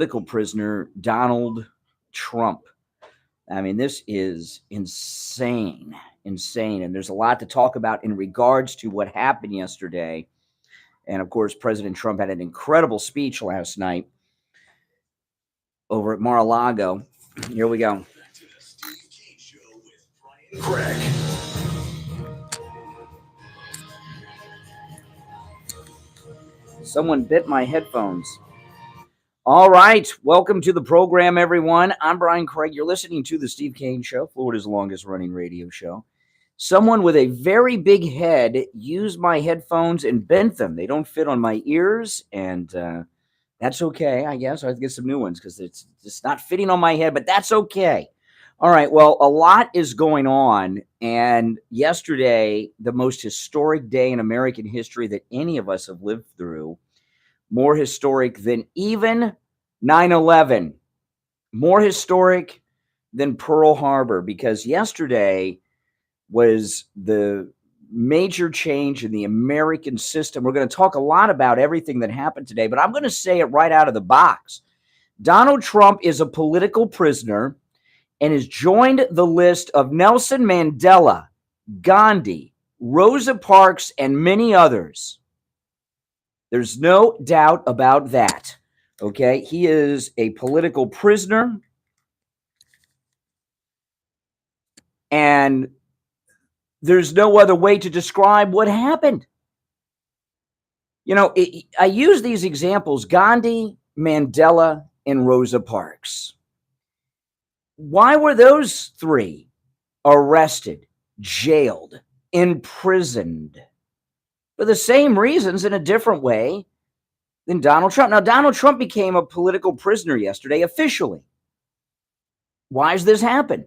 political prisoner Donald Trump. I mean, this is insane, insane. And there's a lot to talk about in regards to what happened yesterday. And of course, President Trump had an incredible speech last night over at Mar-a-Lago. Here we go. Bragg. Someone bit my headphones. All right. Welcome to the program, everyone. I'm Brian Craig. You're listening to the Steve Kane Show, Florida's longest running radio show. Someone with a very big head used my headphones and bent them. They don't fit on my ears, and that's okay, I guess. I have to get some new ones because it's just not fitting on my head, but that's okay. All right. Well, a lot is going on, and yesterday, the most historic day in American history that any of us have lived through, more historic than even 9/11, more historic than Pearl Harbor, because yesterday was the major change in the American system. We're going to talk a lot about everything that happened today, but I'm going to say it right out of the box. Donald Trump is a political prisoner and has joined the list of Nelson Mandela, Gandhi, Rosa Parks, and many others. There's no doubt about that. Okay, he is a political prisoner, and there's no other way to describe what happened. You know, I use these examples: Gandhi, Mandela, and Rosa Parks. Why were those three arrested, jailed, imprisoned? For the same reasons in a different way than Donald Trump. Now, Donald Trump became a political prisoner yesterday officially. Why has this happened?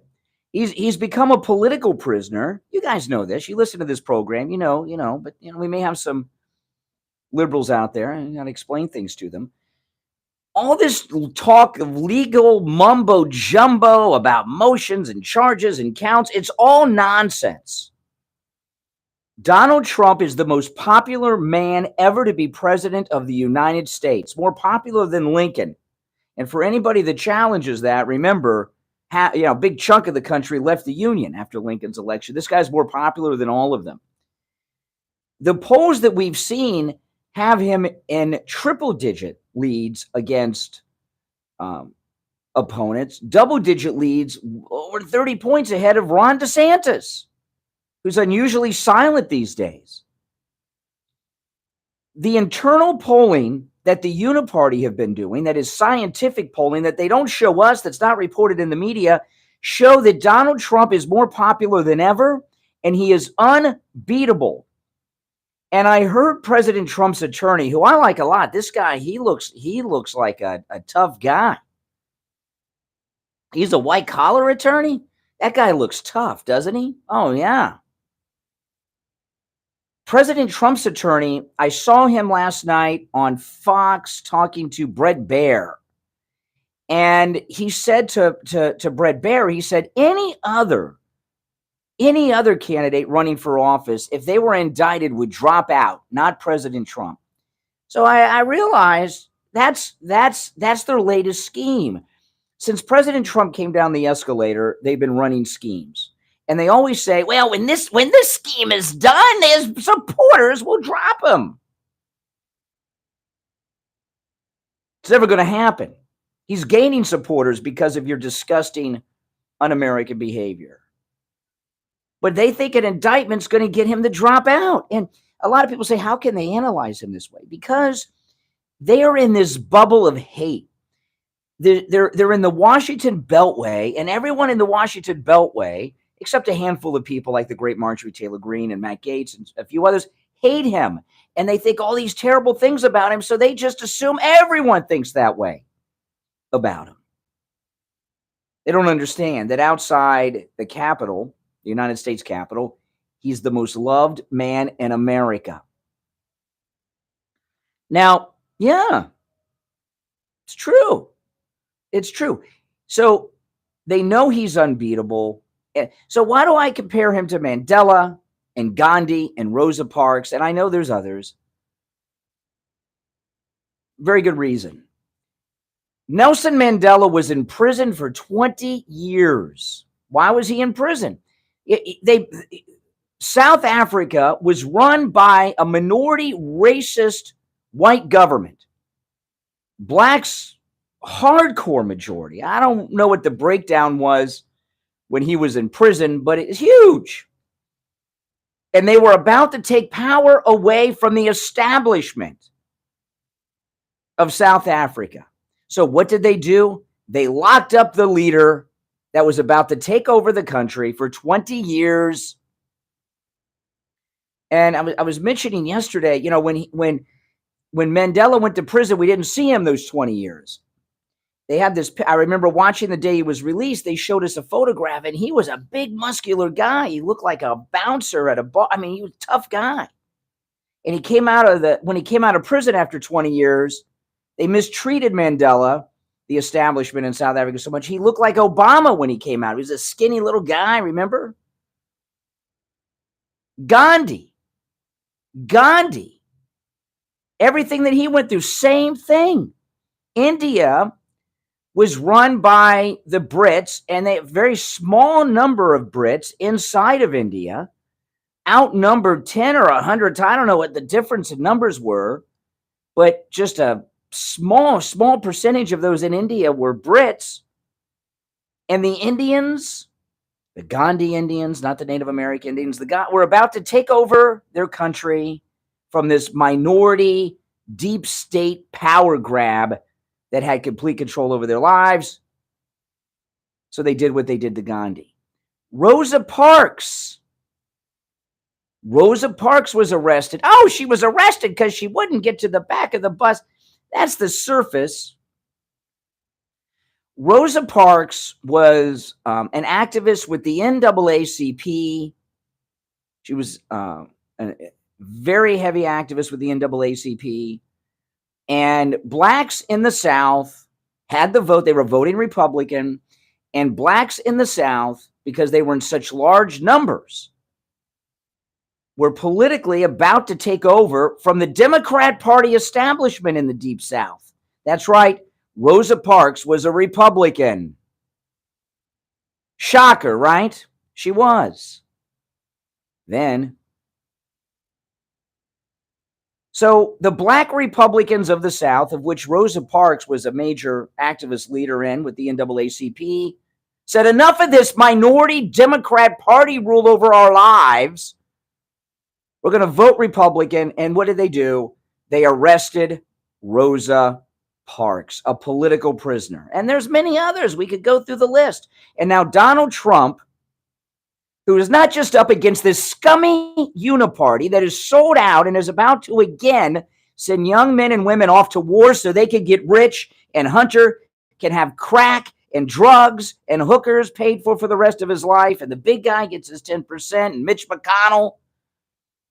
He's become a political prisoner. You guys know this. You listen to this program, you know, but we may have some liberals out there, and you got to explain things to them. All this talk of legal mumbo jumbo about motions and charges and counts, it's all nonsense. Donald Trump is the most popular man ever to be president of the United States, more popular than Lincoln. And for anybody that challenges that, remember, a big chunk of the country left the Union after Lincoln's election. This guy's more popular than all of them. The polls that we've seen have him in triple-digit leads against opponents, double-digit leads, over 30 points ahead of Ron DeSantis, who's unusually silent these days. The internal polling that the Uniparty have been doing, that is scientific polling that they don't show us, that's not reported in the media, show that Donald Trump is more popular than ever, and he is unbeatable. And I heard President Trump's attorney, who I like a lot, this guy, he looks like a tough guy. He's a white-collar attorney? That guy looks tough, doesn't he? Oh, yeah. President Trump's attorney, I saw him last night on Fox talking to Bret Baier. And he said to Bret Baier, he said, any other candidate running for office, if they were indicted, would drop out, not President Trump. So I realized that's their latest scheme. Since President Trump came down the escalator, they've been running schemes. And they always say, well, when this scheme is done, his supporters will drop him. It's never going to happen. He's gaining supporters because of your disgusting, un-American behavior. But they think an indictment's going to get him to drop out. And a lot of people say, how can they analyze him this way? Because they are in this bubble of hate. They're in the Washington Beltway, and everyone in the Washington Beltway, except a handful of people like the great Marjorie Taylor Greene and Matt Gaetz and a few others, hate him. And they think all these terrible things about him, so they just assume everyone thinks that way about him. They don't understand that outside the Capitol, the United States Capitol, he's the most loved man in America. Now, yeah, it's true. It's true. So they know he's unbeatable. So why do I compare him to Mandela and Gandhi and Rosa Parks? And I know there's others. Very good reason. Nelson Mandela was in prison for 20 years. Why was he in prison? South Africa was run by a minority racist white government. Blacks, hardcore majority. I don't know what the breakdown was when he was in prison, but it's huge. And they were about to take power away from the establishment of South Africa. So what did they do? They locked up the leader that was about to take over the country for 20 years. And I was mentioning yesterday, you know, when Mandela went to prison, we didn't see him those 20 years. They had this, I remember watching the day he was released, they showed us a photograph, and he was a big, muscular guy. He looked like a bouncer at a bar. I mean, he was a tough guy. And when he came out of prison after 20 years, they mistreated Mandela, the establishment in South Africa, so much. He looked like Obama when he came out. He was a skinny little guy, remember? Gandhi. Everything that he went through, same thing. India was run by the Brits, and a very small number of Brits inside of India, outnumbered 10 or 100. I don't know what the difference in numbers were, but just a small percentage of those in India were Brits. And the Indians, the Gandhi Indians, not the Native American Indians, were about to take over their country from this minority deep state power grab that had complete control over their lives. So they did what they did to Gandhi. Rosa Parks was arrested. Oh, she was arrested because she wouldn't get to the back of the bus. That's the surface. Rosa Parks was an activist with the NAACP. She was a very heavy activist with the NAACP. And blacks in the South had the vote. They were voting Republican. And blacks in the South, because they were in such large numbers, were politically about to take over from the Democrat Party establishment in the Deep South. That's right. Rosa Parks was a Republican. Shocker, right? She was. Then, so the black Republicans of the South, of which Rosa Parks was a major activist leader in with the NAACP, said enough of this minority Democrat Party rule over our lives. We're going to vote Republican. And what did they do? They arrested Rosa Parks, a political prisoner. And there's many others. We could go through the list. And now Donald Trump, who is not just up against this scummy uniparty that is sold out and is about to again send young men and women off to war so they can get rich, and Hunter can have crack and drugs and hookers paid for the rest of his life, and the big guy gets his 10%, and Mitch McConnell,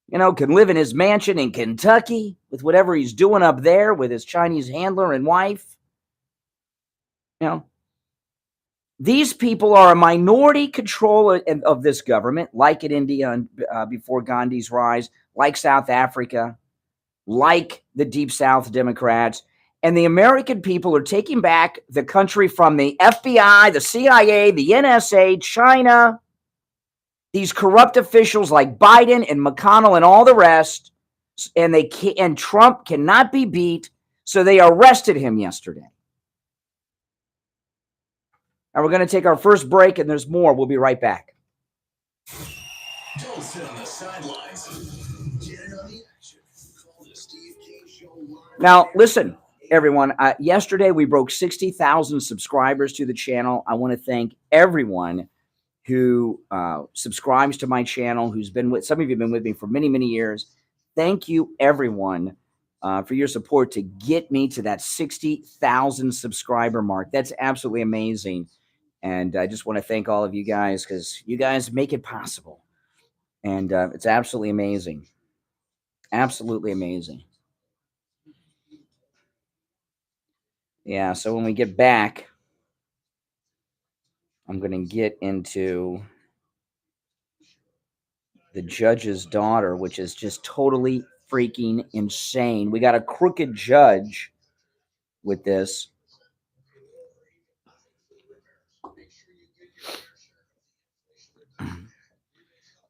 you know, can live in his mansion in Kentucky with whatever he's doing up there with his Chinese handler and wife. You know, these people are a minority control of this government, like in India before Gandhi's rise, like South Africa, like the Deep South Democrats. And the American people are taking back the country from the FBI, the CIA, the NSA, China, these corrupt officials like Biden and McConnell and all the rest. And Trump cannot be beat, so they arrested him yesterday. And we're going to take our first break, and there's more. We'll be right back. Don't sit on the sidelines. Get in on the action. Call the Steve King Show live. Now, listen, everyone. Yesterday, we broke 60,000 subscribers to the channel. I want to thank everyone who subscribes to my channel, who's been with, some of you have been with me for many, many years. Thank you, everyone, for your support to get me to that 60,000 subscriber mark. That's absolutely amazing. And I just want to thank all of you guys, because you guys make it possible. And it's absolutely amazing. Absolutely amazing. Yeah, so when we get back, I'm going to get into the judge's daughter, which is just totally freaking insane. We got a crooked judge with this.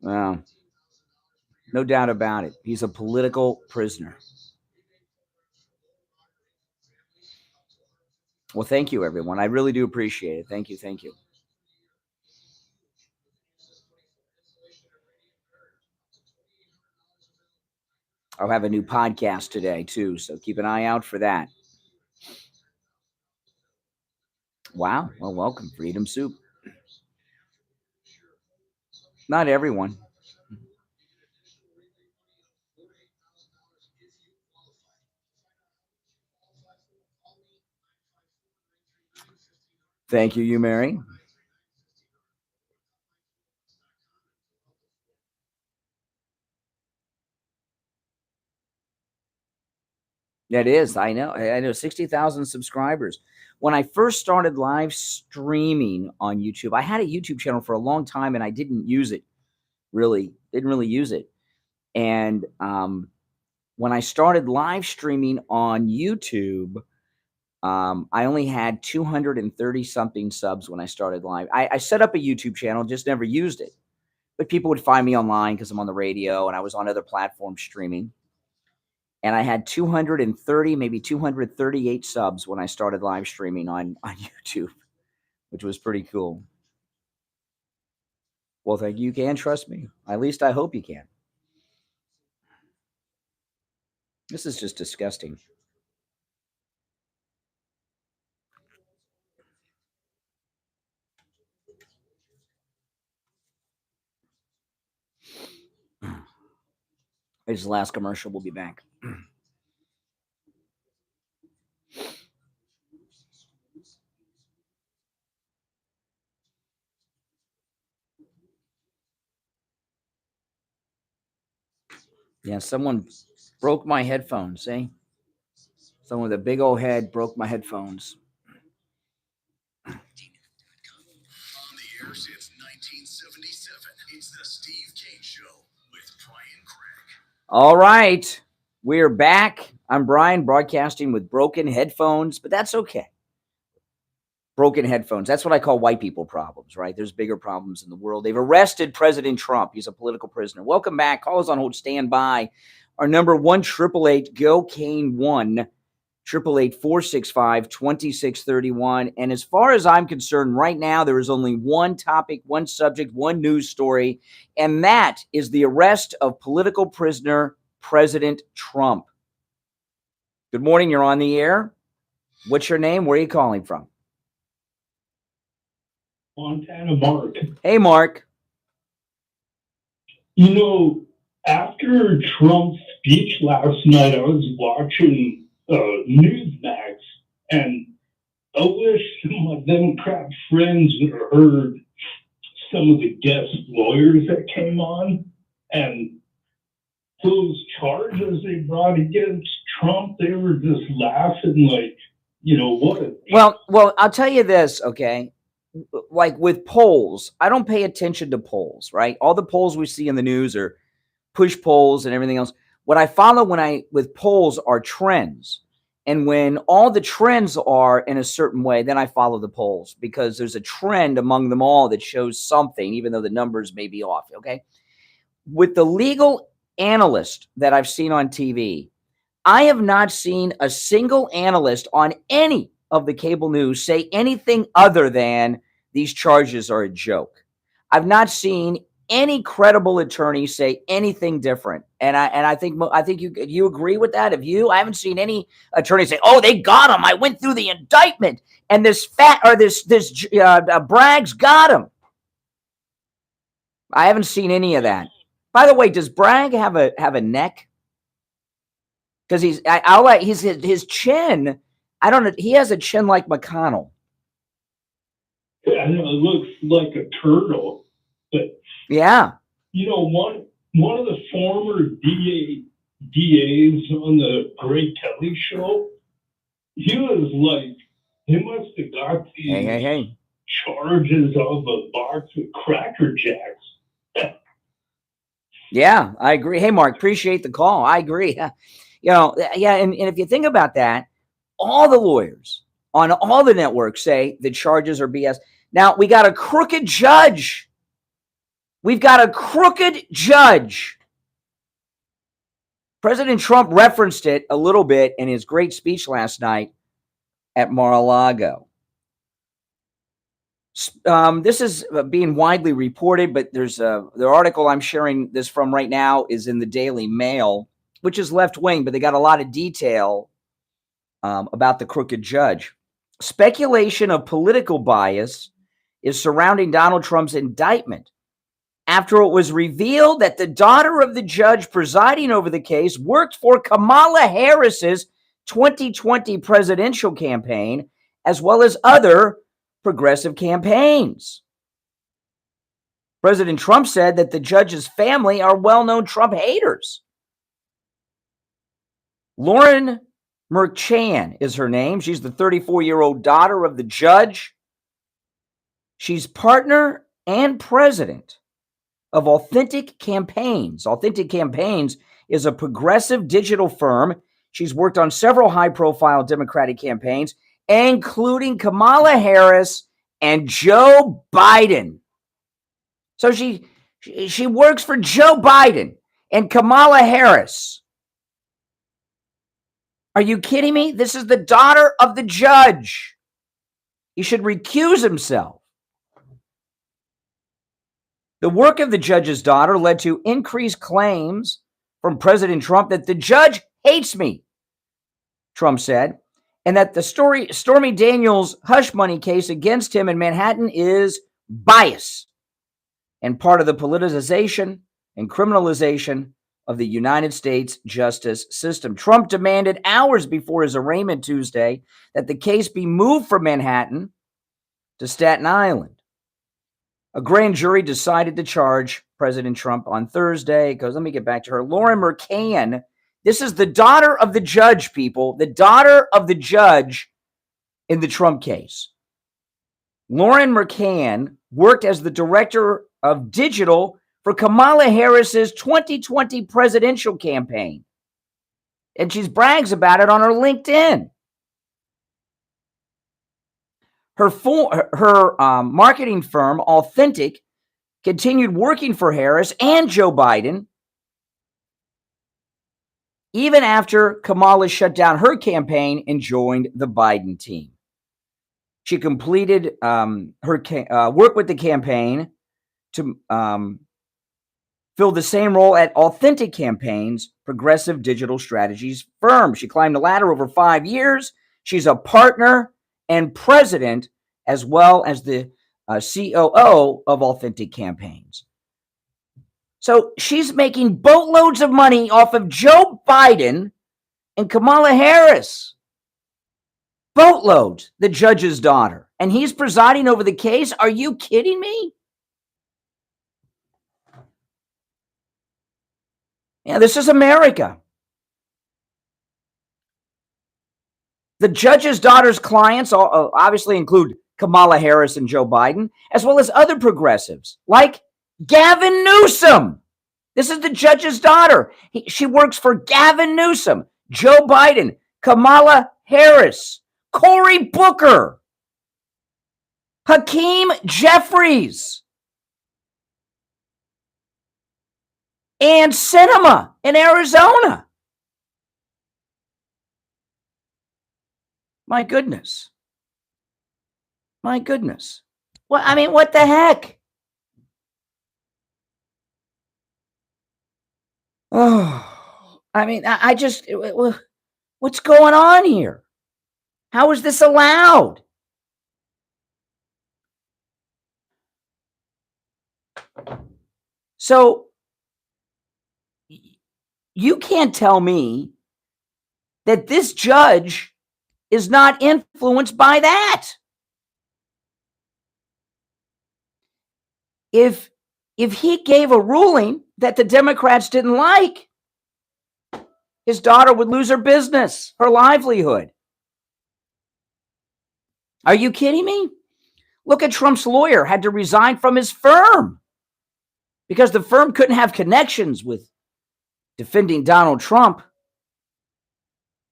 Well, no doubt about it. He's a political prisoner. Well, thank you, everyone. I really do appreciate it. Thank you. Thank you. I'll have a new podcast today, too. So keep an eye out for that. Wow. Well, welcome, Freedom Soup. Not everyone. Thank you, Mary. That is, I know. I know 60,000 subscribers. When I first started live streaming on YouTube, I had a YouTube channel for a long time and I didn't use it really. Didn't really use it. And when I started live streaming on YouTube, I only had 230 something subs when I started live. I set up a YouTube channel, just never used it. But people would find me online because I'm on the radio and I was on other platforms streaming. And I had 230, maybe 238 subs when I started live streaming on YouTube, which was pretty cool. Well, thank you. You can trust me. At least I hope you can. This is just disgusting. It's the last commercial. We'll be back. Yeah, someone broke my headphones, see? Someone with a big old head broke my headphones. On the air since 1977, it's the Steve Kane Show with Brian Craig. All right, we're back. I'm Brian, broadcasting with broken headphones, but that's okay. Broken headphones. That's what I call white people problems, right? There's bigger problems in the world. They've arrested President Trump. He's a political prisoner. Welcome back. Call us on hold. Stand by. Our number 1-888-GO-KANE-1. 888-465-2631. And as far as I'm concerned, right now, there is only one topic, one subject, one news story, and that is the arrest of political prisoner President Trump. Good morning. You're on the air. What's your name? Where are you calling from? Montana Mark. Hey, Mark. You know, after Trump's speech last night, I was watching Newsmax, and I wish my Democrat friends heard some of the guest lawyers that came on, and those charges they brought against Trump, they were just laughing like, you know, what? Well, I'll tell you this, okay? Like with polls, I don't pay attention to polls, right? All the polls we see in the news are push polls and everything else. What I follow with polls are trends. And when all the trends are in a certain way, then I follow the polls because there's a trend among them all that shows something, even though the numbers may be off, okay? With the legal analyst that I've seen on TV, I have not seen a single analyst on any of the cable news say anything other than these charges are a joke. I've not seen any credible attorney say anything different, and I think you agree with that. Have you? I haven't seen any attorney say, "Oh, they got him. I went through the indictment, and this Bragg's got him." I haven't seen any of that. By the way, does Bragg have a neck? Because his chin. I don't know. He has a chin like McConnell. I know it looks like a turtle, but yeah, you know, one of the former DAs on the Greg Kelly show, he was like, he must have got these charges of a box of Cracker Jacks. Yeah, I agree. Hey, Mark, appreciate the call. I agree. You know, yeah, and if you think about that, all the lawyers on all the networks say the charges are BS. Now, we got a crooked judge. We've got a crooked judge. President Trump referenced it a little bit in his great speech last night at Mar-a-Lago. This is being widely reported, but there's the article I'm sharing this from right now is in the Daily Mail, which is left-wing, but they got a lot of detail about the crooked judge. Speculation of political bias is surrounding Donald Trump's indictment after it was revealed that the daughter of the judge presiding over the case worked for Kamala Harris's 2020 presidential campaign, as well as other progressive campaigns. President Trump said that the judge's family are well-known Trump haters. Lauren Merchan is her name. She's the 34-year-old daughter of the judge. She's partner and president of Authentic Campaigns. Authentic Campaigns is a progressive digital firm. She's worked on several high-profile Democratic campaigns, including Kamala Harris and Joe Biden. So she works for Joe Biden and Kamala Harris. Are you kidding me? This is the daughter of the judge. He should recuse himself. The work of the judge's daughter led to increased claims from President Trump that the judge hates me, Trump said, and that the Stormy Daniels hush money case against him in Manhattan is bias and part of the politicization and criminalization of the United States justice system. Trump demanded hours before his arraignment Tuesday that the case be moved from Manhattan to Staten Island. A grand jury decided to charge President Trump on Thursday. Because let me get back to her. Lauren Merchan, this is the daughter of the judge, people, the daughter of the judge in the Trump case. Lauren Merchan worked as the director of digital for Kamala Harris's 2020 presidential campaign. And she brags about it on her LinkedIn. Her marketing firm, Authentic, continued working for Harris and Joe Biden even after Kamala shut down her campaign and joined the Biden team. She completed her work with the campaign to fill the same role at Authentic Campaigns, progressive digital strategies firm. She climbed the ladder over 5 years. She's a partner and president, as well as the COO of Authentic Campaigns. So she's making boatloads of money off of Joe Biden and Kamala Harris. Boatloads, the judge's daughter. And he's presiding over the case? Are you kidding me? Yeah, this is America. The judge's daughter's clients obviously include Kamala Harris and Joe Biden, as well as other progressives like Gavin Newsom. This is the judge's daughter. She works for Gavin Newsom, Joe Biden, Kamala Harris, Cory Booker, Hakeem Jeffries, and Sinema in Arizona. My goodness. My goodness. Well, I mean, what the heck? Oh, I mean, I just, what's going on here? How is this allowed? So, you can't tell me that this judge is not influenced by that. If he gave a ruling that the Democrats didn't like, his daughter would lose her business, her livelihood. Are you kidding me? Look at Trump's lawyer had to resign from his firm because the firm couldn't have connections with defending Donald Trump.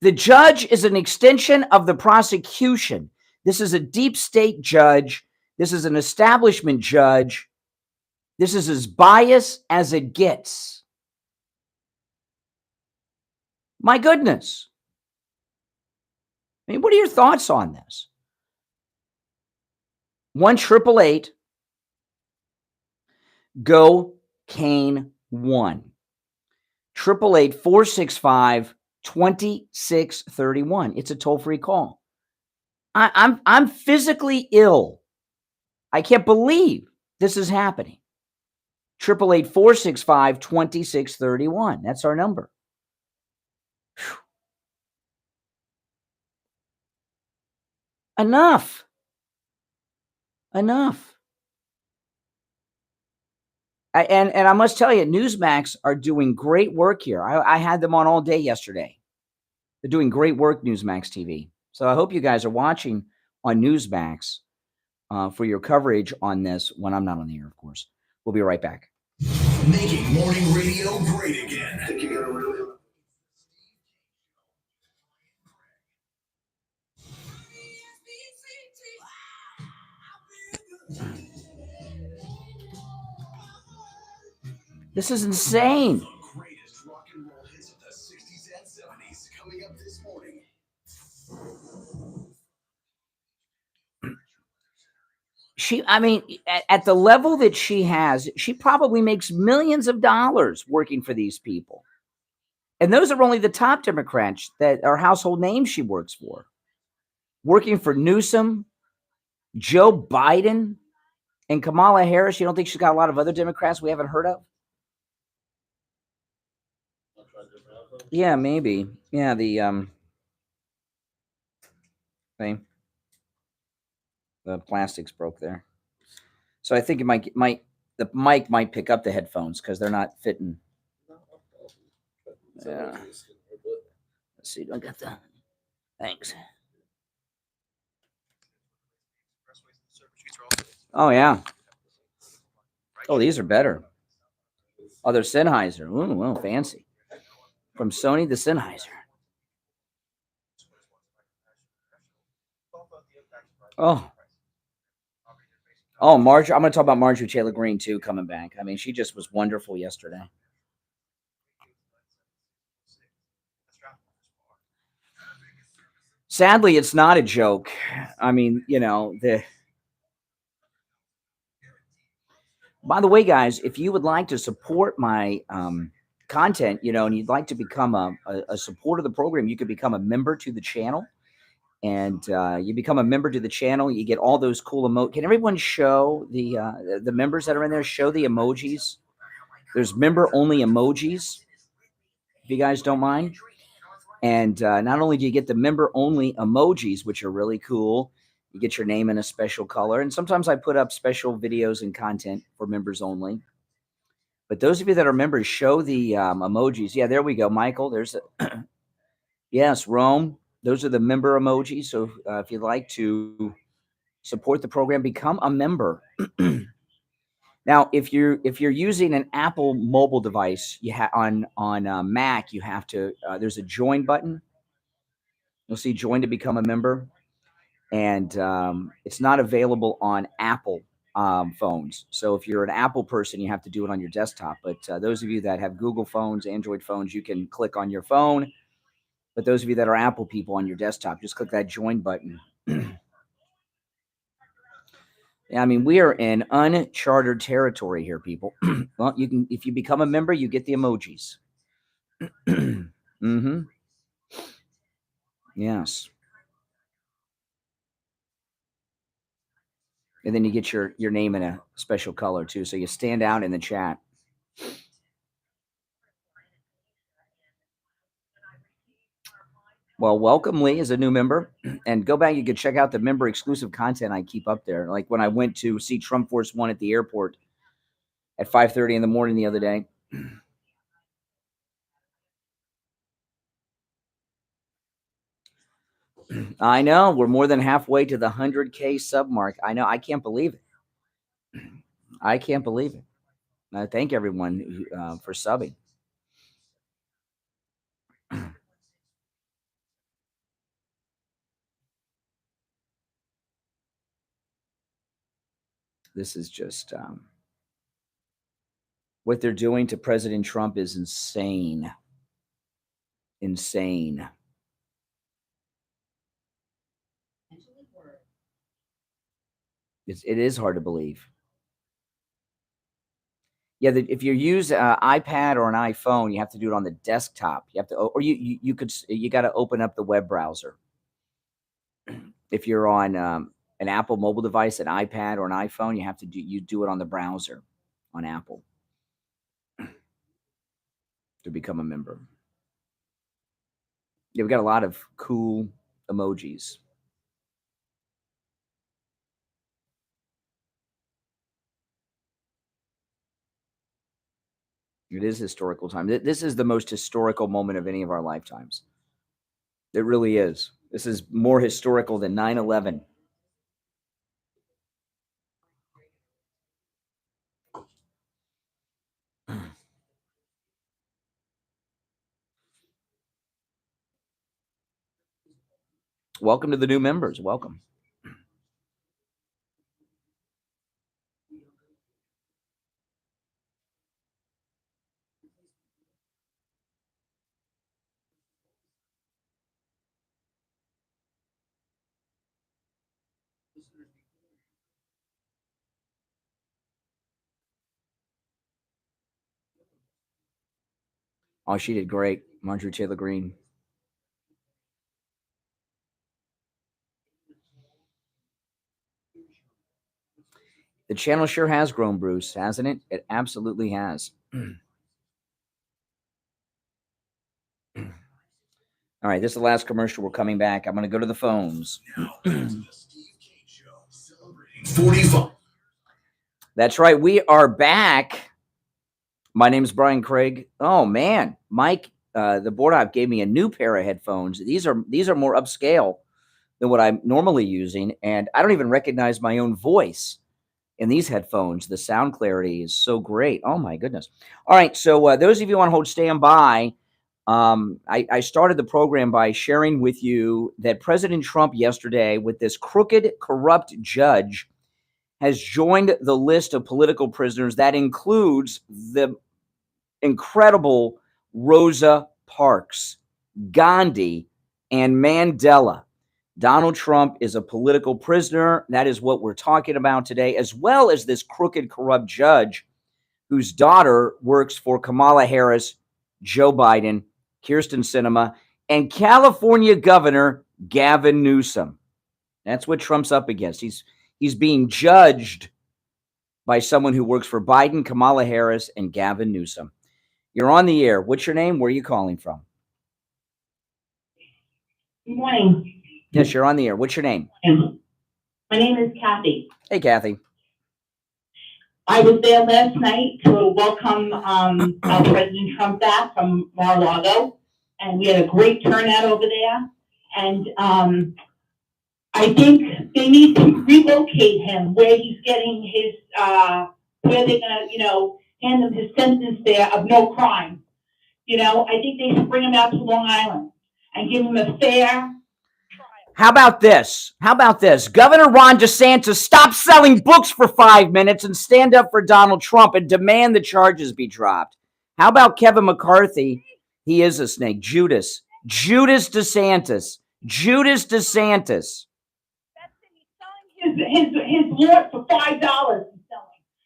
The judge is an extension of the prosecution. This is a deep state judge. This is an establishment judge. This is as biased as it gets. My goodness. I mean, what are your thoughts on this? 1-888 go Kane 1. 888-465-2631. It's a toll-free call. I'm physically ill. I can't believe this is happening. 888-465-2631. That's our number. Whew. Enough. And I must tell you, Newsmax are doing great work here. I had them on all day yesterday. They're doing great work, Newsmax TV. So I hope you guys are watching on Newsmax for your coverage on this when I'm not on the air, of course. We'll be right back. Making morning radio great again. This is insane. The greatest rock and roll hits of the 60s and 70s coming up this morning. At the level that she has, she probably makes millions of dollars working for these people. And those are only the top Democrats that are household names she works for. Working for Newsom, Joe Biden, and Kamala Harris. You don't think she's got a lot of other Democrats we haven't heard of? Yeah, maybe. Yeah, the thing. The plastics broke there. So I think the mic might pick up the headphones because they're not fitting. Yeah. Let's see. Do I got that? Thanks. Oh, yeah. Oh, these are better. Oh, they're Sennheiser. Ooh, well, fancy. From Sony to Sennheiser. Oh, Marjorie. I'm going to talk about Marjorie Taylor Greene, too, coming back. I mean, she just was wonderful yesterday. Sadly, it's not a joke. I mean, by the way, guys, if you would like to support my content, and you'd like to become a supporter of the program, you could become a member to the channel. And you become a member to the channel. You get all those cool emojis. Can everyone show the members that are in there? Show the emojis. There's member-only emojis, if you guys don't mind. And not only do you get the member-only emojis, which are really cool, you get your name in a special color. And sometimes I put up special videos and content for members only. But those of you that are members, show the emojis. Yeah, there we go, Michael. There's yes, Rome. Those are the member emojis. So if you'd like to support the program, become a member. Now, if you're using an Apple mobile device, you have on Mac, you have to. There's a join button. You'll see join to become a member, and it's not available on Apple phones. So if you're an Apple person, you have to do it on your desktop. But those of you that have Google phones, Android phones, you can click on your phone. But those of you that are Apple people on your desktop, just click that join button. I mean, we are in uncharted territory here, people. Well, you can, if you become a member, you get the emojis. Mm-hmm. Yes. And then you get your name in a special color too, so you stand out in the chat. Well, welcome, Lee, as a new member. And go back, you can check out the member exclusive content I keep up there. Like when I went to see Trump Force One at the airport at 5:30 in the morning the other day. I know, we're more than halfway to the 100K sub mark. I know, I can't believe it. I can't believe it. I thank everyone for subbing. This is just what they're doing to President Trump is insane. Insane. It is hard to believe. Yeah, if you use an iPad or an iPhone, you have to do it on the desktop. You have to, or you got to open up the web browser. If you're on an Apple mobile device, an iPad or an iPhone, you have to do it on the browser on Apple to become a member. Yeah, we got a lot of cool emojis. It is historical time. This is the most historical moment of any of our lifetimes. It really is. This is more historical than 9/11. Welcome to the new members. Welcome. Oh, she did great. Marjorie Taylor Greene. The channel sure has grown, Bruce, hasn't it? It absolutely has. All right, this is the last commercial. We're coming back. I'm going to go to the phones. Now, to the Steve King Show, celebrating 45. That's right. We are back. My name is Brian Craig. Oh, man. Mike, the board op gave me a new pair of headphones. These are more upscale than what I'm normally using, and I don't even recognize my own voice in these headphones. The sound clarity is so great. Oh, my goodness. All right, so those of you on hold, stand by. I started the program by sharing with you that President Trump yesterday, with this crooked, corrupt judge, has joined the list of political prisoners. That includes the incredible Rosa Parks, Gandhi, and Mandela. Donald Trump is a political prisoner. That is what we're talking about today, as well as this crooked, corrupt judge whose daughter works for Kamala Harris, Joe Biden, Kirsten Sinema, and California Governor Gavin Newsom. That's what Trump's up against. He's being judged by someone who works for Biden, Kamala Harris, and Gavin Newsom. You're on the air. What's your name? Where are you calling from? Good morning. Yes, you're on the air. What's your name? My name is Kathy. Hey, Kathy. I was there last night to welcome President Trump back from Mar-a-Lago, and we had a great turnout over there. And I think they need to relocate him where he's getting his, where they're gonna, hand him his sentence there of no crime. I think they should bring him out to Long Island and give him a fair. How about this? Governor Ron DeSantis, stop selling books for 5 minutes and stand up for Donald Trump and demand the charges be dropped. How about Kevin McCarthy? He is a snake. Judas DeSantis. He's selling his Lord for $5. He's selling.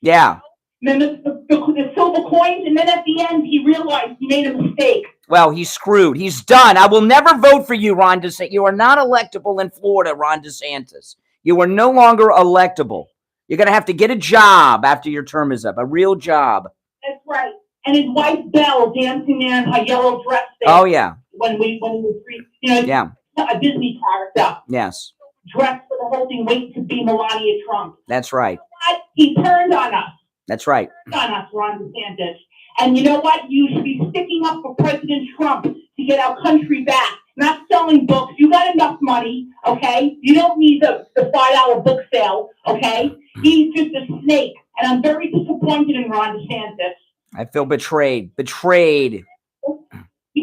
Yeah. And then the silver coins, and then at the end he realized he made a mistake. Well, he's screwed. He's done. I will never vote for you, Ron DeSantis. You are not electable in Florida, Ron DeSantis. You are no longer electable. You're going to have to get a job after your term is up, a real job. That's right. And his wife Belle dancing there in her yellow dress. There Oh, yeah. When we were free, Yeah. A Disney character. Yes. Dressed for the whole thing, waiting to be Melania Trump. That's right. But he turned on us. That's right. On us, Ron DeSantis. And you know what? You should be sticking up for President Trump to get our country back. Not selling books. You got enough money, okay? You don't need the $5 book sale, okay? He's just a snake. And I'm very disappointed in Ron DeSantis. I feel betrayed. We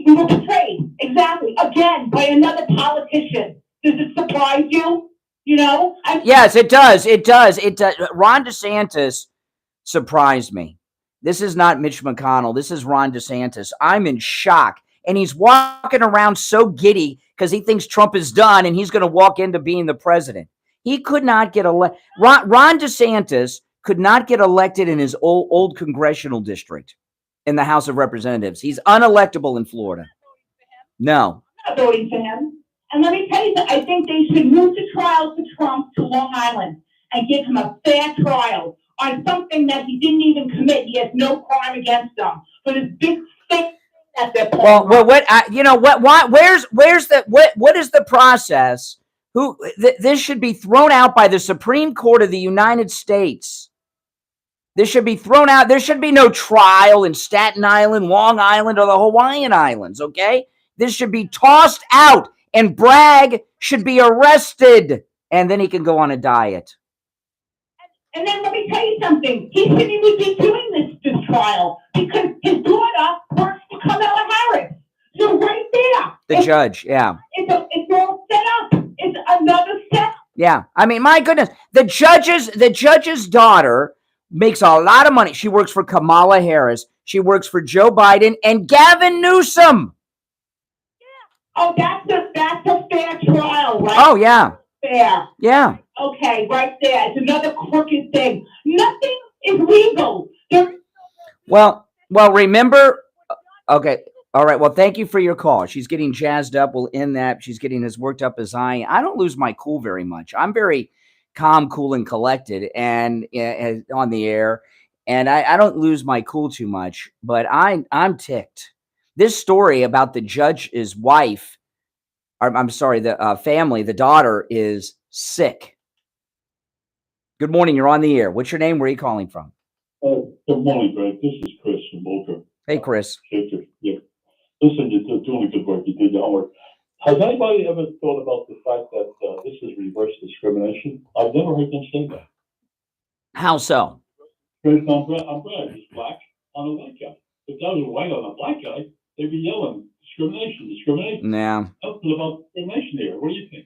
were betrayed, exactly. Again, by another politician. Does it surprise you? You know? Yes, it does. It does. It does. Ron DeSantis surprised me. This is not Mitch McConnell. This is Ron DeSantis. I'm in shock. And he's walking around so giddy because he thinks Trump is done and he's going to walk into being the president. He could not get elected. Ron DeSantis could not get elected in his old congressional district in the House of Representatives. He's unelectable in Florida. No. I'm not voting for him. And let me tell you, I think they should move the trial for Trump to Long Island and give him a fair trial on something that he didn't even commit. He has no crime against him. But his big thing that they're well, what you know what? Why? Where's the what is the process? This should be thrown out by the Supreme Court of the United States. This should be thrown out. There should be no trial in Staten Island, Long Island, or the Hawaiian Islands. Okay, this should be tossed out, and Bragg should be arrested, and then he can go on a diet. And then let me tell you something. He shouldn't even be doing this trial because his daughter works for Kamala Harris. So right there. The judge, yeah. It's all set up. It's another step. Yeah. I mean, my goodness. The judge's daughter makes a lot of money. She works for Kamala Harris. She works for Joe Biden and Gavin Newsom. Yeah. Oh, that's a fair trial, right? Oh, yeah. Fair. Yeah. Okay, right there. It's another crooked thing. Nothing is legal. Well, remember. Okay. All right. Well, thank you for your call. She's getting jazzed up. We'll end that. She's getting as worked up as I am. I don't lose my cool very much. I'm very calm, cool, and collected and on the air. And I don't lose my cool too much, but I'm ticked. This story about the judge's wife, I'm sorry, the family, the daughter is sick. Good morning. You're on the air. What's your name? Where are you calling from? Good morning, Greg. This is Chris from Boca. Hey, Chris. Yeah. Listen, you're doing good work. You did your homework. Has anybody ever thought about the fact that this is reverse discrimination? I've never heard them say that. How so? Based on Bragg, he's black on a white guy. If that was a white on a black guy, they'd be yelling discrimination. Yeah. Nothing about discrimination here. What do you think?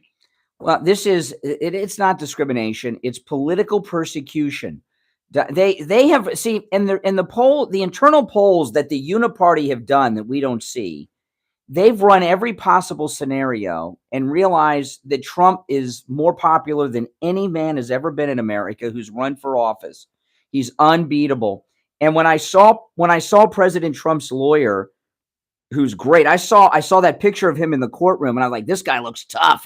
Well, it's not discrimination. It's political persecution. They have in the internal polls that the Uniparty have done that we don't see. They've run every possible scenario and realized that Trump is more popular than any man has ever been in America who's run for office. He's unbeatable. And when I saw President Trump's lawyer, who's great, I saw that picture of him in the courtroom, and I was like, this guy looks tough.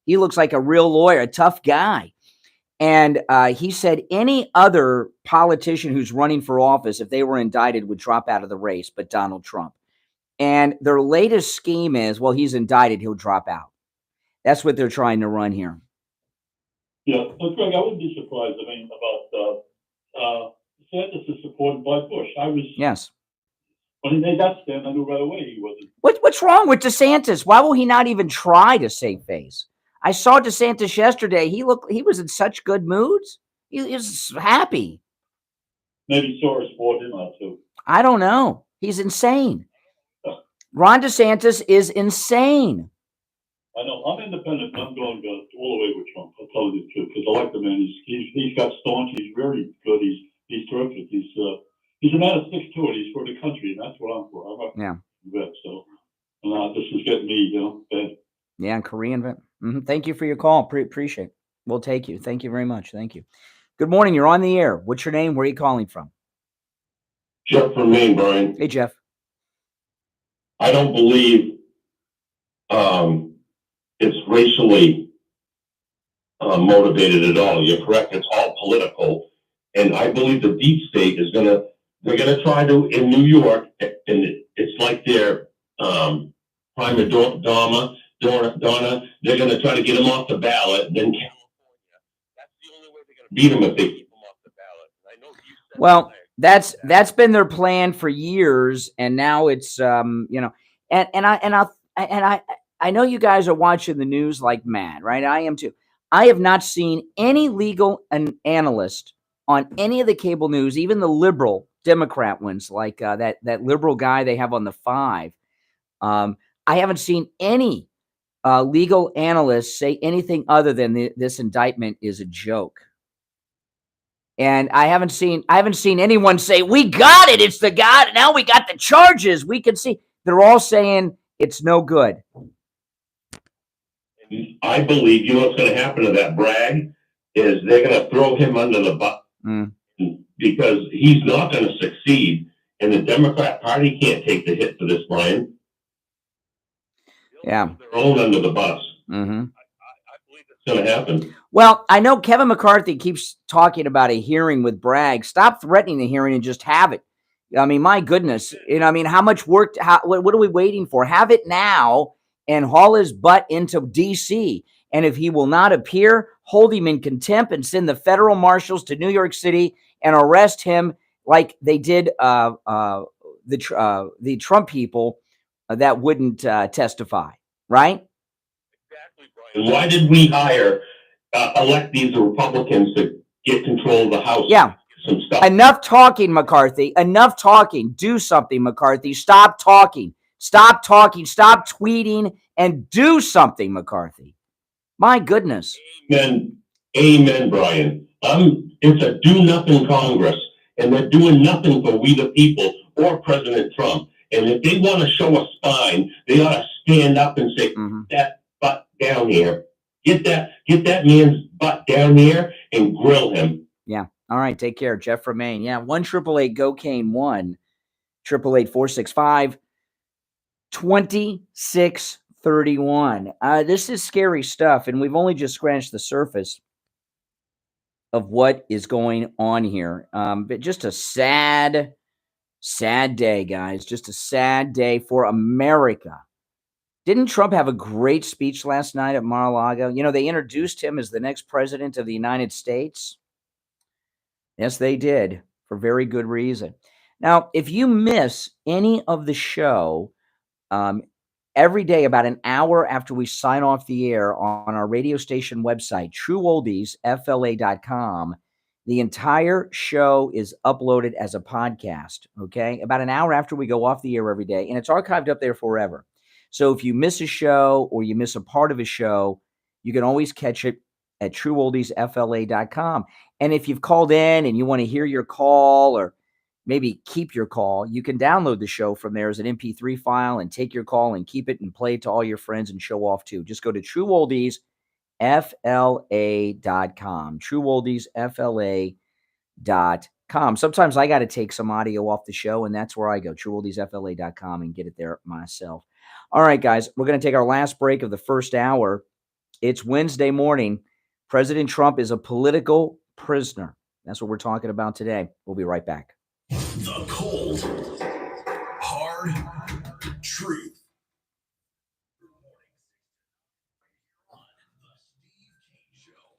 He looks like a real lawyer, a tough guy. And he said any other politician who's running for office, if they were indicted, would drop out of the race, but Donald Trump. And their latest scheme is, well, he's indicted, he'll drop out. That's what they're trying to run here. Yeah, but Greg, I wouldn't be surprised. I mean, about DeSantis is supported by Bush. Yes. When he made that stand, I knew right away he wasn't. What's wrong with DeSantis? Why will he not even try to save face? I saw DeSantis yesterday. He was in such good moods. He was happy. Maybe Soros bought him out too. I don't know. He's insane. Ron DeSantis is insane. I know. I'm independent. I'm going all the way with Trump. I'll tell you the truth because I like the man. He's got staunch. He's very good. He's terrific. He's a man of sticks to it. He's for the country, and that's what I'm for. I'm a vet, so this is getting me, bad. Yeah, Korean vet. Mm-hmm. Thank you for your call. Appreciate it. We'll take you. Thank you very much. Thank you. Good morning. You're on the air. What's your name? Where are you calling from? Jeff from Maine, Brian. Hey, Jeff. I don't believe it's racially motivated at all. You're correct. It's all political. And I believe the deep state they're going to try to, in New York, and it's like their prima donna, they're going to try to get him off the ballot. Then California, that's the only way they're going to beat him if they keep him off the ballot. I know you said well, that's been their plan for years, and now it's and I know you guys are watching the news like mad, right? I am too. I have not seen any legal analyst on any of the cable news, even the liberal Democrat ones, like that liberal guy they have on the 5. I haven't seen any legal analysts say anything other than this indictment is a joke. And I haven't seen anyone say, we got it. It's the guy. Now we got the charges. We can see. They're all saying it's no good. I believe, you know what's going to happen to that Bragg is they're going to throw him under the bus because he's not going to succeed, and the Democrat Party can't take the hit for this, Brian. Yeah, their own under the bus. Mm-hmm. I believe it's going to happen. Well, I know Kevin McCarthy keeps talking about a hearing with Bragg. Stop threatening the hearing and just have it. I mean, my goodness. I mean, how much work? What are we waiting for? Have it now and haul his butt into D.C. And if he will not appear, hold him in contempt and send the federal marshals to New York City and arrest him like they did the Trump people that wouldn't testify, right? Exactly, Brian. Why did we elect these Republicans to get control of the House? Yeah. Some stuff. Enough talking, McCarthy. Enough talking. Do something, McCarthy. Stop talking. Stop talking. Stop tweeting and do something, McCarthy. My goodness. Amen. Amen, Brian. It's a do-nothing Congress, and they're doing nothing for we the people or President Trump. And if they want to show a spine, they ought to stand up and say, that butt down here. Get that man's butt down here and grill him. Yeah. All right. Take care. Jeff from Maine. Yeah. 1-888-GO-CANE 1-888-465-2631. This is scary stuff, and we've only just scratched the surface of what is going on here. But just a sad day, guys. Just a sad day for America. Didn't Trump have a great speech last night at Mar-a-Lago? You know, they introduced him as the next president of the United States. Yes, they did, for very good reason. Now, if you miss any of the show, every day about an hour after we sign off the air on our radio station website, trueoldiesfla.com, the entire show is uploaded as a podcast, okay? About an hour after we go off the air every day, and it's archived up there forever. So if you miss a show or you miss a part of a show, you can always catch it at trueoldiesfla.com. And if you've called in and you want to hear your call or maybe keep your call, you can download the show from there as an MP3 file and take your call and keep it and play it to all your friends and show off too. Just go to trueoldiesfla.com, trueoldiesfla.com. Sometimes I got to take some audio off the show, and that's where I go, trueoldiesfla.com, and get it there myself. All right, guys, we're going to take our last break of the first hour. It's Wednesday morning. President Trump is a political prisoner. That's what we're talking about today. We'll be right back. The cold, hard truth. On the Steve King Show.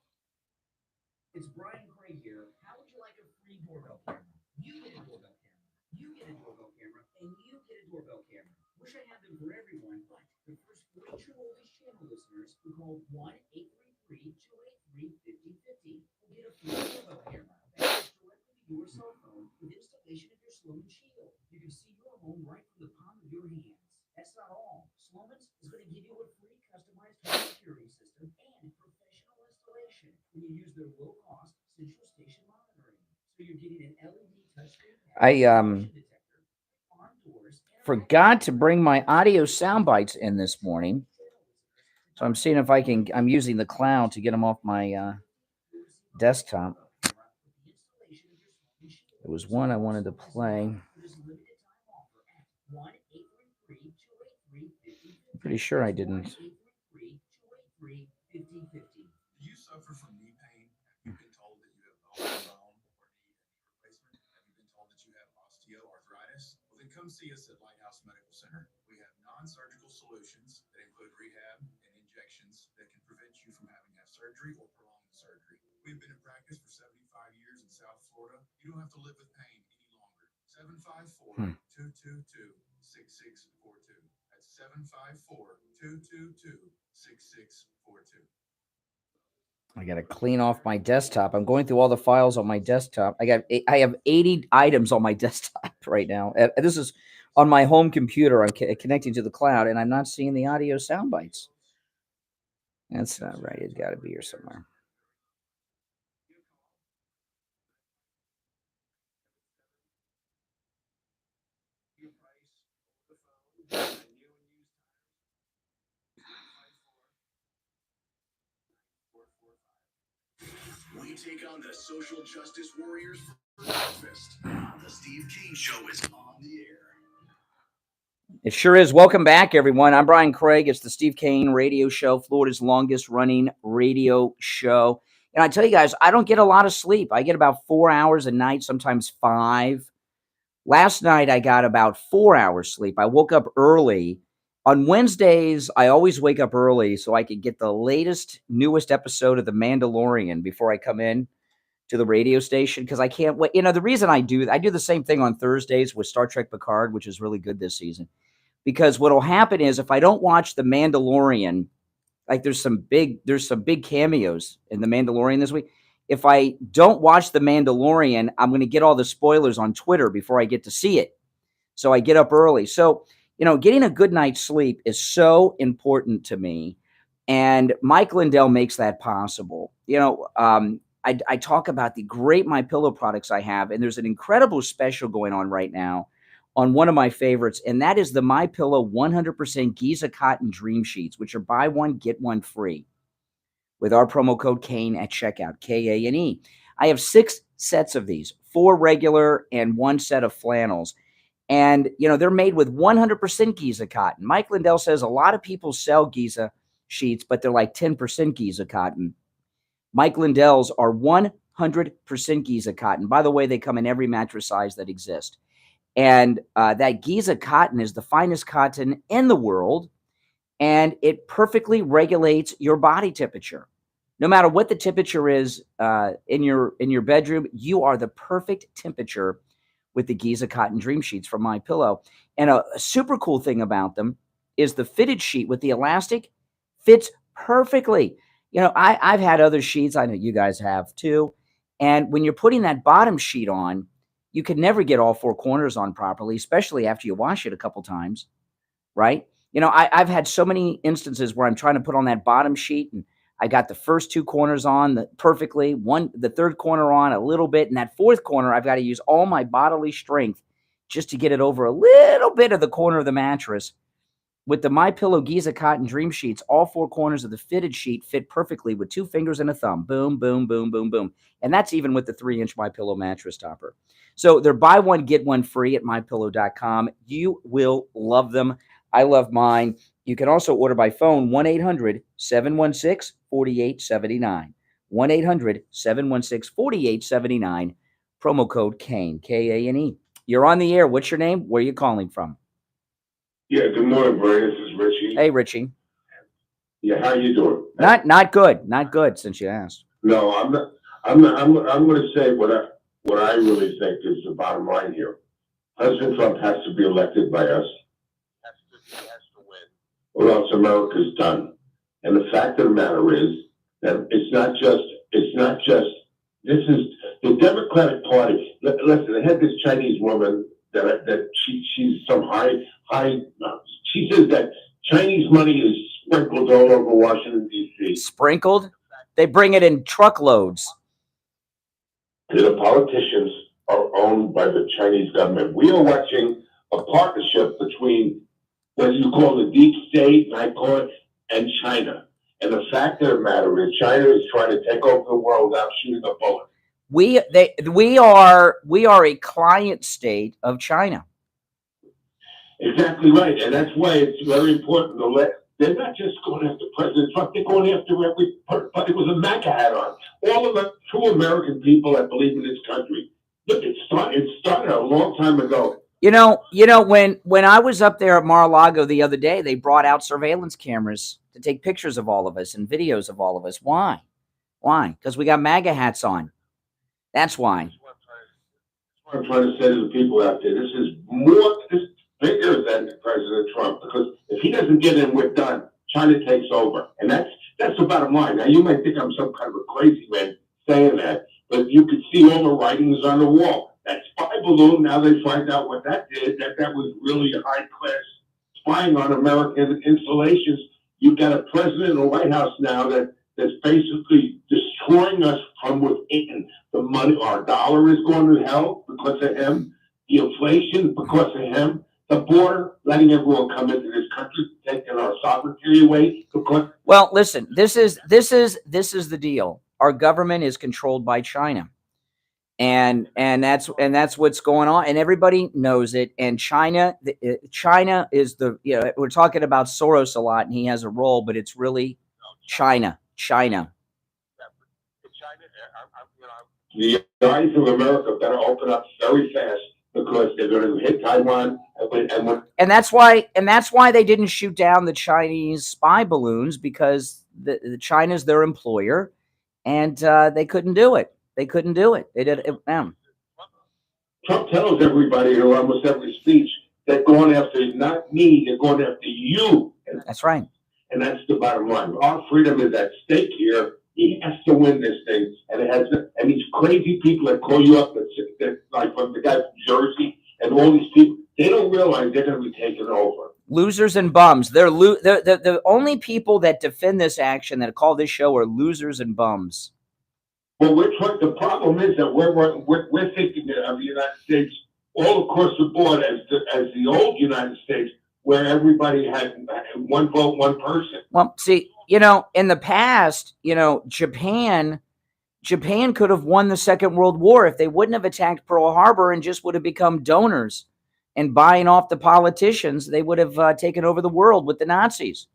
It's Brian Craig here. How would you like a free doorbell camera? You get a doorbell camera. You get a doorbell camera. And you get a doorbell camera. Wish I had them for everyone, but the first 40 True Oldies channel listeners who call 1-833-283-5050 will get a free doorbell camera that goes directly to your cell phone with installation of your Sloman Shield. You can see your home right from the palm of your hands. That's not all. Sloman's is going to give you a free customized home security system and professional installation when you use their low-cost central station monitoring. So you're getting an LED touchscreen. I forgot to bring my audio sound bites in this morning. So I'm seeing if I can, I'm using the cloud to get them off my desktop. There was one I wanted to play. I'm pretty sure I didn't. Do you suffer from knee pain? Have you been told that you have bone or knee replacement? Have you been told that you have osteoarthritis? Well, then come see us at Lighthouse Medical Center. We have non-surgical solutions that include rehab and injections that can prevent you from having to have surgery or prolong the surgery. We've been in practice for 75 years in South Florida. You don't have to live with pain any longer. 754-222-6642. That's 754-222-6642. I got to clean off my desktop. I'm going through all the files on my desktop. I have 80 items on my desktop right now. This is on my home computer. I'm connecting to the cloud, and I'm not seeing the audio sound bites. That's not right. It's got to be here somewhere. We take on the social justice warriors for breakfast. The Steve King Show is on the air. It sure is. Welcome back, everyone. I'm Brian Craig. It's the Steve Kane Radio Show, Florida's longest running radio show. And I tell you guys, I don't get a lot of sleep. I get about 4 hours a night, sometimes 5. Last night, I got about 4 hours sleep. I woke up early. On Wednesdays, I always wake up early so I can get the latest, newest episode of The Mandalorian before I come in to the radio station, because I can't wait. You know, the reason I do the same thing on Thursdays with Star Trek Picard, which is really good this season, because what'll happen is if I don't watch The Mandalorian, like there's some big cameos in The Mandalorian this week. If I don't watch The Mandalorian, I'm going to get all the spoilers on Twitter before I get to see it. So I get up early. So, you know, getting a good night's sleep is so important to me. And Mike Lindell makes that possible. You know, I talk about the great MyPillow products I have, and there's an incredible special going on right now on one of my favorites, and that is the MyPillow 100% Giza Cotton Dream Sheets, which are buy one, get one free with our promo code Kane at checkout, Kane. I have 6 sets of these, 4 regular and 1 set of flannels. And, you know, they're made with 100% Giza cotton. Mike Lindell says a lot of people sell Giza sheets, but they're like 10% Giza cotton. Mike Lindell's are 100% Giza cotton. By the way, they come in every mattress size that exists. And that Giza cotton is the finest cotton in the world, and it perfectly regulates your body temperature. No matter what the temperature is in your bedroom, you are the perfect temperature with the Giza Cotton Dream Sheets from MyPillow. And a super cool thing about them is the fitted sheet with the elastic fits perfectly. You know, I've had other sheets. I know you guys have too. And when you're putting that bottom sheet on, you can never get all 4 corners on properly, especially after you wash it a couple times, right? You know, I've had so many instances where I'm trying to put on that bottom sheet and I got the first 2 corners on perfectly, the third corner on a little bit, and that 4th corner, I've got to use all my bodily strength just to get it over a little bit of the corner of the mattress. With the MyPillow Giza Cotton Dream Sheets, all 4 corners of the fitted sheet fit perfectly with 2 fingers and a thumb. Boom, boom, boom, boom, boom. And that's even with the 3-inch MyPillow mattress topper. So they're buy one, get one free at MyPillow.com. You will love them. I love mine. You can also order by phone, 1-800-716-4879. 1-800-716-4879. Promo code Kane, Kane. You're on the air. What's your name? Where are you calling from? Yeah, good morning, Brian. This is Richie. Hey, Richie. Yeah, how you doing? Not good. Not good, since you asked. No, I'm not. I'm going to say what I really think is the bottom line here. President Trump has to be elected by us. He has to win, or else America's done. And the fact of the matter is that it's not just. This is the Democratic Party. Listen, they had this Chinese woman that she's some high. She says that Chinese money is sprinkled all over Washington, D.C. Sprinkled? They bring it in truckloads. The politicians are owned by the Chinese government. We are watching a partnership between what you call the deep state, and I call it, and China. And the fact of the matter is China is trying to take over the world without shooting a bullet. We are a client state of China. Exactly right. And that's why it's very important to they're not just going after President Trump, they're going after everybody with a MAGA hat on. All of the true American people that believe in this country. Look, it started a long time ago. You know, when I was up there at Mar-a-Lago the other day, they brought out surveillance cameras to take pictures of all of us and videos of all of us. Why? Because we got MAGA hats on. That's why. That's what I'm trying to say to the people out there. This is bigger than President Trump, because if he doesn't get in, we're done. China takes over. And that's the bottom line. Now, you might think I'm some kind of a crazy man saying that, but you could see all the writings on the wall. That spy balloon, now they find out what that did, that was really high-class spying on American installations You've got a president in the White House now that's basically destroying us from within. The money, our dollar is going to hell because of him. The inflation because of him. The border, letting everyone come into this country, taking our sovereignty away because. Well, listen, this is the deal. Our government is controlled by China. And that's what's going on, and everybody knows it. And China is we're talking about Soros a lot, and he has a role, but it's really China. The guys from America better open up very fast because they're going to hit Taiwan, and that's why they didn't shoot down the Chinese spy balloons, because the China's their employer, and they couldn't do it. They couldn't do it. They did it. Trump tells everybody in almost every speech they're going after not me, they're going after you. That's right. And that's the bottom line. Our freedom is at stake here. He has to win this thing, and these crazy people that call you up, like from the guy from Jersey, and all these people, they don't realize they're going to be taken over. Losers and bums. They're the only people that defend this action that call this show are losers and bums. Well, the problem is that we're thinking of the United States all across the board as the old United States, where everybody had one vote, one person. Well, see, in the past, Japan could have won the Second World War if they wouldn't have attacked Pearl Harbor and just would have become donors and buying off the politicians. They would have taken over the world with the Nazis.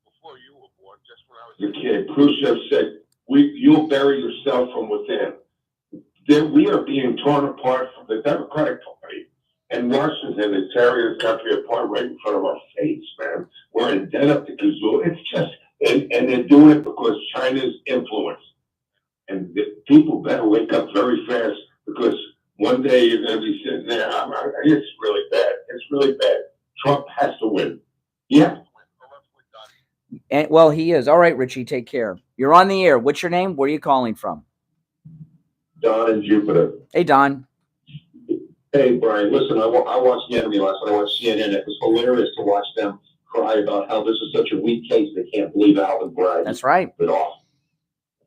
Before you were born, just when I was a kid, Khrushchev said, you'll bury yourself from within. We are being torn apart from the Democratic Party, and Washington is tearing the country apart right in front of our face, man. We're in debt up to kazoo. It's just, and they're doing it because China's influence. And the people better wake up very fast, because one day you're going to be sitting there. It's really bad. It's really bad. Trump has to win. Yeah. And, well, he is. All right, Richie, take care. You're on the air. What's your name? Where are you calling from? Don in Jupiter. Hey, Don. Hey, Brian. Listen, I watched the enemy last night. I watched CNN. It was hilarious to watch them cry about how this is such a weak case. They can't believe Alvin Bragg. That's right. It off.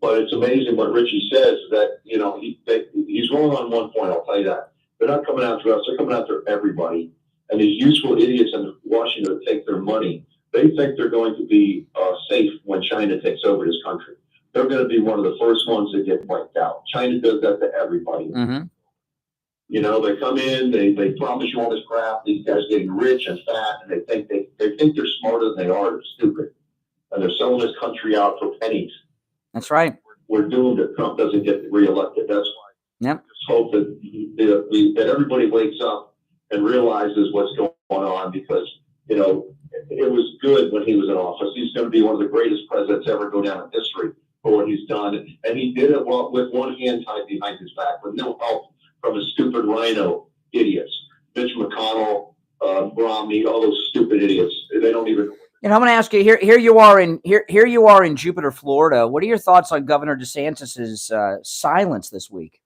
But it's amazing what Richie says, that, he's wrong on one point, I'll tell you that. They're not coming after us. They're coming after everybody. And these useful idiots in Washington take their money. They think they're going to be safe when China takes over this country. They're going to be one of the first ones that get wiped out. China does that to everybody. Mm-hmm. They come in, they promise you all this crap. These guys getting rich and fat, and they think they're smarter than they are. They're stupid, and they're selling this country out for pennies. That's right. We're doomed if Trump doesn't get reelected. That's why. Yep. Just hope that everybody wakes up and realizes what's going on, because it was good when he was in office. He's going to be one of the greatest presidents ever go down in history for what he's done, and he did it with one hand tied behind his back, with no help from his stupid rhino idiots, Mitch McConnell, Romney, all those stupid idiots. They don't even. I'm going to ask you here. Here you are in Jupiter, Florida. What are your thoughts on Governor DeSantis's silence this week?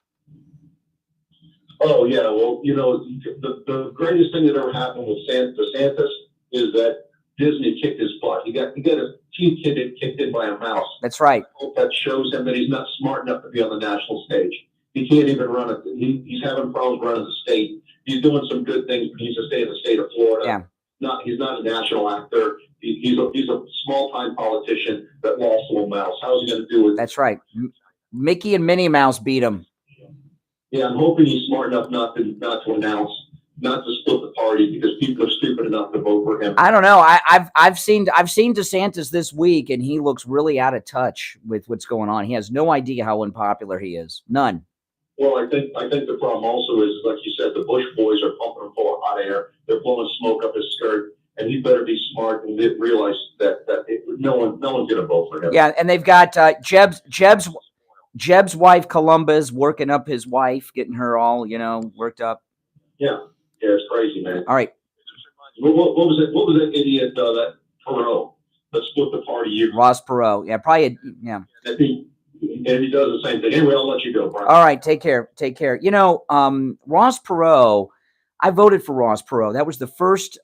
Oh yeah, well, the greatest thing that ever happened with DeSantis is that Disney kicked his butt. He got his teeth kicked in by a mouse. That's right. I hope that shows him that he's not smart enough to be on the national stage. He can't even run it. He's having problems running the state. He's doing some good things, but he needs to stay in the state of Florida. Yeah. He's not a national actor. He's a small-time politician that lost to a mouse. How's he going to do it? That's right. Mickey and Minnie Mouse beat him. Yeah, I'm hoping he's smart enough not to announce, not to split the party, because people are stupid enough to vote for him. I don't know. I've seen DeSantis this week, and he looks really out of touch with what's going on. He has no idea how unpopular he is. None. Well, I think the problem also is, like you said, the Bush boys are pumping him full of hot air. They're blowing smoke up his skirt, and he better be smart and realize that no one's going to vote for him. Yeah, and they've got Jeb's wife Columba's working up his wife, getting her all worked up. Yeah, it's crazy, man. All right. What was it? What was that idiot that Perot that split the party? Ross Perot. Yeah, probably. Yeah. And he does the same thing. Anyway, I'll let you go, Brian. All right, take care. Take care. Ross Perot, I voted for Ross Perot. That was the first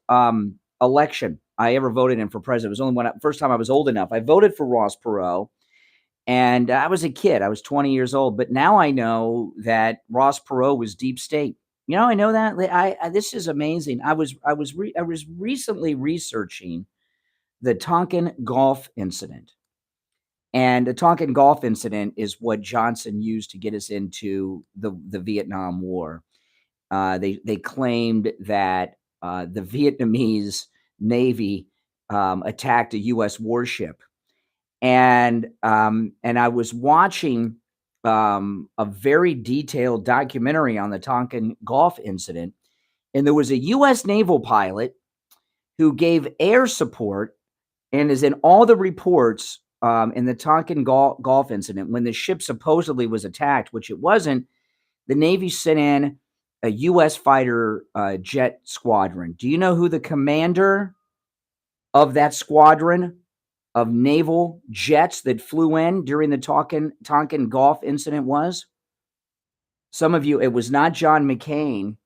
election I ever voted in for president. It was only first time I was old enough. I voted for Ross Perot, and I was a kid. I was 20 years old. But now I know that Ross Perot was deep state. I know that. This is amazing. I was recently researching the Tonkin Golf incident. And the Tonkin Golf incident is what Johnson used to get us into the Vietnam War. They claimed that the Vietnamese Navy attacked a U.S. warship, and I was watching a very detailed documentary on the Tonkin Golf incident, and there was a U.S. naval pilot who gave air support and is in all the reports in the Tonkin Golf incident when the ship supposedly was attacked, which it wasn't. The Navy sent in a U.S. fighter jet squadron. Do you know who the commander of that squadron of naval jets that flew in during the Tonkin Golf incident was? Some of you, it was not John McCain.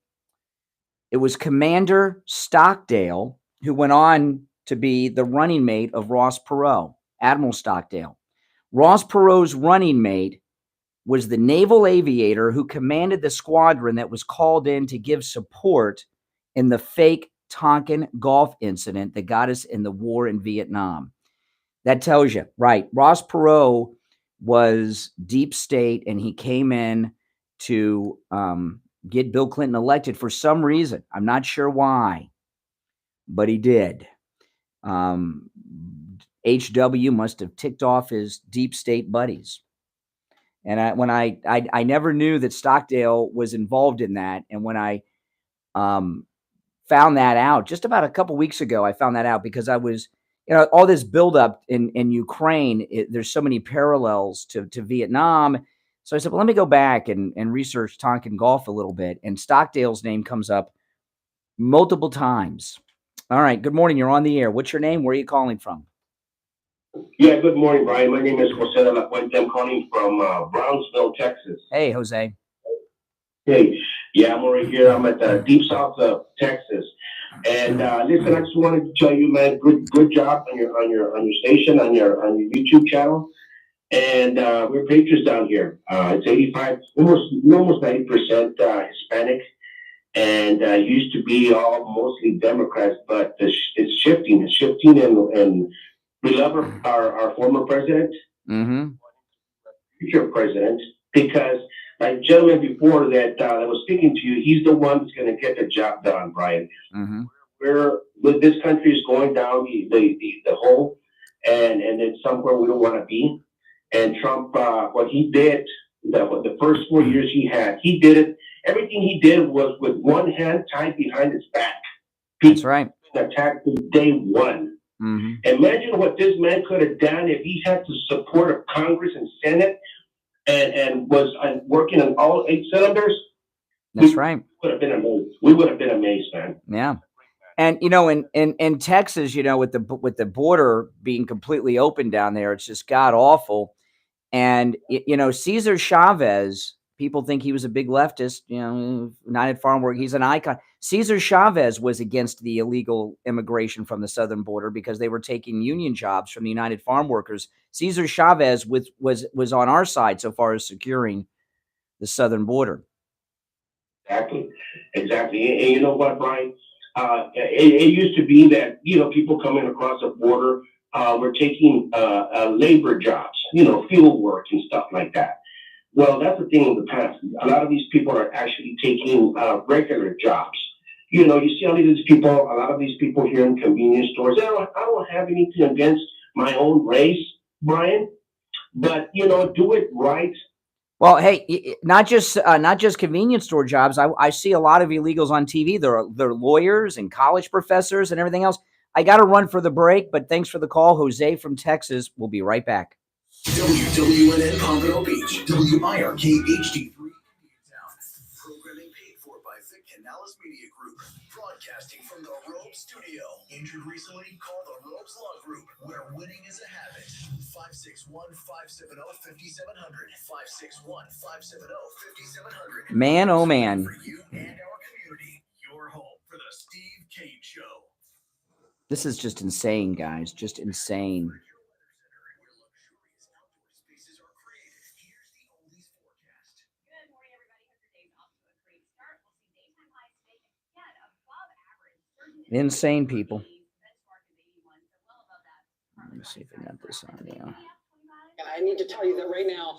It was Commander Stockdale, who went on to be the running mate of Ross Perot, Admiral Stockdale. Ross Perot's running mate was the naval aviator who commanded the squadron that was called in to give support in the fake Tonkin Golf incident that got us in the war in Vietnam. That tells you, right? Ross Perot was deep state, and he came in to get Bill Clinton elected for some reason. I'm not sure why, but he did. HW must have ticked off his deep state buddies. And I never knew that Stockdale was involved in that. And when I found that out just about a couple weeks ago, I found that out because I was, all this buildup in Ukraine. There's so many parallels to Vietnam. So I said, well, let me go back and research Tonkin Golf a little bit. And Stockdale's name comes up multiple times. All right. Good morning. You're on the air. What's your name? Where are you calling from? Yeah, good morning, Brian. My name is Jose de la Fuente. I'm calling from Brownsville, Texas. Hey, Jose. Hey, yeah, I'm over here. I'm at the deep south of Texas. And listen, I just wanted to tell you, man, good job on your station, on your YouTube channel. And we're patriots down here. It's 85, almost 90% Hispanic, and used to be all mostly Democrats, but it's shifting. It's shifting, and we love our former president, future president, because like gentleman before that was speaking to you, he's the one that's going to get the job done, Brian. This country is going down the hole, and it's somewhere we don't want to be. And Trump, what he did, the first 4 years he did it. Everything he did was with one hand tied behind his back. That's right. Attacked day one. Imagine what this man could have done if he had the support of Congress and Senate and was working on all 8 cylinders. That's right. Would have been amazed. We would have been amazed, man. Yeah. And in Texas, with the border being completely open down there, it's just god awful. And Cesar Chavez, people think he was a big leftist. United Farm Workers, he's an icon. Cesar Chavez was against the illegal immigration from the southern border because they were taking union jobs from the United Farm Workers. Cesar Chavez was on our side so far as securing the southern border. Exactly. And you know what, Brian? It used to be that, people coming across the border were taking labor jobs, field work and stuff like that. Well, that's the thing in the past. A lot of these people are actually taking regular jobs. You see all these people, a lot of these people here in convenience stores. I don't have anything against my own race, Brian, but, do it right. Well, hey, not just convenience store jobs. I see a lot of illegals on TV. They're lawyers and college professors and everything else. I got to run for the break, but thanks for the call, Jose from Texas. We'll be right back. WWNN Pompano Beach, WIRK HD3 Town. Programming paid for by Vic Canales Media Group. Broadcasting from the Robe Studio. Injured recently? Call the Robes Law Group, where winning is a habit. 561-570-5700. 561-570-5700. Man, oh man. For you and our community, your home for the Steve Kane Show. This is just insane, guys. Just insane. Insane people. Let me see if I got this audio. I need to tell you that right now.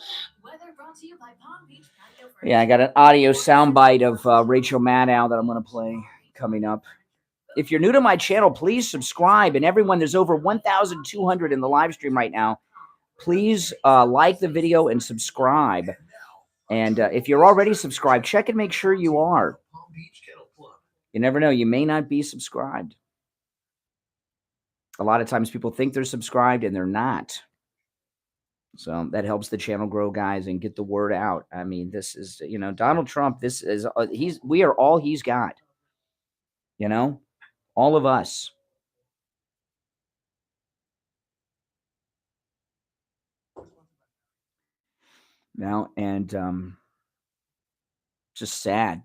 Yeah, I got an audio soundbite of Rachel Maddow that I'm going to play coming up. If you're new to my channel, please subscribe. And everyone, there's over 1,200 in the live stream right now. Please like the video and subscribe. And if you're already subscribed, check and make sure you are. You never know. You may not be subscribed. A lot of times people think they're subscribed and they're not. So that helps the channel grow, guys, and get the word out. I mean, this is, Donald Trump, this is, we are all he's got. All of us. Now, and just sad.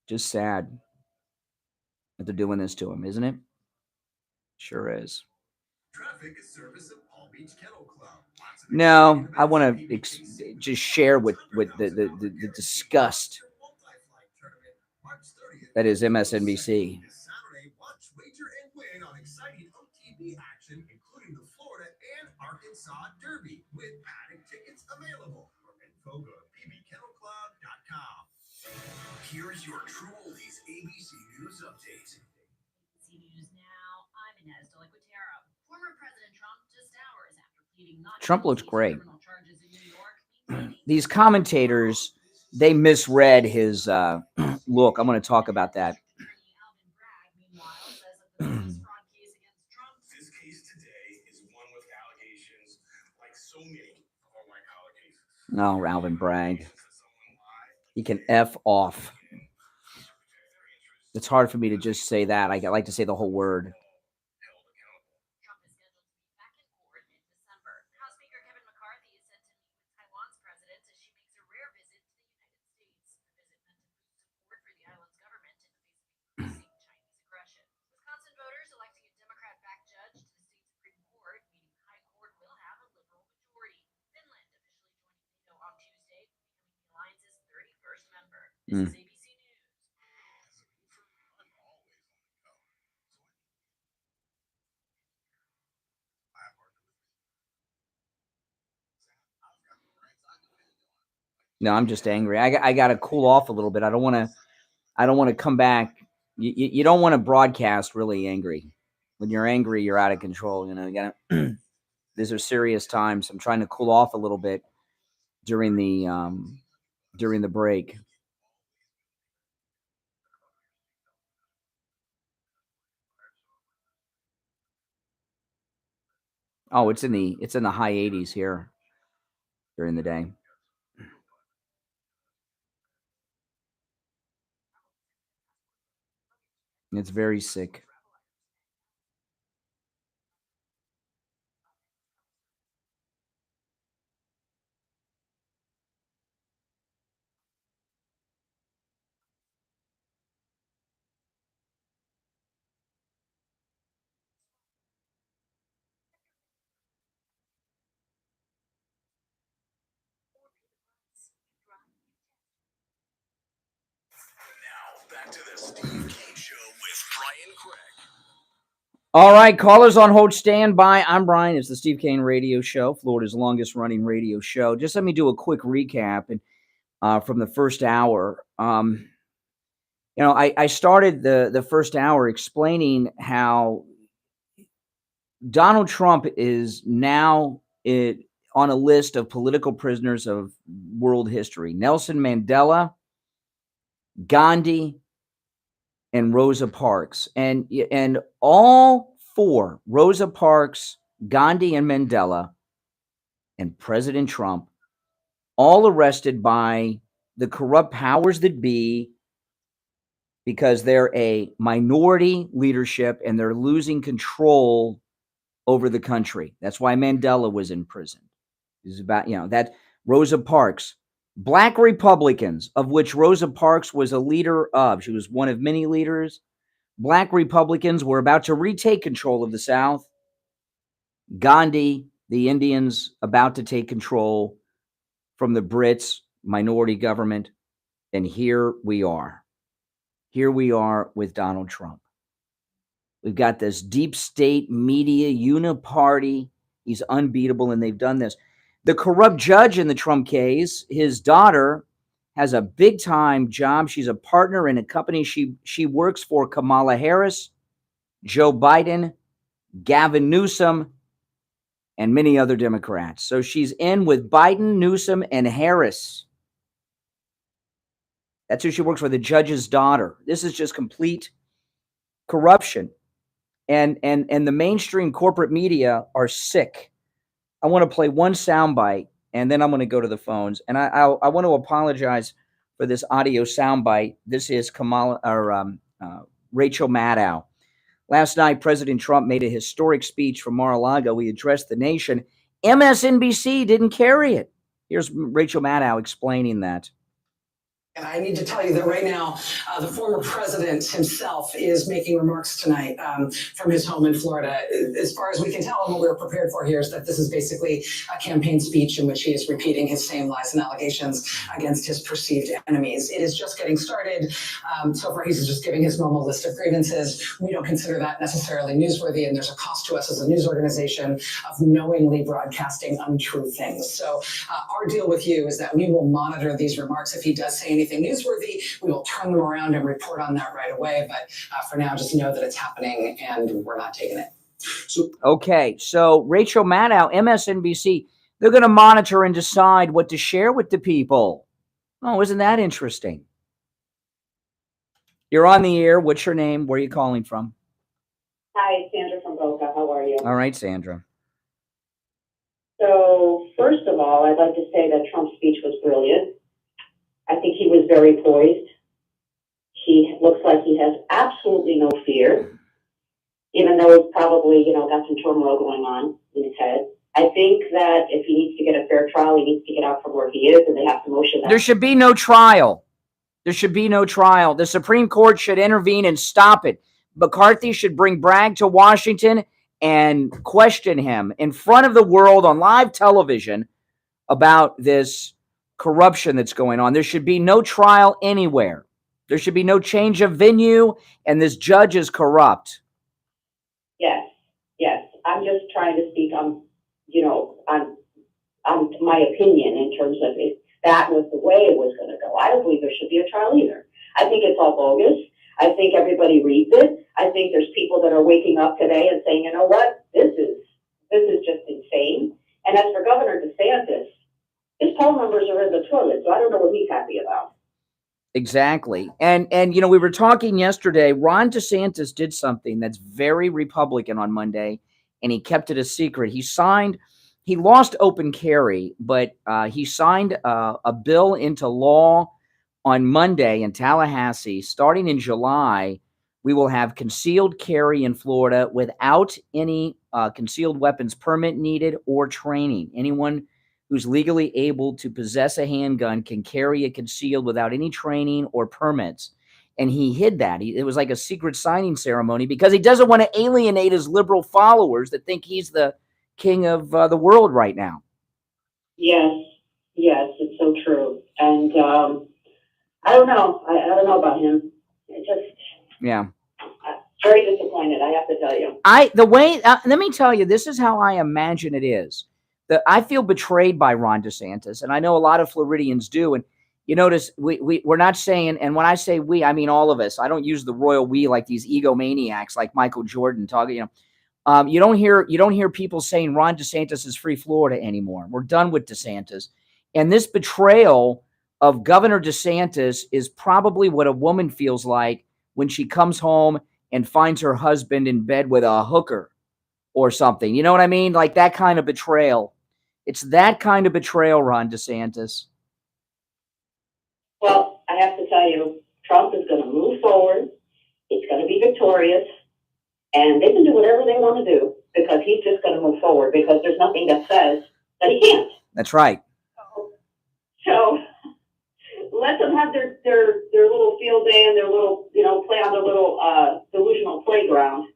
Just sad that they're doing this to him, isn't it? Sure is. Traffic is service of Palm Beach Kennel Club. No, I want to just share with the disgust that is MSNBC. Saturday, watch, wager, and win on exciting OTB action, including the Florida and Arkansas Derby, with paddock tickets available. For info, go to pbkennelclub.com. Here's your True Oldies ABC News update. ABC News now. I'm Inez de la Cuetara. Former President Trump just hours after pleading not Trump looks great. criminal charges in New York. These commentators, they misread his look. I'm going to talk about that. Alvin Bragg, meanwhile, says that the latest fraud case against Trump. This case today is one with allegations like so many of our white collar cases. No, Alvin Bragg. He can F off. It's hard for me to just say that. I like to say the whole word. Trump is scheduled to be back in court in December. House Speaker Kevin McCarthy is set to meet with Taiwan's president as she makes a rare visit to the United States. A visit meant to boost support for the island's government in the face of increasing Chinese aggression. Wisconsin voters electing a Democrat-backed judge to the state Supreme Court, meaning the High Court will have a liberal majority. Finland officially joining NATO on Tuesday, becoming the alliance's 31st member. This is ABC News. No, I'm just angry. I got to cool off a little bit. I don't want to come back. You don't want to broadcast really angry. When you're angry, you're out of control. These are serious times. I'm trying to cool off a little bit during the break. Oh, it's in the high 80s here during the day. It's very sick. Now, back to the Steve Kane Show with Brian Craig. All right, callers on hold, stand by. I'm Brian. It's the Steve Kane Radio Show, Florida's longest running radio show. Just let me do a quick recap from the first hour. I started the first hour explaining how Donald Trump is now on a list of political prisoners of world history. Nelson Mandela, Gandhi, and Rosa Parks. And all four, Rosa Parks, Gandhi, and Mandela, and President Trump, all arrested by the corrupt powers that be because they're a minority leadership and they're losing control over the country. That's why Mandela was in prison. It's about, that Rosa Parks, Black Republicans, of which Rosa Parks was a leader of. She was one of many leaders. Black Republicans were about to retake control of the South. Gandhi, the Indians, about to take control from the Brits, minority government. And here we are. Here we are with Donald Trump. We've got this deep state media uniparty. He's unbeatable, and they've done this. The corrupt judge in the Trump case, his daughter has a big time job. She's a partner in a company. She works for Kamala Harris, Joe Biden, Gavin Newsom, and many other Democrats. So she's in with Biden, Newsom, and Harris. That's who she works for, the judge's daughter. This is just complete corruption. And the mainstream corporate media are sick. I want to play one soundbite, and then I'm going to go to the phones. And I want to apologize for this audio soundbite. This is Rachel Maddow. Last night, President Trump made a historic speech from Mar-a-Lago. He addressed the nation. MSNBC didn't carry it. Here's Rachel Maddow explaining that. And I need to tell you that right now, the former president himself is making remarks tonight from his home in Florida. As far as we can tell, and what we're prepared for here is that this is basically a campaign speech in which he is repeating his same lies and allegations against his perceived enemies. It is just getting started. So far, he's just giving his normal list of grievances. We don't consider that necessarily newsworthy, and there's a cost to us as a news organization of knowingly broadcasting untrue things. So our deal with you is that we will monitor these remarks. If he does say anything newsworthy, we will turn them around and report on that right away. But for now, just know that it's happening and we're not taking it. Okay, so Rachel Maddow, MSNBC, they're going to monitor and decide what to share with the people. Oh, isn't that interesting? You're on the air. What's your name? Where are you calling from? Hi, Sandra from Boca. How are you? All right, Sandra. So, first of all, I'd like to say that Trump's speech was brilliant. I think he was very poised. He looks like he has absolutely no fear, even though he's probably, got some turmoil going on in his head. I think that if he needs to get a fair trial, he needs to get out from where he is, and they have to motion that. There should be no trial. There should be no trial. The Supreme Court should intervene and stop it. McCarthy should bring Bragg to Washington and question him in front of the world on live television about this corruption that's going on. There should be no trial anywhere. There should be no change of venue, and this judge is corrupt. Yes. I'm just trying to speak on my opinion in terms of if that was the way it was going to go. I don't believe there should be a trial either. I think it's all bogus. I think everybody reads it. I think there's people that are waking up today and saying, you know what, this is just insane. And as for Governor DeSantis, his poll numbers are in the toilet, so I don't know what he's happy about. Exactly. And we were talking yesterday, Ron DeSantis did something that's very Republican on Monday, and he kept it a secret. He lost open carry, but he signed a bill into law on Monday in Tallahassee. Starting in July, we will have concealed carry in Florida without any concealed weapons permit needed or training. Anyone who's legally able to possess a handgun can carry it concealed without any training or permits. And he hid that. It was like a secret signing ceremony because he doesn't want to alienate his liberal followers that think he's the king of the world right now. Yes, it's so true. And I don't know. I don't know about him. I'm very disappointed, I have to tell you. Let me tell you, this is how I imagine it is. I feel betrayed by Ron DeSantis, and I know a lot of Floridians do. And you notice we're not saying, and when I say we, I mean all of us. I don't use the royal we like these egomaniacs like Michael Jordan talking. You don't hear people saying Ron DeSantis is free Florida anymore. We're done with DeSantis, and this betrayal of Governor DeSantis is probably what a woman feels like when she comes home and finds her husband in bed with a hooker or something. You know what I mean? Like that kind of betrayal. It's that kind of betrayal, Ron DeSantis. Well, I have to tell you, Trump is going to move forward. He's going to be victorious. And they can do whatever they want to do because he's just going to move forward because there's nothing that says that he can't. That's right. So let them have their little field day and their little, play on their little delusional playground.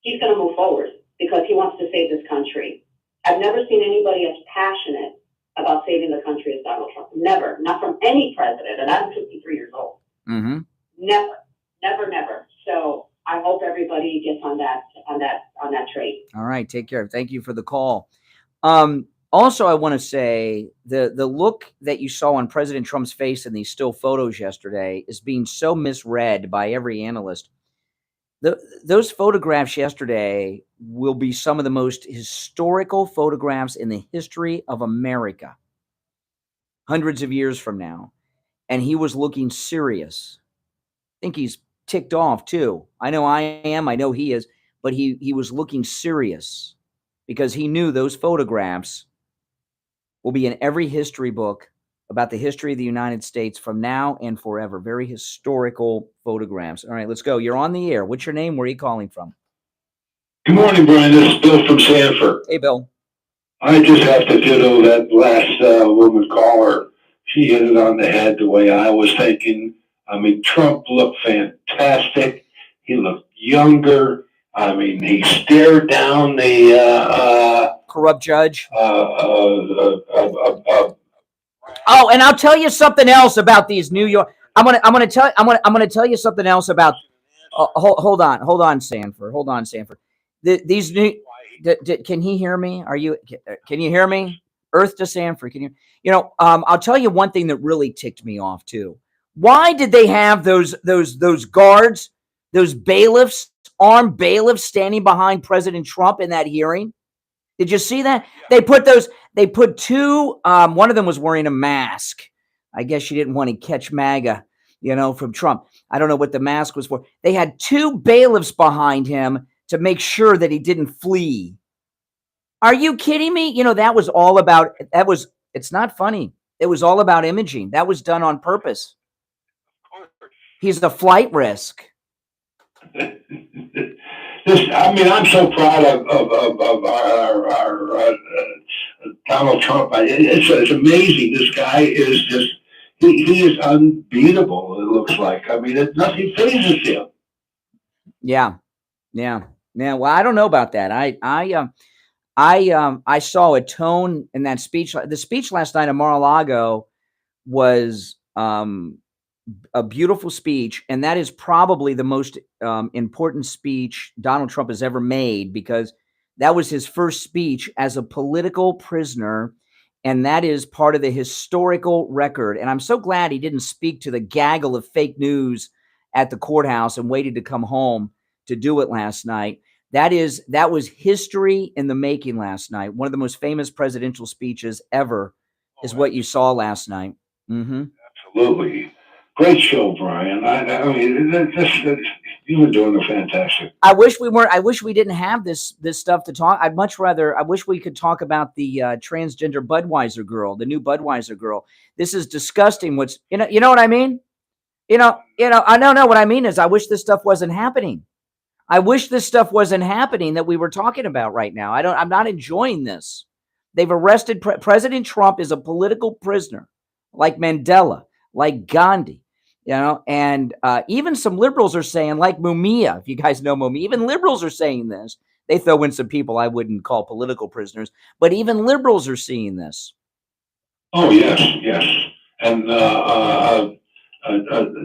He's going to move forward because he wants to save this country. I've never seen anybody as passionate about saving the country as Donald Trump. Never, not from any president. And I'm 53 years old. Mm-hmm. Never. So I hope everybody gets on that train. All right, take care. Thank you for the call. Also, I want to say the look that you saw on President Trump's face in these still photos yesterday is being so misread by every analyst. Those photographs yesterday will be some of the most historical photographs in the history of America, hundreds of years from now. And he was looking serious. I think he's ticked off too. I know I am. I know he is. But he was looking serious because he knew those photographs will be in every history book about the history of the United States from now and forever. Very historical photographs. All right, let's go. You're on the air. What's your name? Where are you calling from? Good morning, Brian. This is Bill from Sanford. Hey, Bill. I just have to ditto that last woman caller. She hit it on the head the way I was thinking. I mean, Trump looked fantastic. He looked younger. I mean, he stared down the corrupt judge. Oh, and I'll tell you something else about these New York. I'm gonna tell you something else about. Hold on, Sanford. These new. Can he hear me? Can you hear me? Earth to Sanford. Can you? I'll tell you one thing that really ticked me off too. Why did they have those guards, those bailiffs, armed bailiffs standing behind President Trump in that hearing? Did you see that? Yeah. They put two, one of them was wearing a mask. I guess she didn't want to catch MAGA, from Trump. I don't know what the mask was for. They had two bailiffs behind him to make sure that he didn't flee. Are you kidding me? It's not funny. It was all about imaging. That was done on purpose. He's the flight risk. I'm so proud of our Donald Trump. It's amazing. This guy is just, he is unbeatable, it looks like. I mean, nothing phases him. Yeah. Well, I don't know about that. I saw a tone in that speech. The speech last night at Mar-a-Lago was a beautiful speech, and that is probably the most important speech Donald Trump has ever made, because that was his first speech as a political prisoner, and that is part of the historical record. And I'm so glad he didn't speak to the gaggle of fake news at the courthouse and waited to come home to do it last night. That was history in the making last night. One of the most famous presidential speeches ever is what you saw last night. Mm-hmm. Absolutely. Great show, Brian. I mean, you've been doing a fantastic. I wish we didn't have this stuff to talk. I wish we could talk about the transgender Budweiser girl, the new Budweiser girl. This is disgusting. You know what I mean? I don't know what I mean is I wish this stuff wasn't happening. I wish this stuff wasn't happening that we were talking about right now. I'm not enjoying this. They've arrested President Trump is a political prisoner, like Mandela, like Gandhi, and even some liberals are saying, like Mumia, if you guys know Mumia, even liberals are saying this. They throw in some people I wouldn't call political prisoners, but even liberals are seeing this. Oh, yes. And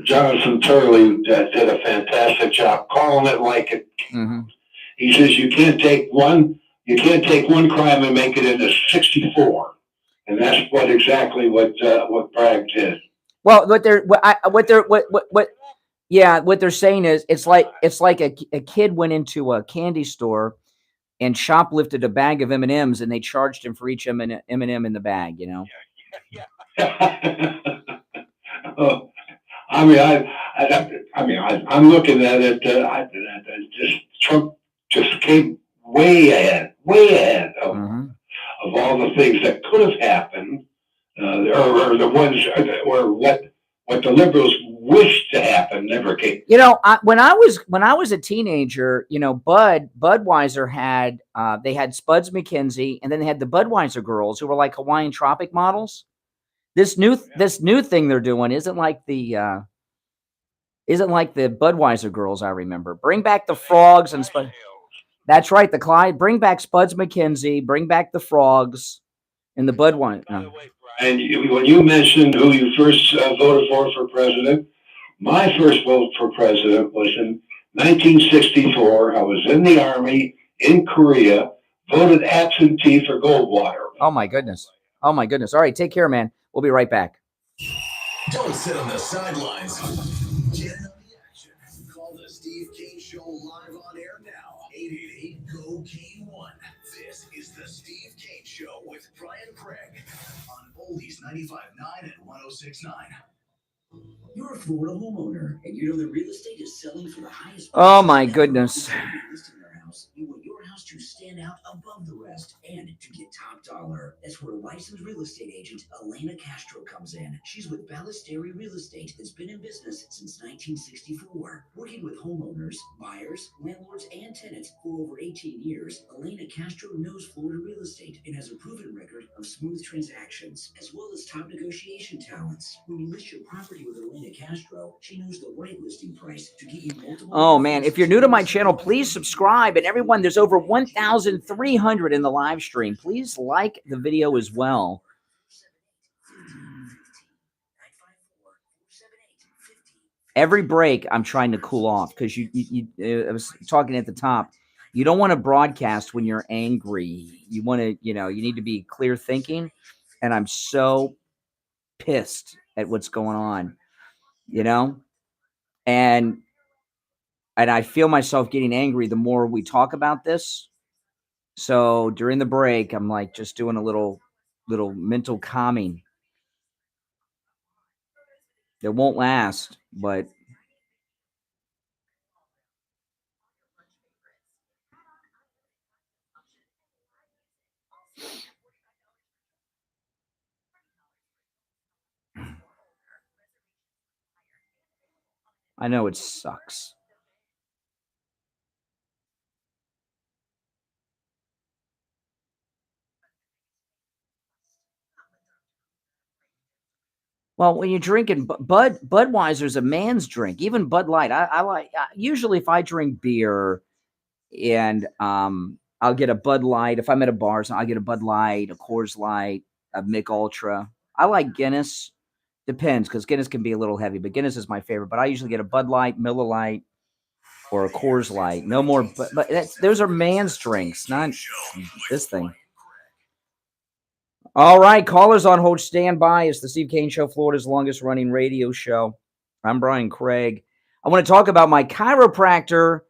Jonathan Turley did a fantastic job calling it like it. Mm-hmm. He says you can't take one crime and make it into 64, and that's exactly what Bragg did. Well, what they're saying is it's like a kid went into a candy store and shoplifted a bag of M&Ms, and they charged him for each M&M in the bag. Oh, I'm looking at it. Trump just came way ahead of all the things that could have happened, or the ones, or what the liberals wished to happen never came. When I was a teenager, Budweiser had they had Spuds McKenzie, and then they had the Budweiser girls who were like Hawaiian Tropic models. This new thing they're doing isn't like the Budweiser girls I remember. Bring back the frogs and Spud. That's right, the Clyde. Bring back Spuds McKenzie. Bring back the frogs and the Budweiser. And when you mentioned who you first voted for president, my first vote for president was in 1964. I was in the Army in Korea, voted absentee for Goldwater. Oh, my goodness. Oh, my goodness. All right, take care, man. We'll be right back. Don't sit on the sidelines. Get in on the action. Call the Steve Kane Show live on air now. 888-GO-K1. This is the Steve Kane Show with Brian Craig on Oldies 95.9 and 106.9. You're a Florida homeowner, and you know that real estate is selling for the highest price. Oh, my goodness. You want your house to stand out above the rest and to get top dollar. That's where licensed real estate agent Elena Castro comes in. She's with Ballesteri Real Estate that's been in business since 1964. Working with homeowners, buyers, landlords, and tenants for over 18 years, Elena Castro knows Florida real estate and has a proven record of smooth transactions, as well as top negotiation talents. When you list your property with Elena Castro, she knows the right listing price to get you multiple. Oh, man. If you're new to my channel, please subscribe. And everyone, there's over 1,300 in the live stream. Please like the video as well. Every break, I'm trying to cool off because I was talking at the top. You don't want to broadcast when you're angry. You want to, you need to be clear thinking. And I'm so pissed at what's going on, and I feel myself getting angry the more we talk about this. So during the break, I'm like just doing a little mental calming. It won't last, but I know it sucks. Well, when you're drinking Budweiser's a man's drink. Even Bud Light, I like. Usually, if I drink beer, and I'll get a Bud Light. If I'm at a bar, so I'll get a Bud Light, a Coors Light, a Mick Ultra. I like Guinness. Depends, because Guinness can be a little heavy, but Guinness is my favorite. But I usually get a Bud Light, Miller Light, or a Coors Light. No more, but those are man's drinks, not this thing. All right, callers on hold, stand by. It's the Steve Kane Show, Florida's longest running radio show. I'm Brian Craig. I want to talk about my chiropractor,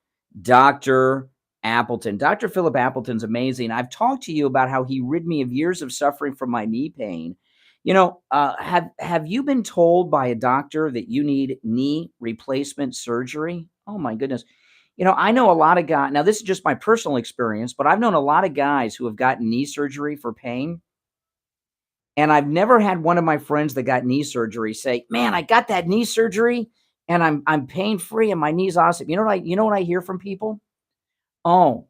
Dr. Appleton. Dr. Philip Appleton's amazing. I've talked to you about how he rid me of years of suffering from my knee pain. Have you been told by a doctor that you need knee replacement surgery? Oh, my goodness. I know a lot of guys. Now, this is just my personal experience, but I've known a lot of guys who have gotten knee surgery for pain. And I've never had one of my friends that got knee surgery say, "Man, I got that knee surgery and I'm pain free and my knee's awesome." You know what I hear from people? Oh,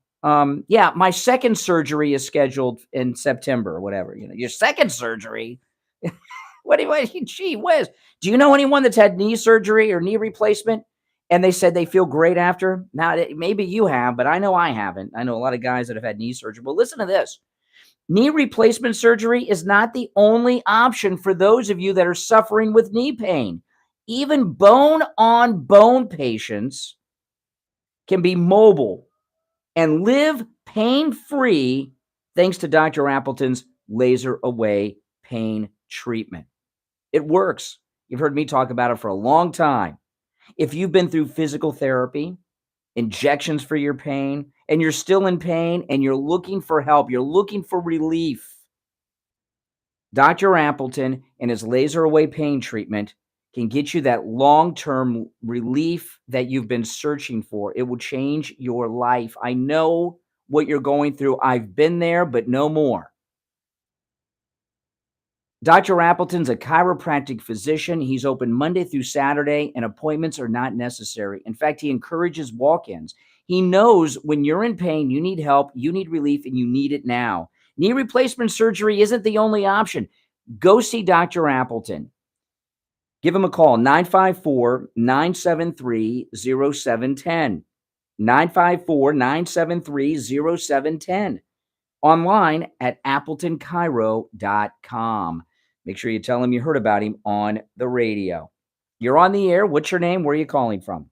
yeah, my second surgery is scheduled in September or whatever. Your second surgery? Gee whiz. Do you know anyone that's had knee surgery or knee replacement and they said they feel great after? Now, maybe you have, but I know I haven't. I know a lot of guys that have had knee surgery. Well, listen to this. Knee replacement surgery is not the only option for those of you that are suffering with knee pain. Even bone-on-bone patients can be mobile and live pain-free thanks to Dr. Appleton's laser away pain treatment. It works. You've heard me talk about it for a long time. If you've been through physical therapy, injections for your pain, and you're still in pain and you're looking for help, you're looking for relief, Dr. Appleton and his laser away pain treatment can get you that long-term relief that you've been searching for. It will change your life. I know what you're going through. I've been there, but no more. Dr. Appleton's a chiropractic physician. He's open Monday through Saturday, and appointments are not necessary. In fact, he encourages walk-ins. He knows when you're in pain, you need help, you need relief, and you need it now. Knee replacement surgery isn't the only option. go see Dr. Appleton. Give him a call, 954-973-0710. 954-973-0710. Online at appletoncairo.com. Make sure you tell him you heard about him on the radio. You're on the air. What's your name? Where are you calling from?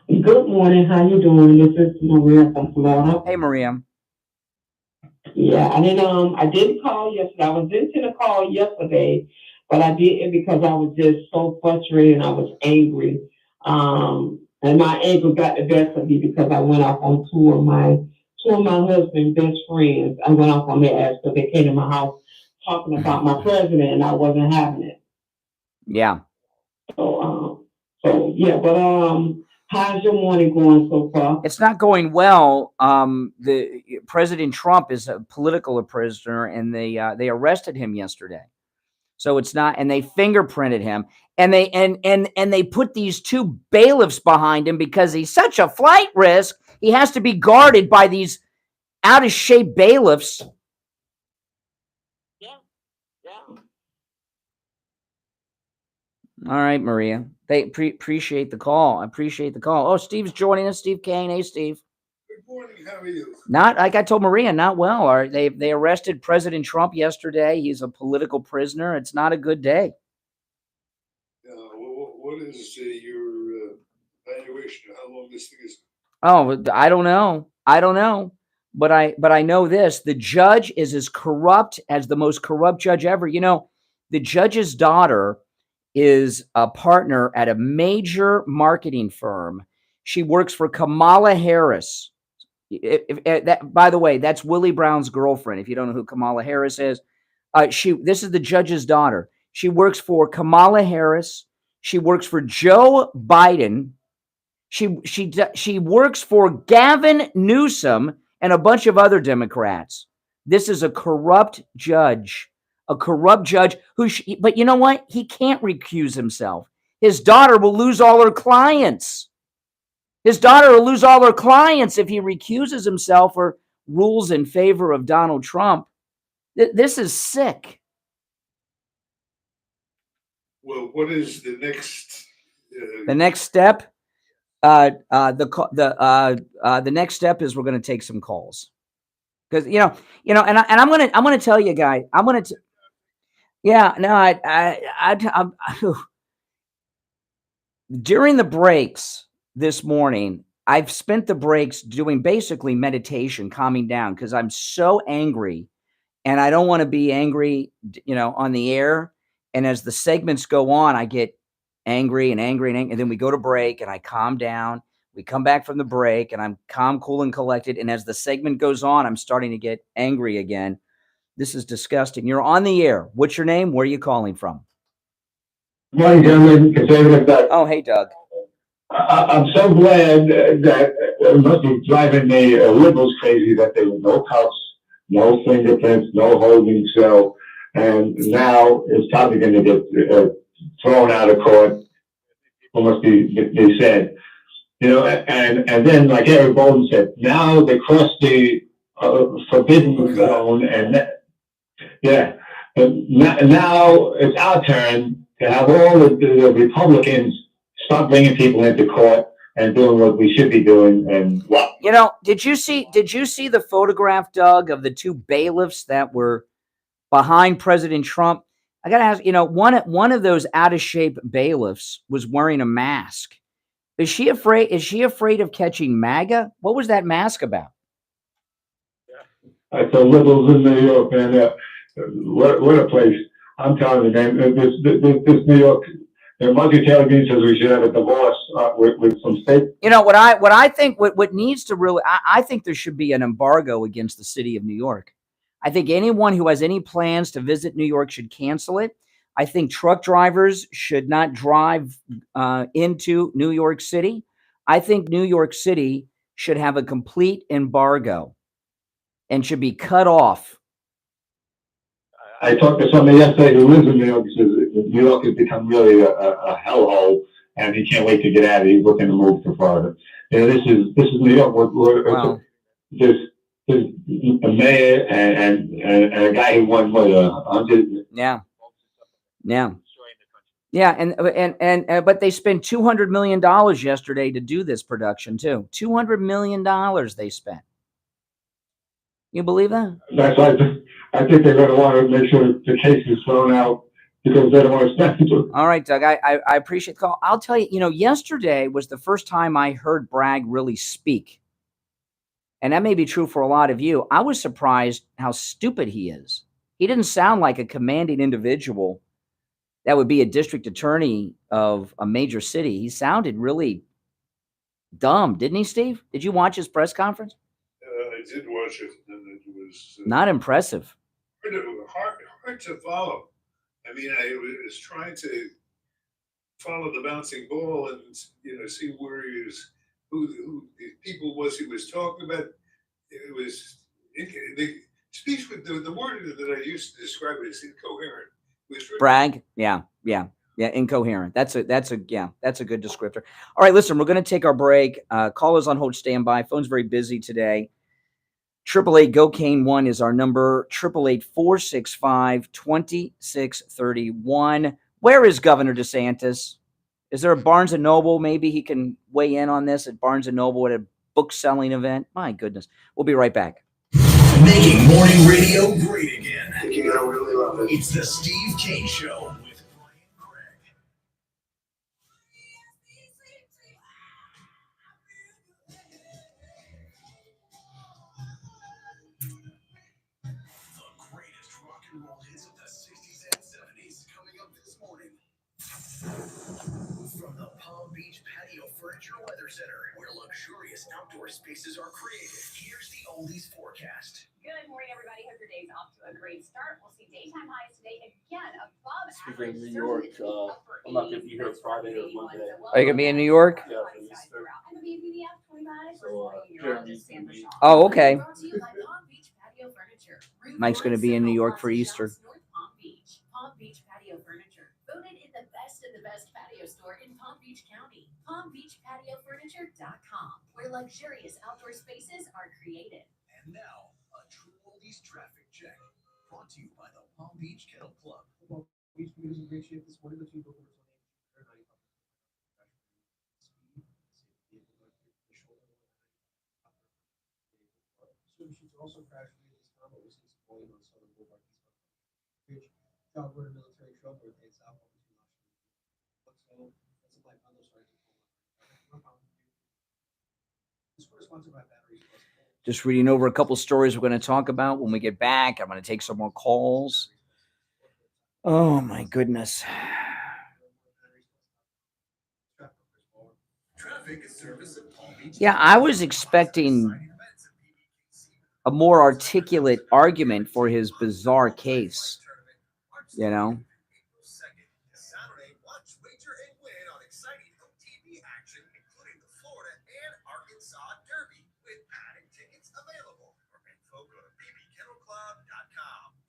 Good morning. How you doing? This is Maria from Florida. Hey, Maria. Yeah, I didn't call yesterday. I was into the call yesterday, but I didn't because I was just so frustrated and I was angry. And my anger got the best of me because I went off on two of my husband's best friends. I went off on their ass because they came to my house talking about my president and I wasn't having it. Yeah. So yeah, but how's your morning going so far? It's not going well. The President Trump is a political prisoner, and they arrested him yesterday. So it's not, and they fingerprinted him, and they put these two bailiffs behind him because he's such a flight risk. He has to be guarded by these out of shape bailiffs. Yeah. All right, Maria. They appreciate the call. I appreciate the call. Oh, Steve's joining us. Steve Kane. Hey, Steve. Good morning. How are you? Not like I told Maria, not well. They arrested President Trump yesterday. He's a political prisoner. It's not a good day. What is your evaluation of how long this thing is? Oh, I don't know. But I know this. The judge is as corrupt as the most corrupt judge ever. You know, the judge's daughter is a partner at a major marketing firm. She works for Kamala Harris. By the way, that's Willie Brown's girlfriend. If you don't know who Kamala Harris is, this is the judge's daughter. She works for Kamala Harris. She works for Joe Biden. She works for Gavin Newsom and a bunch of other Democrats. This is a corrupt judge. But you know what? He can't recuse himself. His daughter will lose all her clients. If he recuses himself or rules in favor of Donald Trump. This is sick. Well, what is the next? The next step, the next step is we're going to take some calls because and I'm going to tell you, guys. During the breaks this morning, I've spent the breaks doing basically meditation, calming down, because I'm so angry and I don't want to be angry, on the air. And as the segments go on, I get angry. And then we go to break and I calm down. We come back from the break and I'm calm, cool, and collected. And as the segment goes on, I'm starting to get angry again. This is disgusting. You're on the air. What's your name? Where are you calling from? Good morning, gentlemen. Conservative Doug. Oh, hey, Doug. I'm so glad that it must be driving the liberals crazy that there were no cuffs, no fingerprints, no holding cell, and now it's probably going to get thrown out of court. Almost they said, and then like Eric Bolden said, now they crossed the forbidden zone, and now it's our turn to have all the Republicans start bringing people into court and doing what we should be doing. And did you see the photograph, Doug, of the two bailiffs that were behind President Trump? I got to ask, one of those out of shape bailiffs was wearing a mask. Is she afraid of catching MAGA? What was that mask about? It's the liberals in New York, man. What a place. I'm telling you, man, this New York, Marjorie Taylor Greene says we should have a divorce with some state. What I think what needs to really, I think there should be an embargo against the city of New York. I think anyone who has any plans to visit New York should cancel it. I think truck drivers should not drive into New York City. I think New York City should have a complete embargo and should be cut off. I talked to somebody yesterday who lives in New York. He says New York has become really a hellhole, and he can't wait to get out of it. He's looking to move to Florida. This is New York. Wow. a mayor and a guy who won what 100. Yeah, and but they spent $200 million yesterday to do this production too. $200 million they spent. You believe that? That's why I think they're going to want to make sure the case is thrown out because they don't want to spend it. All right, Doug, I appreciate the call. I'll tell you, yesterday was the first time I heard Bragg really speak. And that may be true for a lot of you. I was surprised how stupid he is. He didn't sound like a commanding individual that would be a district attorney of a major city. He sounded really dumb, didn't he, Steve? Did you watch his press conference? I did watch it, and it was Not impressive. hard to follow. I mean, I was trying to follow the bouncing ball and see where he was, who the people was he was talking about. It was the speech with the word that I used to describe it as incoherent. It was really Bragg, yeah, incoherent. That's a good descriptor. All right, listen, we're going to take our break. Callers on hold, standby. Phone's very busy today. 888-GO-CANE-1 is our number. 888-465-2631. Where is Governor DeSantis? Is there a Barnes & Noble? Maybe he can weigh in on this at Barnes & Noble at a book-selling event. My goodness. We'll be right back. Making morning radio great again. I think you're gonna really love it. It's the Steve Kane Show with Brian Craig. The greatest rock and roll hits of the 60s and 70s coming up this morning. From the Palm Beach Patio Furniture Weather Center, where luxurious outdoor spaces are created, here's the oldies forecast. Good morning, everybody. Hope your day's off to a great start. We'll see daytime highs today again above Speaking average. of New York, I'm not going to be here Friday or Monday. Are you going to be in New York? Yeah, for Easter. So, Jeremy's going to be. Oh, okay. Mike's going to be in New York for Easter. Palm Beach Patio Furniture, voted in the best patio store in Palm Beach County. PalmBeachPatioFurniture.com, where luxurious outdoor spaces are created. And now, a true oldies traffic check, brought to you by the Palm Beach Kennel Club. Palm Beach community is in great shape this morning. The two billboards on Should also crash this time, but we see some volume on Southern Boulevard, Bridge, Job military trail, north and south. So that's a light on those sides. This quarter sponsored by batteries. Just reading over a couple stories we're going to talk about when we get back. I'm going to take some more calls. Oh, my goodness. Yeah, I was expecting a more articulate argument for his bizarre case, Saturday, watch, wager, and win on exciting TV action, including the Florida and Arkansas Derby, with added tickets available. For info, go to bbkennelclub.com.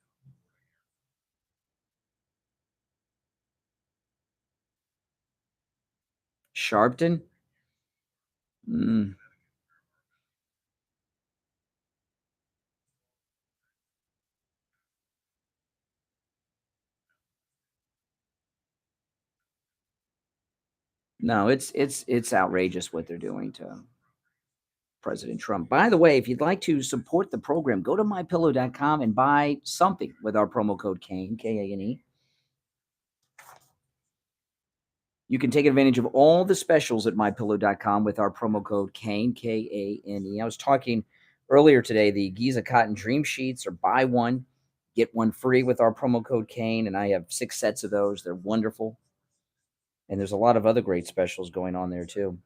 Sharpton? No, it's outrageous what they're doing to President Trump. By the way, if you'd like to support the program, go to mypillow.com and buy something with our promo code Kane, K-A-N-E. You can take advantage of all the specials at mypillow.com with our promo code Kane, K-A-N-E. I was talking earlier today, the Giza Cotton Dream Sheets are buy one, get one free with our promo code Kane, and I have 6 sets of those. They're wonderful. And there's a lot of other great specials going on there, too.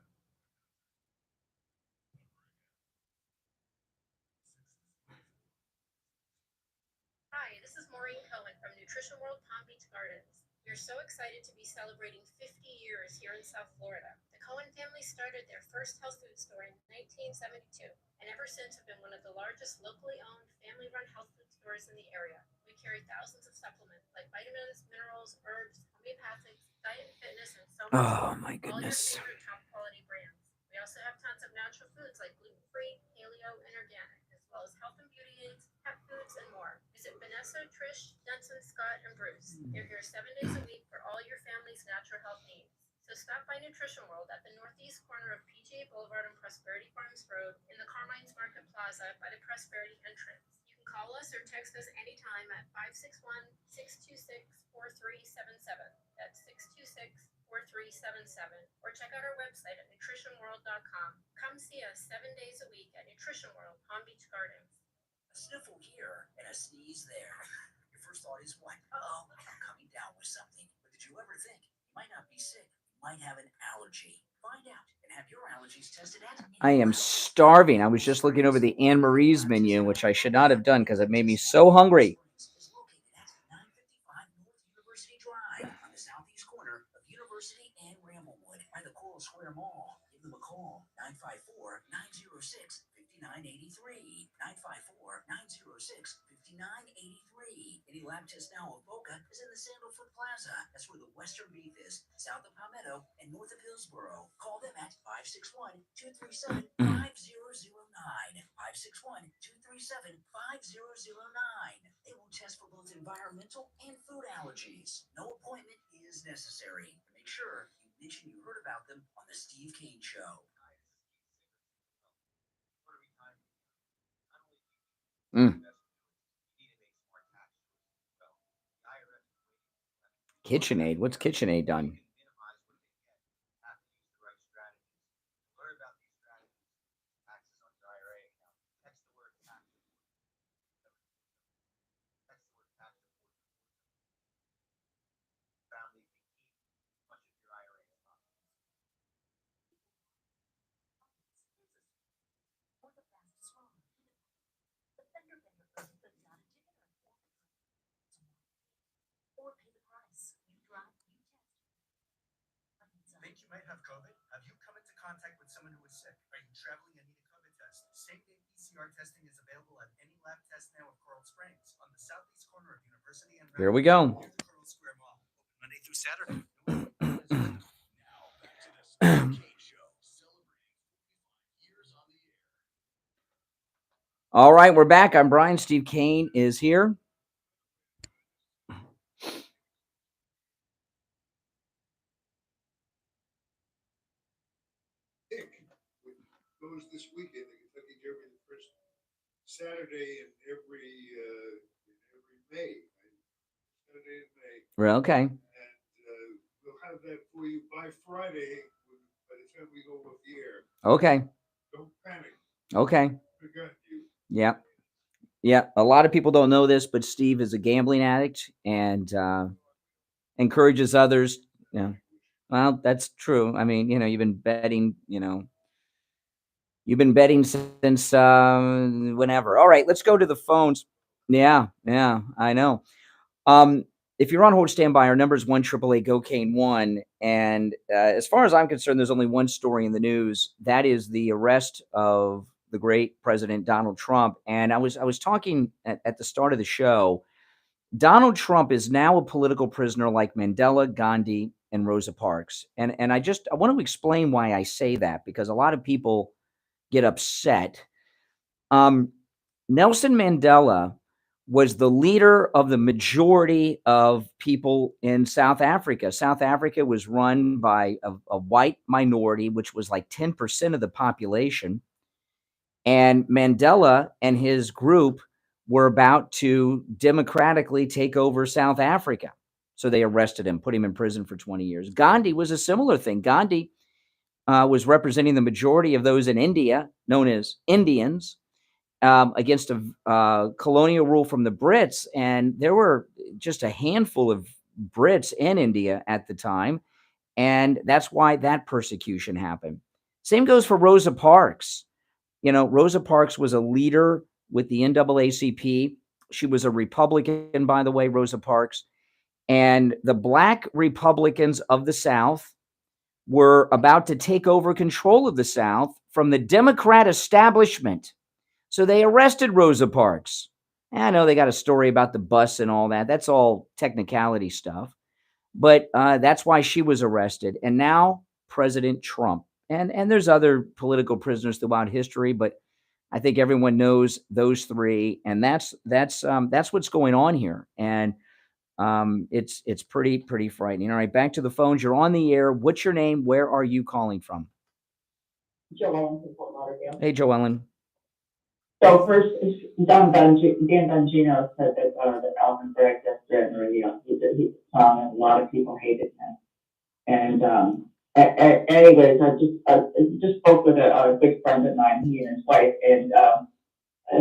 Hi, this is Maureen Cohen from Nutrition World Palm Beach Gardens. We're so excited to be celebrating 50 years here in South Florida. The Cohen family started their first health food store in 1972, and ever since have been one of the largest locally owned, family-run health food stores in the area. We carry thousands of supplements like vitamins, minerals, herbs, homeopathics, diet and fitness, and so much more. Oh, my goodness. All your favorite top quality brands. We also have tons of natural foods like gluten-free, paleo, and organic, as well as health and beauty aids, pet foods, and more. Visit Vanessa, Trish, Jensen, Scott, and Bruce. They're here 7 days a week for all your family's natural health needs. So stop by Nutrition World at the northeast corner of PGA Boulevard and Prosperity Farms Road in the Carmine's Market Plaza by the Prosperity entrance. You can call us or text us anytime at 561-626-4377. That's 626-4377. Or check out our website at nutritionworld.com. Come see us 7 days a week at Nutrition World, Palm Beach Gardens. A sniffle here and a sneeze there. Your first thought is, what? Uh-oh, I'm coming down with something. But did you ever think you might not be sick? You might have an allergy. Find out and have your allergies tested at. I am starving. I was just looking over the Anne Marie's menu, which I should not have done because it made me so hungry. Is located at 955 North University Drive on the southeast corner of University and Ramblewood by the Coral Square Mall. Give them a call, 954-906-5983. 954-906-5983. Any lab test now of Boca is in the Sandalfoot Plaza. That's where the Western Beef is, south of Palmetto and north of Hillsboro. Call them at 561-237-5009. 561-237-5009. They will test for both environmental and food allergies. No appointment is necessary. Make sure you mention you heard about them on the Steve Kane Show. KitchenAid. What's KitchenAid done? Think you might have COVID? Have you come into contact with someone who is sick? Are you traveling and need a COVID test? Same-day PCR testing is available at any lab test now of Coral Springs on the southeast corner of University and Here we go. near the Coral Square Mall. Open Monday through Saturday. Now back to the Steve Kane Show, celebrating 45 years on the air. All right, we're back. I'm Brian. Steve Kane is here. Goes this weekend, the Kentucky Derby, the first Saturday in every May, right? Saturday in May. Well, okay. And we'll have that for you by Friday, by the time we go off the air. Okay. Don't panic. Okay. Forgot you. Yeah. Yeah. A lot of people don't know this, but Steve is a gambling addict and encourages others. Yeah. Well, that's true. I mean, you've been betting, You've been betting since whenever. All right, let's go to the phones. Yeah, I know. If you're on hold, stand by. Our number is 1-888-GO-CANE-1. And as far as I'm concerned, there's only one story in the news. That is the arrest of the great President Donald Trump. And I was talking at the start of the show. Donald Trump is now a political prisoner like Mandela, Gandhi, and Rosa Parks. And I want to explain why I say that, because a lot of people get upset. Nelson Mandela was the leader of the majority of people in South Africa. South Africa was run by a white minority, which was like 10% of the population. And Mandela and his group were about to democratically take over South Africa. So they arrested him, put him in prison for 20 years. Gandhi was a similar thing. Gandhi was representing the majority of those in India, known as Indians, against a colonial rule from the Brits. And there were just a handful of Brits in India at the time. And that's why that persecution happened. Same goes for Rosa Parks. Rosa Parks was a leader with the NAACP. She was a Republican, by the way, Rosa Parks. And the Black Republicans of the South were about to take over control of the South from the Democrat establishment. So they arrested Rosa Parks. I know they got a story about the bus and all that. That's all technicality stuff. But that's why she was arrested. And now President Trump. And there's other political prisoners throughout history, but I think everyone knows those three, and that's what's going on here, and it's pretty frightening. All right, back to the phones. You're on the air. What's your name? Where are you calling from? Joellen from Fort Lauderdale. Hey, Joellen. So first, Dan Bongino said that Alvin Bragg yesterday on the radio, he and a lot of people hated him. And anyways, I just spoke with a good friend of mine, he and his wife, and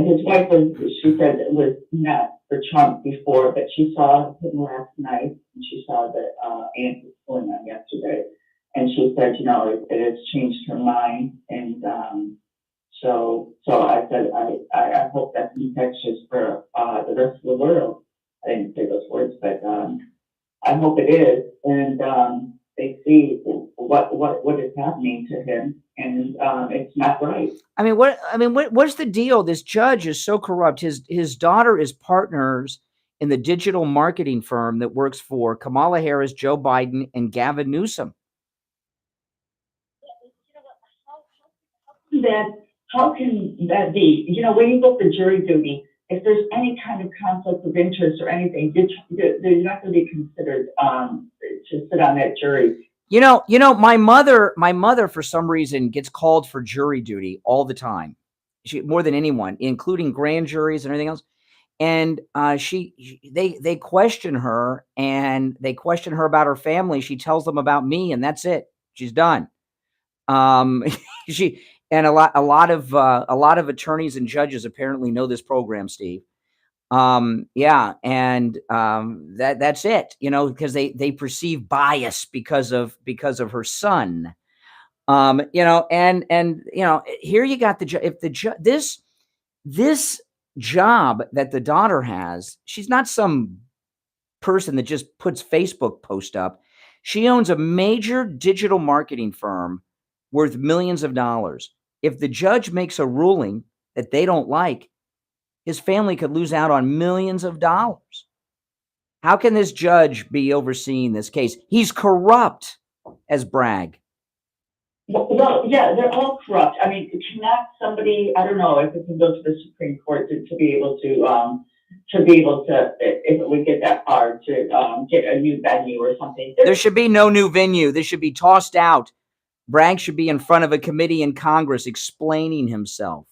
his wife she said it was not for Trump before, but she saw him last night, and she saw the aunt was going on yesterday, and she said, it has changed her mind, and so I said, I hope that's infectious for the rest of the world. I didn't say those words, but I hope it is, and they see what is happening to him, and it's not right. What's the deal? This judge is so corrupt. His daughter is partners in the digital marketing firm that works for Kamala Harris, Joe Biden, and Gavin Newsom. How can that be? When you go for jury duty, if there's any kind of conflict of interest or anything, they're not going to be considered to sit on that jury. My mother for some reason gets called for jury duty all the time. She more than anyone, including grand juries and everything else. And they question her, and they question her about her family. She tells them about me, and that's it. She's done. And a lot of attorneys and judges apparently know this program, Steve. That's it, because they perceive bias because of her son. Here you got this job that the daughter has, she's not some person that just puts Facebook post up. She owns a major digital marketing firm worth millions of dollars. If the judge makes a ruling that they don't like, his family could lose out on millions of dollars. How can this judge be overseeing this case? He's corrupt as Bragg. Well, yeah, they're all corrupt. I mean, cannot somebody, I don't know, if it can go to the Supreme Court to be able to, if it would get that far, to get a new venue or something. There should be no new venue. This should be tossed out. Bragg should be in front of a committee in Congress explaining himself.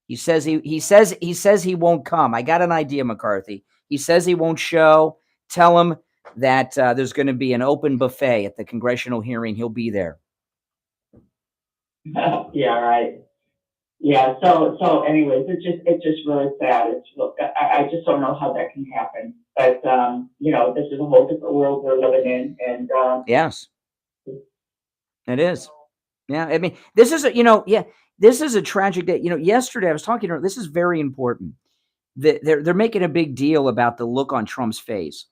He says he won't come. I got an idea, McCarthy. He says he won't show. Tell him that there's going to be an open buffet at the congressional hearing. He'll be there. Yeah, right. Yeah. So anyways, it's just really sad. I just don't know how that can happen. But this is a whole different world we're living in, and yes, it is. Yeah, I mean, this is this is a tragic day. Yesterday I was talking to her. This is very important. They're making a big deal about the look on Trump's face.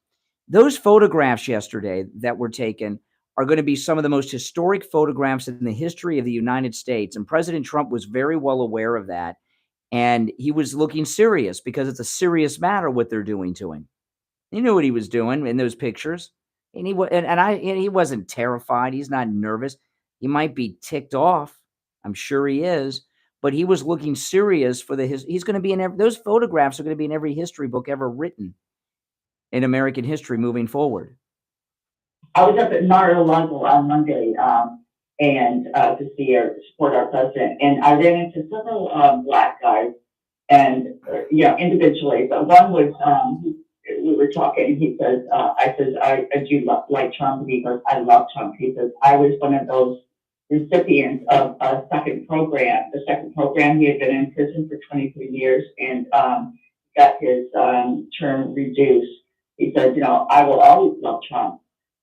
Those photographs yesterday that were taken are going to be some of the most historic photographs in the history of the United States. And President Trump was very well aware of that. And he was looking serious because it's a serious matter what they're doing to him. He knew what he was doing in those pictures. And he wasn't terrified. He's not nervous. He might be ticked off. I'm sure he is. But he was looking serious for he's going to be in those photographs are going to be in every history book ever written in American history moving forward. I was up at Mar-a-Lago on Monday and to support our president, and I ran into several Black guys, and individually. But one was we were talking. He says, "I do like Trump." He goes, "I love Trump." He says, "I was one of those recipients of a second program. The second program, he had been in prison for 23 years and got his term reduced." He said, "I will always love Trump."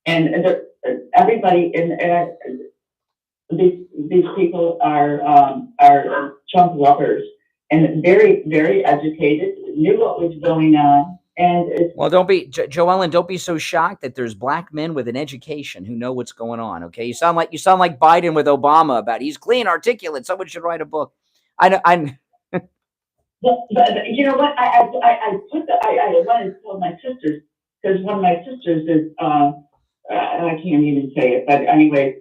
And everybody these people are Trump lovers and very, very educated, knew what was going on. And don't be Joellen. Don't be so shocked that there's Black men with an education who know what's going on. Okay, you sound like Biden with Obama about he's clean, articulate. Someone should write a book. I know. But you know what? I wanted to tell my sisters because one of my sisters is. I can't even say it, but anyway,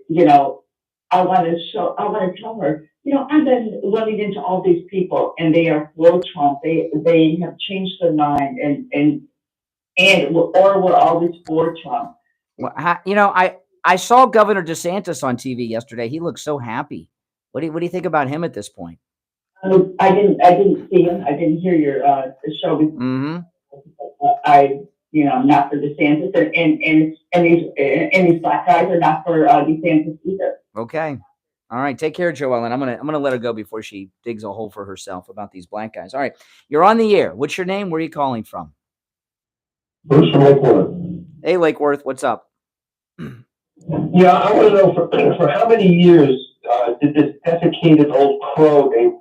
I want to tell her, I've been running into all these people and they are pro Trump. They have changed their mind or we're always for Trump. Well, I saw Governor DeSantis on TV yesterday. He looked so happy. What do you think about him at this point? I didn't see him. I didn't hear your show. Mm-hmm. I'm not for DeSantis, and these black guys are not for DeSantis either. Okay. All right. Take care, Joellen. I'm gonna let her go before she digs a hole for herself about these black guys. All right. You're on the air. What's your name? Where are you calling from? Bruce from Lake Worth. Hey, Lake Worth. What's up? Yeah, I want to know for how many years did this desiccated old crow named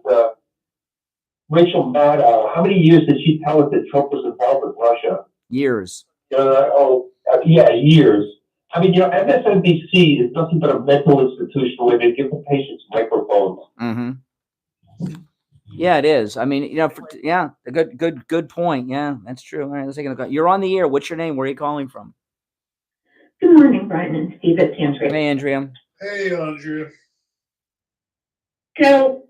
Rachel Maddow, how many years did she tell us that Trump was involved with Russia? Years. Yeah, years. I mean, MSNBC is nothing but a mental institution where they give the patients microphones. Mm-hmm. Yeah, it is. I mean, a good point. Yeah, that's true. All right, let's take a look. You're on the air. What's your name? Where are you calling from? Good morning, Brian and Steve. It's Andrea. Hey, Andrea. Hey, Andrea. So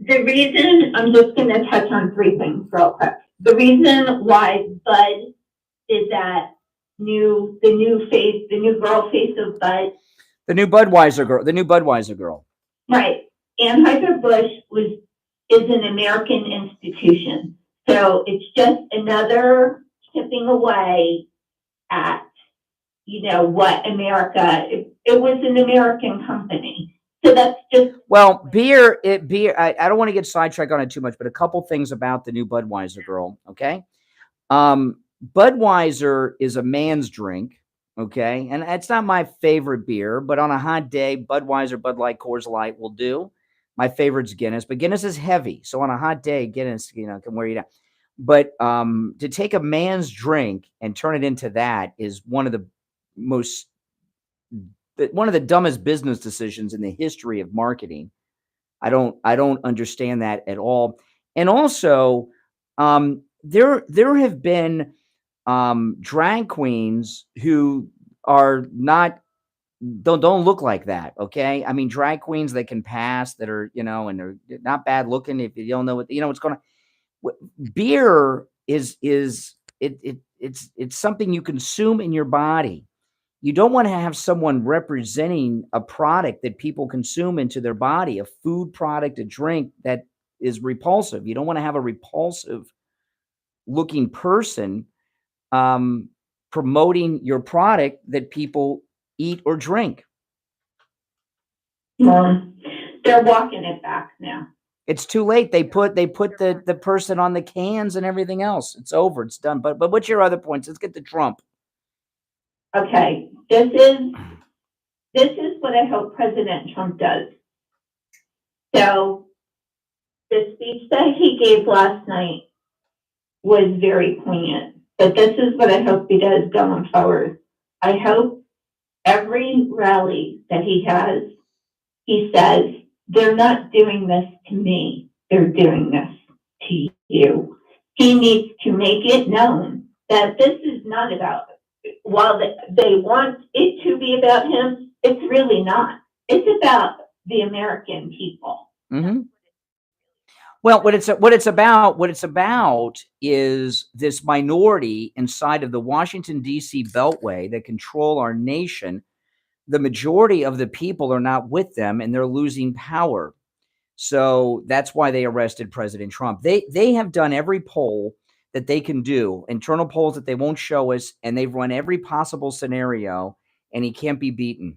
the reason, I'm just going to touch on three things real quick. The reason why Bud did that the new girl face of Bud. The new Budweiser girl. Right. Anheuser-Busch is an American institution. So it's just another chipping away at, what America, it was an American company. So that's just. Well, beer, I don't want to get sidetracked on it too much, but a couple things about the new Budweiser girl. Okay. Budweiser is a man's drink. Okay. And it's not my favorite beer, but on a hot day, Budweiser, Bud Light, Coors Light will do. My favorite's Guinness, but Guinness is heavy. So on a hot day, Guinness, can wear you down. But to take a man's drink and turn it into that is one of the dumbest business decisions in the history of marketing. I don't understand that at all. And also, there have been drag queens who are don't look like that. Okay. I mean, drag queens that can pass, that are, and they're not bad looking. If you don't know what's going on. Beer it's something you consume in your body. You don't want to have someone representing a product that people consume into their body, a food product, a drink that is repulsive. You don't want to have a repulsive looking person promoting your product that people eat or drink. They're walking it back now. It's too late. They put the person on the cans and everything else. It's over. It's done. But what's your other points? Let's get to Trump. Okay, this is what I hope President Trump does. So the speech that he gave last night was very poignant, but this is what I hope he does going forward. I hope every rally that he has, he says, they're not doing this to me, they're doing this to you. He needs to make it known that this is not about, while they want it to be about him, it's really not. It's about the American people. Mm-hmm. Well, what it's about is this minority inside of the Washington, D.C. Beltway that control our nation. The majority of the people are not with them, and they're losing power. So that's why they arrested President Trump. They have done every poll that they can do, internal polls that they won't show us, and they've run every possible scenario, and he can't be beaten.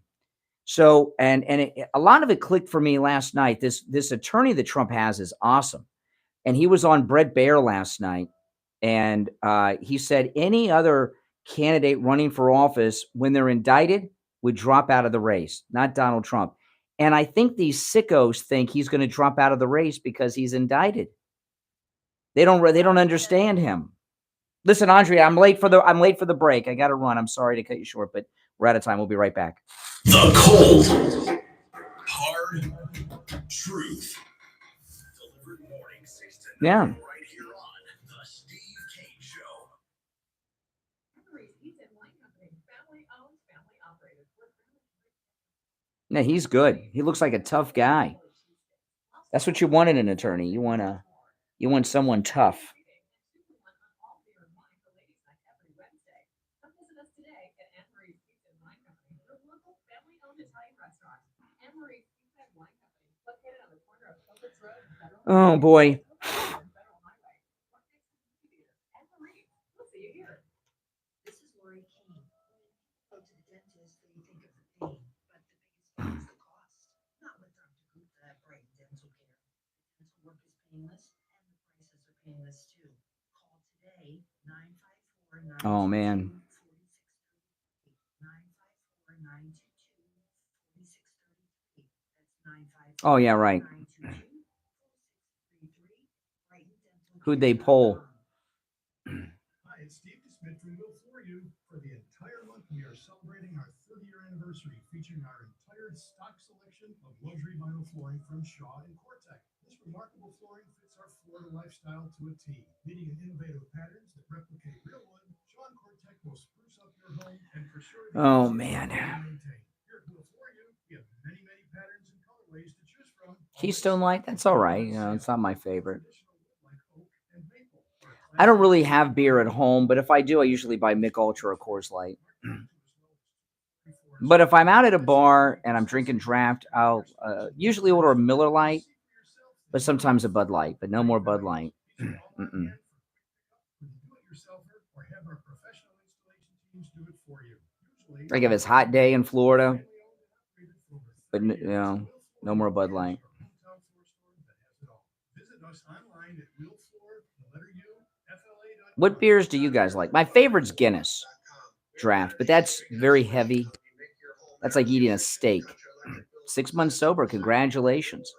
So, a lot of it clicked for me last night. This attorney that Trump has is awesome. And he was on Bret Baier last night, and he said any other candidate running for office, when they're indicted, would drop out of the race, not Donald Trump. And I think these sickos think he's going to drop out of the race because he's indicted. They don't understand him. Listen, Andrea, I'm late for the break. I got to run. I'm sorry to cut you short, but we're out of time. We'll be right back. The cold, hard truth. Delivered morning 6 to 9 Yeah. right here on the Steve Kane Show. Yeah, he's good. He looks like a tough guy. That's what you want in an attorney. You want someone tough. Oh boy. Oh man. Oh yeah, right. Who'd they poll? Hi, it's Steve Smith from Will For You. For the entire month, we are celebrating our 30-year anniversary, featuring our entire stock selection of luxury vinyl flooring from Shaw and Cortec. This remarkable flooring fits our Florida lifestyle to a T, meeting in innovative patterns that replicate real wood. Shaw and Cortec will spruce up your home and for sure. Oh man. Here at Will For You, we have many, many patterns and colorways to choose from. Keystone Light, that's all right. It's not my favorite. I don't really have beer at home, but if I do, I usually buy Mick Ultra or Coors Light. But if I'm out at a bar and I'm drinking draft, I'll usually order a Miller Lite, but sometimes a Bud Light, but no more Bud Light. Like if it's a hot day in Florida, but no more Bud Light. What beers do you guys like? My favorite's Guinness draft, but that's very heavy. That's like eating a steak. 6 months sober. Congratulations.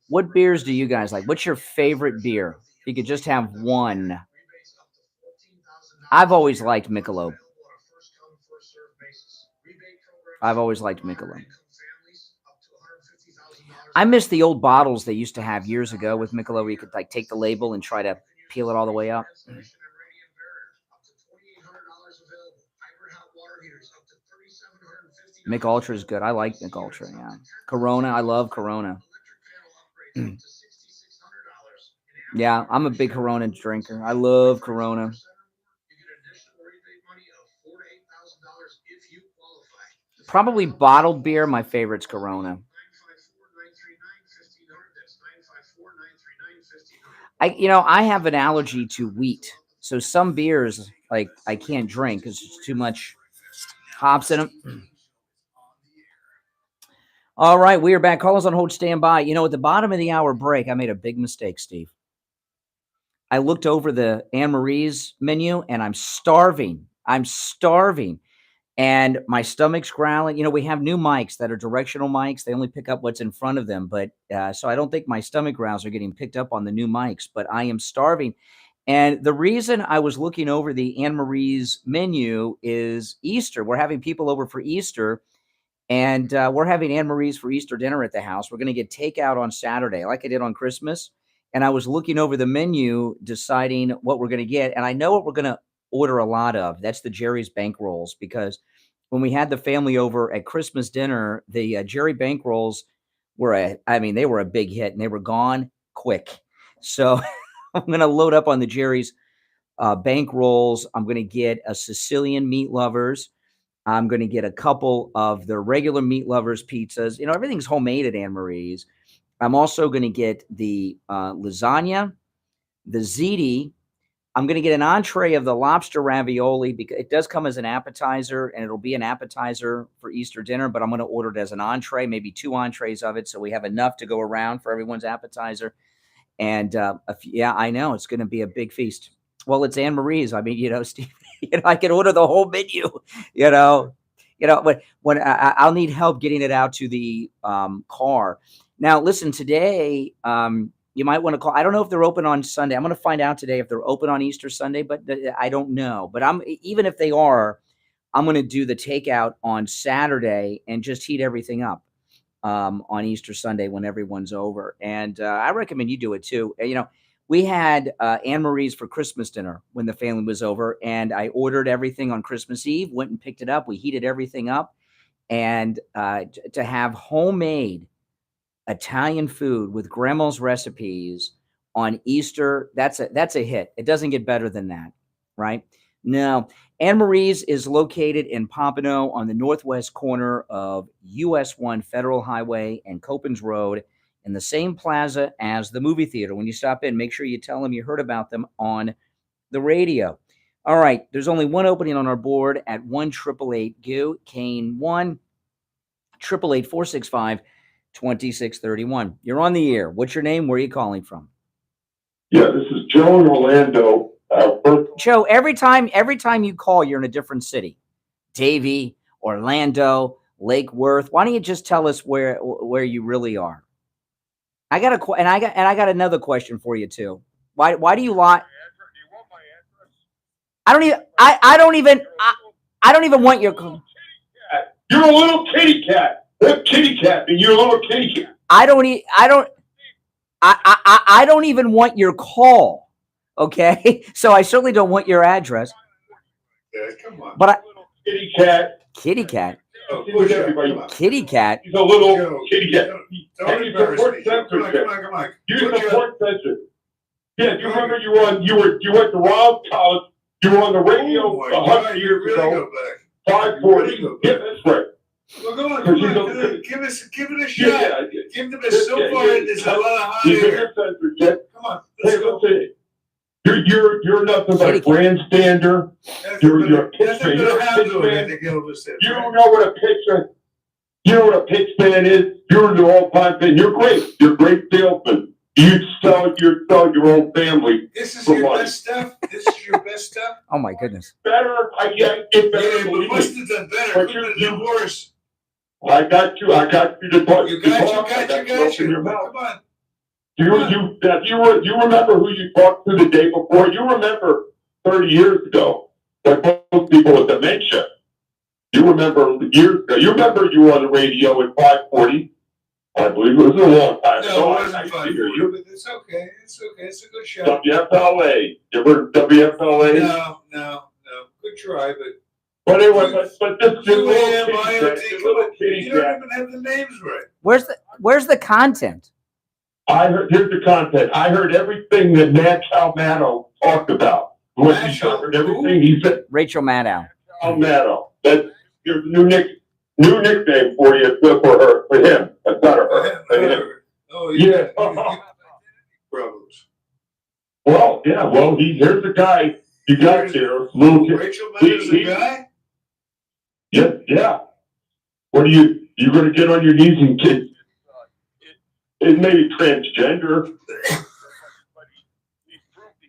What beers do you guys like? What's your favorite beer? If you could just have one. I've always liked Michelob. I've always liked Michelob. I miss the old bottles they used to have years ago with Michelob where you could like take the label and try to peel it all the way up. Mick Ultra is good. I like Mick Ultra, yeah. Corona, I love Corona. Yeah, I'm a big Corona drinker. I love Corona. Probably bottled beer. My favorite's Corona. I have an allergy to wheat. So some beers, like, I can't drink because it's too much hops in them. All right, we are back. Call us on hold, stand by. At the bottom of the hour break, I made a big mistake, Steve. I looked over the Anne Marie's menu, and I'm starving. And my stomach's growling. We have new mics that are directional mics. They only pick up what's in front of them. But so I don't think my stomach growls are getting picked up on the new mics, but I am starving. And the reason I was looking over the Anne Marie's menu is Easter. We're having people over for Easter, and we're having Anne Marie's for Easter dinner at the house. We're going to get takeout on Saturday, like I did on Christmas. And I was looking over the menu, deciding what we're going to get. And I know what we're going to order a lot of. That's the Jerry's bank rolls, because when we had the family over at Christmas dinner, the Jerry bank rolls were they were a big hit, and they were gone quick. So I'm going to load up on the Jerry's bank rolls. I'm going to get a Sicilian meat lovers. I'm going to get a couple of the regular meat lovers pizzas. Everything's homemade at Anne Marie's. I'm also going to get the lasagna, the ziti. I'm going to get an entree of the lobster ravioli, because it does come as an appetizer, and it'll be an appetizer for Easter dinner, but I'm going to order it as an entree, maybe 2 entrees of it, so we have enough to go around for everyone's appetizer. And I know it's going to be a big feast. Well, it's Anne Marie's. Steve, I can order the whole menu. But when I'll need help getting it out to the car. Now, listen, today you might want to call. I don't know if they're open on Sunday. I'm going to find out today if they're open on Easter Sunday, but I don't know. But even if they are, I'm going to do the takeout on Saturday and just heat everything up on Easter Sunday when everyone's over. And I recommend you do it too. We had Anne Marie's for Christmas dinner when the family was over, and I ordered everything on Christmas Eve, went and picked it up. We heated everything up, and to have homemade Italian food with grandma's recipes on Easter, that's a hit. It doesn't get better than that, right? No. Anne Marie's is located in Pompano on the northwest corner of US 1 Federal Highway and Copans Road in the same plaza as the movie theater. When you stop in, make sure you tell them you heard about them on the radio. All right, there's only one opening on our board at 1-888-GO, Kane 1-888-465-2631. You're on the air. What's your name? Where are you calling from? Yeah, this is Joe in Orlando. Joe, every time you call, you're in a different city. Davie, Orlando, Lake Worth. Why don't you just tell us where you really are? I got another question for you too. Why do you lie? I don't even want your. You're a little kitty cat. What kitty cat? And you're a little kitty cat. I don't even want your call. Okay, so I certainly don't want your address. Yeah, come on. But kitty cat. Kitty cat. Oh, look at everybody. Kitty cat. He's a little kitty cat. Don't embarrass me. Come on. You support censorship. Yeah, you remember you went to Rollins College. You were on the radio 100 years ago. 540. Yeah, that's right. Well, go on. Give it a shot. Yeah. Give them a so far. There's a lot of hot air. Come on. Hey, listen. You're nothing but a grandstander. You're a pitch man. You're a pitch man. You don't know what a pitch man. You know what a pitch man is. You're an all-time fan. You're great. You're a great salesman. You sell your own family. This is your best stuff. This is your best stuff. Oh my goodness. Better. I can't get better. Yeah, we must have done better. But couldn't have done worse. I got you to talk. You got you. Your mouth. Come on. You remember who you talked to the day before? You remember 30 years ago, like most people with dementia. You remember years ago. You remember you were on the radio at 540. I believe it was a long time ago. No, it wasn't 540, but it's okay. It's a good show. WFLA. You ever WFLA? No. Good try, but. But anyway, but this You don't even have the names right. Where's the content? Here's the content. I heard everything that Matt Calmato talked about. I heard everything he said. Rachel Maddow. Calmato. That's your new nickname for you, for him. That's not her. Oh, yeah. Problems. Well, yeah. Well, here's the guy you got here. Rachel Maddow's the guy? Yeah. What are you going to get on your knees and kiss? It may be transgender.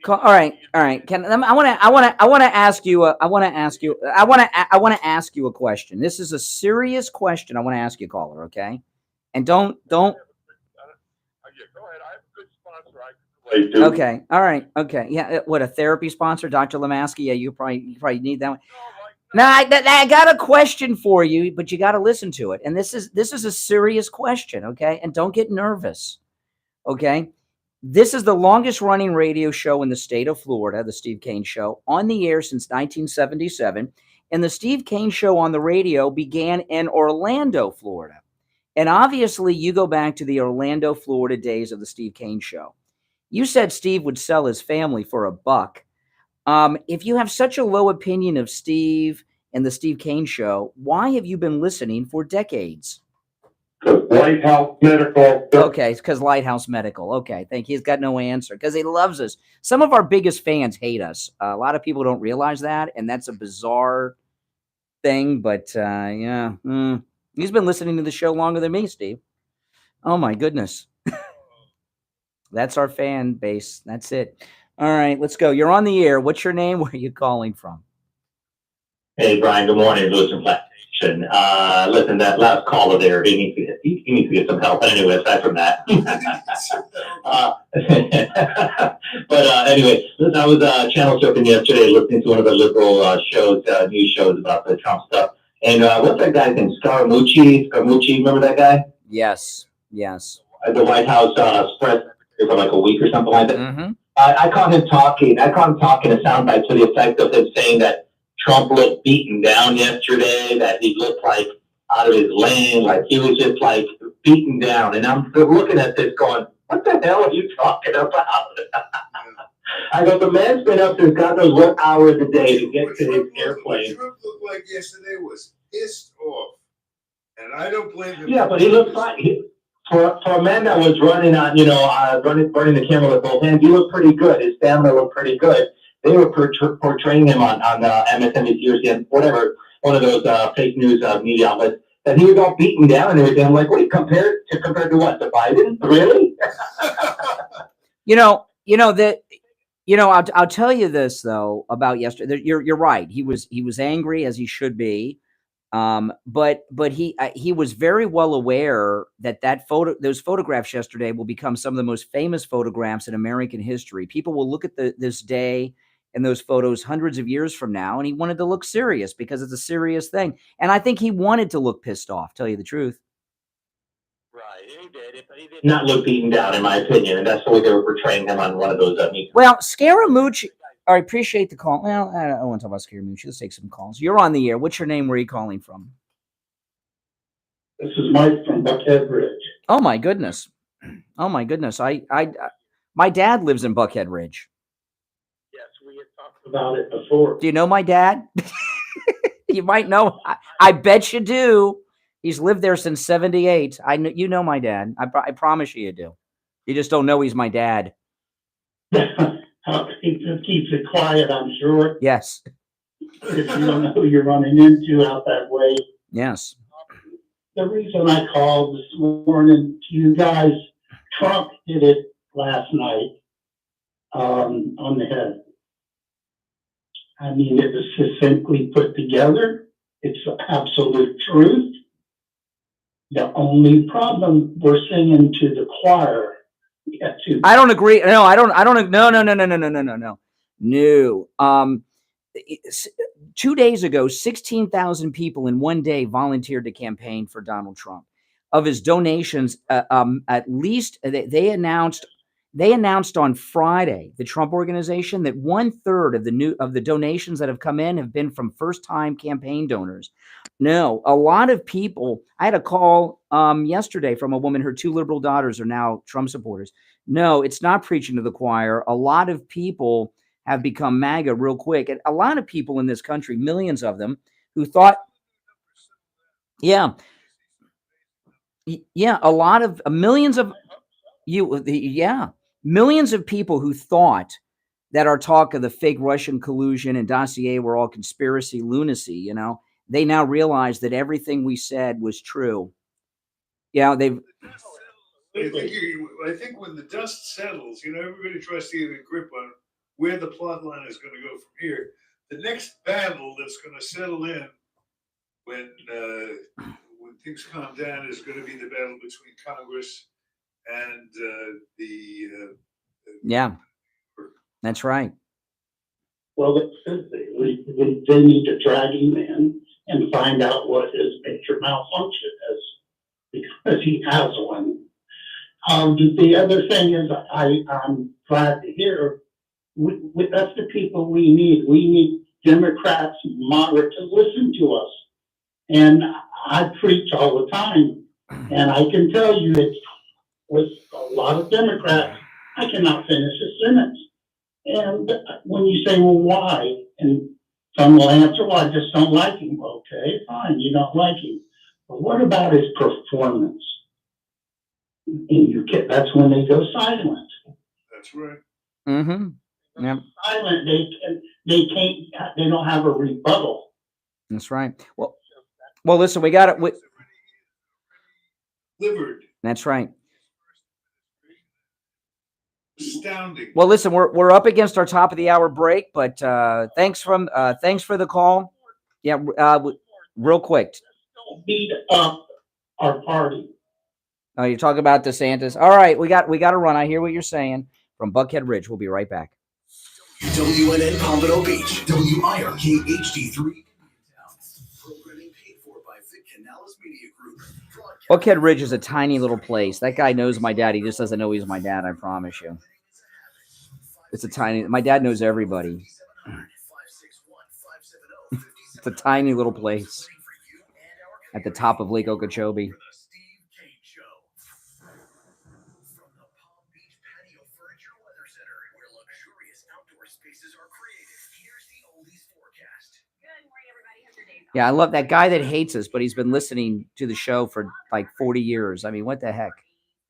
All right. I want to ask you a question. This is a serious question. I want to ask you, caller. Okay, and don't. Yeah, go ahead. I have a good sponsor. Okay. All right. Okay. Yeah. What, a therapy sponsor, Dr. Lemaski? Yeah, you probably need that one. Now, I got a question for you, but you got to listen to it. And this is a serious question, okay? And don't get nervous, okay? This is the longest running radio show in the state of Florida, the Steve Kane Show, on the air since 1977. And the Steve Kane Show on the radio began in Orlando, Florida. And obviously, you go back to the Orlando, Florida days of the Steve Kane Show. You said Steve would sell his family for $1. If you have such a low opinion of Steve and the Steve Kane Show, why have you been listening for decades? Lighthouse Medical. Okay, it's because Lighthouse Medical. Okay, thank you. He's got no answer because he loves us. Some of our biggest fans hate us. A lot of people don't realize that, and that's a bizarre thing. But yeah, he's been listening to the show longer than me, Steve. Oh my goodness, that's our fan base. That's it. All right, let's go. You're on the air. What's your name? Where are you calling from? Hey, Brian. Good morning. Lewis from Plantation. Listen, that last caller there, he needs to get some help. But anyway, aside from that. But anyway, listen, I was channel surfing yesterday, listening to one of the liberal shows, news shows about the Trump stuff. And what's that guy's name? Scaramucci, remember that guy? Yes. The White House press for like a week or something like that. Mm-hmm. I caught him talking a soundbite to the effect of him saying that Trump looked beaten down yesterday, that he looked like out of his lane. Like he was just like beaten down. And I'm looking at this going, what the hell are you talking about? I go, the man's been up there God knows what hours a day to get to his airplane. Trump looked like yesterday was pissed off. And I don't blame him. Yeah, but he looked like, for a man that was running on, running the camera with both hands, he looked pretty good. His stamina looked pretty good. They were portraying him on MSNBC or CNN, whatever, one of those fake news media outlets, that he was all beaten down and everything. I'm like, wait, compared to what? To Biden? Really? I'll tell you this though about yesterday. You're right. He was angry, as he should be. But he was very well aware that those photographs yesterday will become some of the most famous photographs in American history. People will look at this day and those photos hundreds of years from now, and he wanted to look serious because it's a serious thing. And I think he wanted to look pissed off, tell you the truth. Right, he did, but he did not look beaten down, in my opinion, and that's the way they were portraying him on one of those meetings. Well, Scaramucci, I appreciate the call. Well, I don't want to talk about Scaramucci. Let's take some calls. You're on the air. What's your name? Where are you calling from? This is Mike from Buckhead Ridge. Oh my goodness. Oh my goodness. My dad lives in Buckhead Ridge. Yes, we had talked about it before. Do you know my dad? You might know. I bet you do. He's lived there since '78. You know my dad. I promise you do. You just don't know he's my dad. He just keeps it quiet, I'm sure. Yes. If you don't know who you're running into out that way. Yes. The reason I called this morning to you guys, Trump did it last night on the head. I mean, it was succinctly put together. It's the absolute truth. The only problem, we're singing to the choir. I don't agree. No, I don't. No. No. 2 days ago, 16,000 people in one day volunteered to campaign for Donald Trump. Of his donations, at least they announced on Friday, the Trump Organization, that 1/3 of the donations that have come in have been from first-time campaign donors. No, a lot of people. I had a call yesterday from a woman. Her 2 liberal daughters are now Trump supporters. No, it's not preaching to the choir. A lot of people have become MAGA real quick. And a lot of people in this country, millions of them, who thought, a lot of millions of millions of people who thought that our talk of the fake Russian collusion and dossier were all conspiracy lunacy, they now realize that everything we said was true. I think when the dust settles, everybody tries to get a grip on where the plot line is going to go from here. The next battle that's going to settle in when things calm down is going to be the battle between Congress and that's right. Well, they need to drag him in and find out what his major malfunction is, because he has one. The other thing is, I'm glad to hear that's the people we need. We need Democrats, moderate, to listen to us. And I preach all the time, and I can tell you that with a lot of Democrats, I cannot finish a sentence. And when you say, well, why? And some will answer, well, I just don't like him. Okay, fine, you don't like him. But what about his performance? And that's when they go silent. That's right. Mm-hmm. Yep. Silent, they don't have a rebuttal. That's right. Well, listen, we got it. Delivered. That's right. Astounding. Well, listen, we're up against our top of the hour break, but thanks for the call. Yeah, real quick. Don't beat up our party. Oh, you're talking about DeSantis. All right, we got to run. I hear what you're saying. From Buckhead Ridge, we'll be right back. WNN Pompano Beach, WIRK HD3. Programming paid for by Vic Canales Media Group. Buckhead Ridge is a tiny little place. That guy knows my dad. He just doesn't know he's my dad, I promise you. My dad knows everybody. It's a tiny little place. at the top of Lake Okeechobee. The Steve Kane Show. From the Palm Beach Patio Furniture Weather Center, where luxurious outdoor spaces are created, here's the oldies forecast. Good morning, everybody. How's your day? Yeah, I love that guy that hates us, but he's been listening to the show for like 40 years. I mean, what the heck?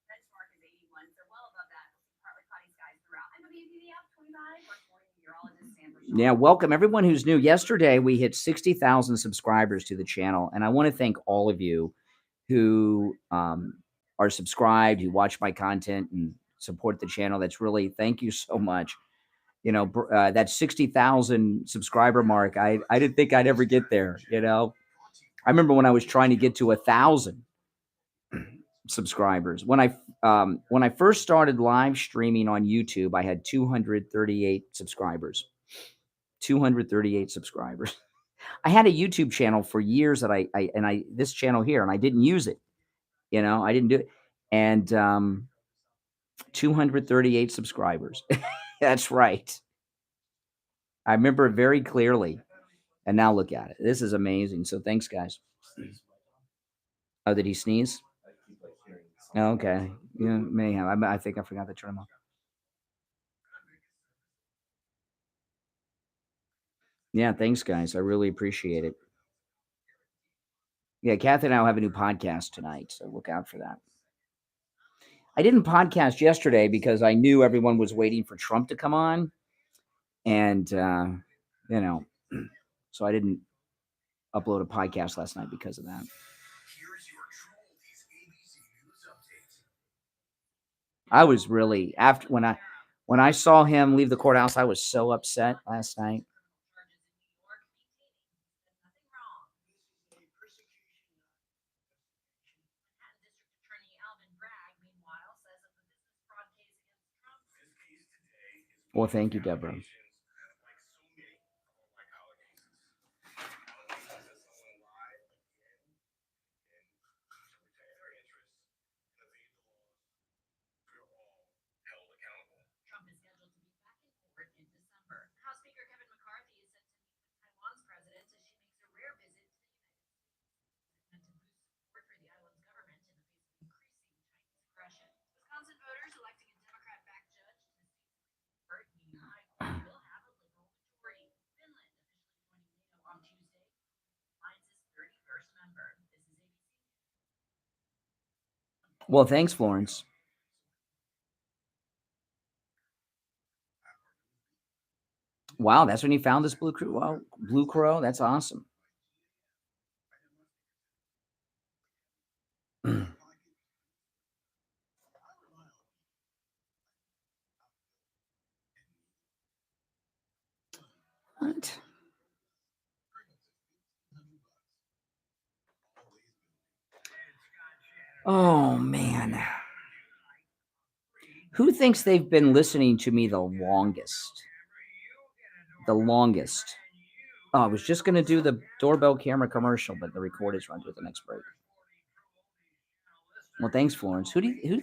Benchmark is 81, so well above that. Partly cloudy skies throughout. I'm WPD up 25. First morning meteorologist Sandra Shaw. Yeah, welcome everyone who's new. Yesterday, we hit 60,000 subscribers to the channel, and I want to thank all of you who are subscribed, who watch my content and support the channel. That's really, thank you so much. You know, that 60,000 subscriber mark, I didn't think I'd ever get there, you know. I remember when I was trying to get to 1,000 subscribers. When I first started live streaming on YouTube, I had 238 subscribers. 238 subscribers. I had a YouTube channel for years that I this channel here, and I didn't use it. You know, I didn't do it. And 238 subscribers. That's right. I remember it very clearly. And now look at it. This is amazing. So thanks, guys. Oh, did he sneeze? Oh, okay. Yeah, may have. I think I forgot to turn him off. Yeah, thanks, guys. I really appreciate it. Yeah, Kathy and I will have a new podcast tonight, so look out for that. I didn't podcast yesterday because I knew everyone was waiting for Trump to come on. And, you know, so I didn't upload a podcast last night because of that. Here's your True Oldies ABC News Update. I was really, after when I saw him leave the courthouse, I was so upset last night. District Attorney Alvin Bragg, meanwhile, says that the business fraud case against Trump. This case today is Well, thank you, Deborah. like so many like allegations. Allegations that someone lied again and to protect their interests and evade the laws. We're all held accountable. Trump is scheduled to be back in court in December. House Speaker Kevin McCarthy is set to meet with Taiwan's president as she makes a rare visit to the United States. Meant to boost support for the island's government in the face of increasing Chinese aggression. Wisconsin voters electing a Democrat-backed judge to the state's court, meaning the high court will have a liberal majority. Finland officially joining NATO on Tuesday, alliance's 31st member. This is ABC. Well, thanks, Florence. Wow, that's when you found this blue crow. Wow, blue crow. That's awesome. What? Oh man. Who thinks they've been listening to me the longest? The longest. Oh, I was just going to do the doorbell camera commercial, but the record is run to the next break. Well, thanks, Florence. Who do you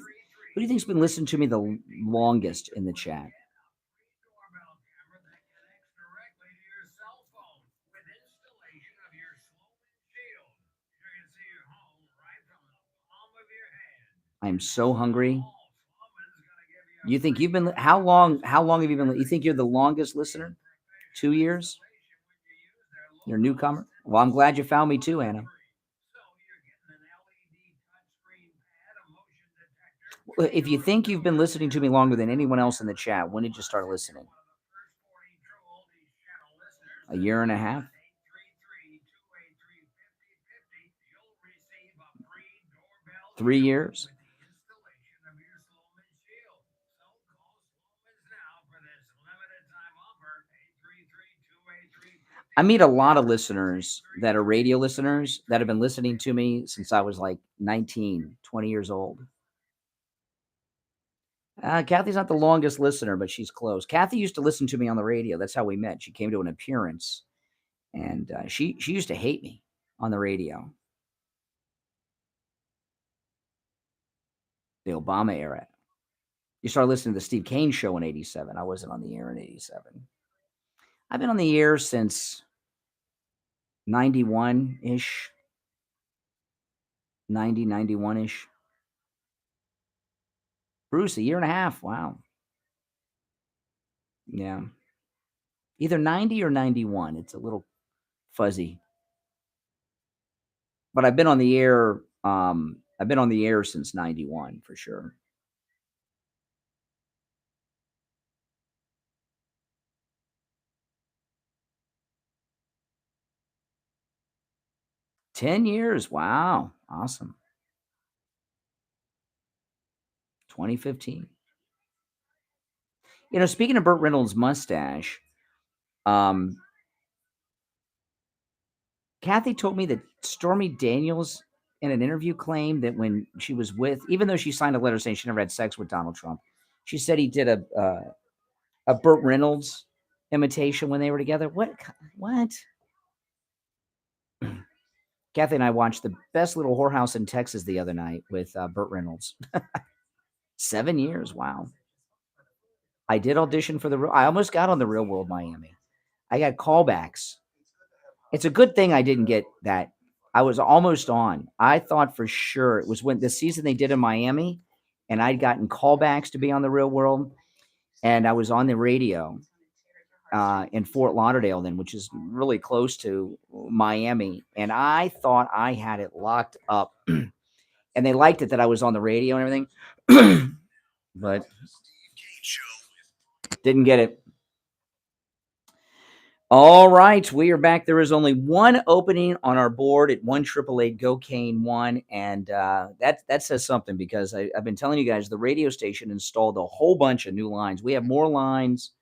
think's been listening to me the longest in the chat? I'm so hungry. You think you've been how long have you been? You think you're the longest listener? 2 years? You're a newcomer? Well, I'm glad you found me too, Anna. If you think you've been listening to me longer than anyone else in the chat, when did you start listening? A year and a half? 3 years? I meet a lot of listeners that are radio listeners that have been listening to me since I was like 19, 20 years old. Kathy's not the longest listener, but she's close. Kathy used to listen to me on the radio. That's how we met. She came to an appearance, and she used to hate me on the radio. The Obama era. You started listening to the Steve Kane show in 87. I wasn't on the air in 87. I've been on the air since 91-ish. 90, 91-ish. Bruce, a year and a half. Wow. Yeah. Either 90 or 91. It's a little fuzzy. But I've been on the air. I've been on the air since 91 for sure. $10 years. Wow. Awesome. 2015. You know, speaking of Burt Reynolds' mustache, Kathy told me that Stormy Daniels in an interview claimed that when she was with, even though she signed a letter saying she never had sex with Donald Trump, she said he did a Burt Reynolds imitation when they were together. What? Kathy and I watched the best little whorehouse in Texas the other night with Burt Reynolds. 7 years. Wow. I did audition for I almost got on The Real World Miami. I got callbacks. It's a good thing I didn't get that. I was almost on. I thought for sure it was when the season they did in Miami, and I'd gotten callbacks to be on The Real World, and I was on the radio in Fort Lauderdale then, which is really close to Miami, and I thought I had it locked up, and they liked it that I was on the radio and everything, but didn't get it. All right, we are back. There is only one opening on our board at 1-888-GO-CANE-1, and that says something because I've been telling you guys the radio station installed a whole bunch of new lines. We have more lines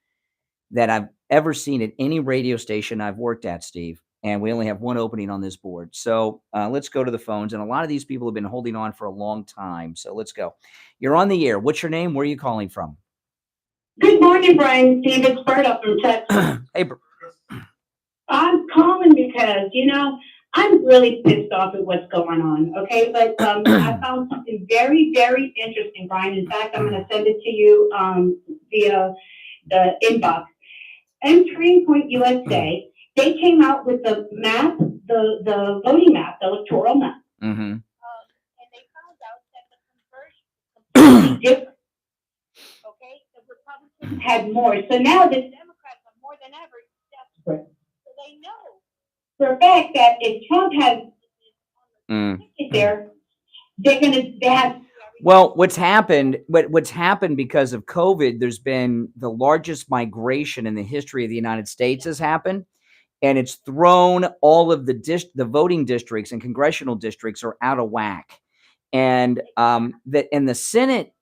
than I've ever seen at any radio station I've worked at, Steve, and we only have one opening on this board. So let's go to the phones, and a lot of these people have been holding on for a long time, so let's go. You're on the air. What's your name? Where are you calling from? Good morning, Brian. Steve, it's Berta from Texas. Hey, I'm calling because, I'm really pissed off at what's going on, okay? But I found something very, very interesting, Brian. In fact, I'm going to send it to you via the inbox. Entering Point USA, they came out with the map, the voting map, the electoral map. Mm-hmm. And they found out that the conversion was different. Okay? The Republicans had more. So now the Democrats are more than ever desperate. So they know for a fact that if Trump has there, they have. Well, what's happened because of COVID, there's been the largest migration in the history of the United States has happened, and it's thrown all of the voting districts and congressional districts are out of whack. And that in the Senate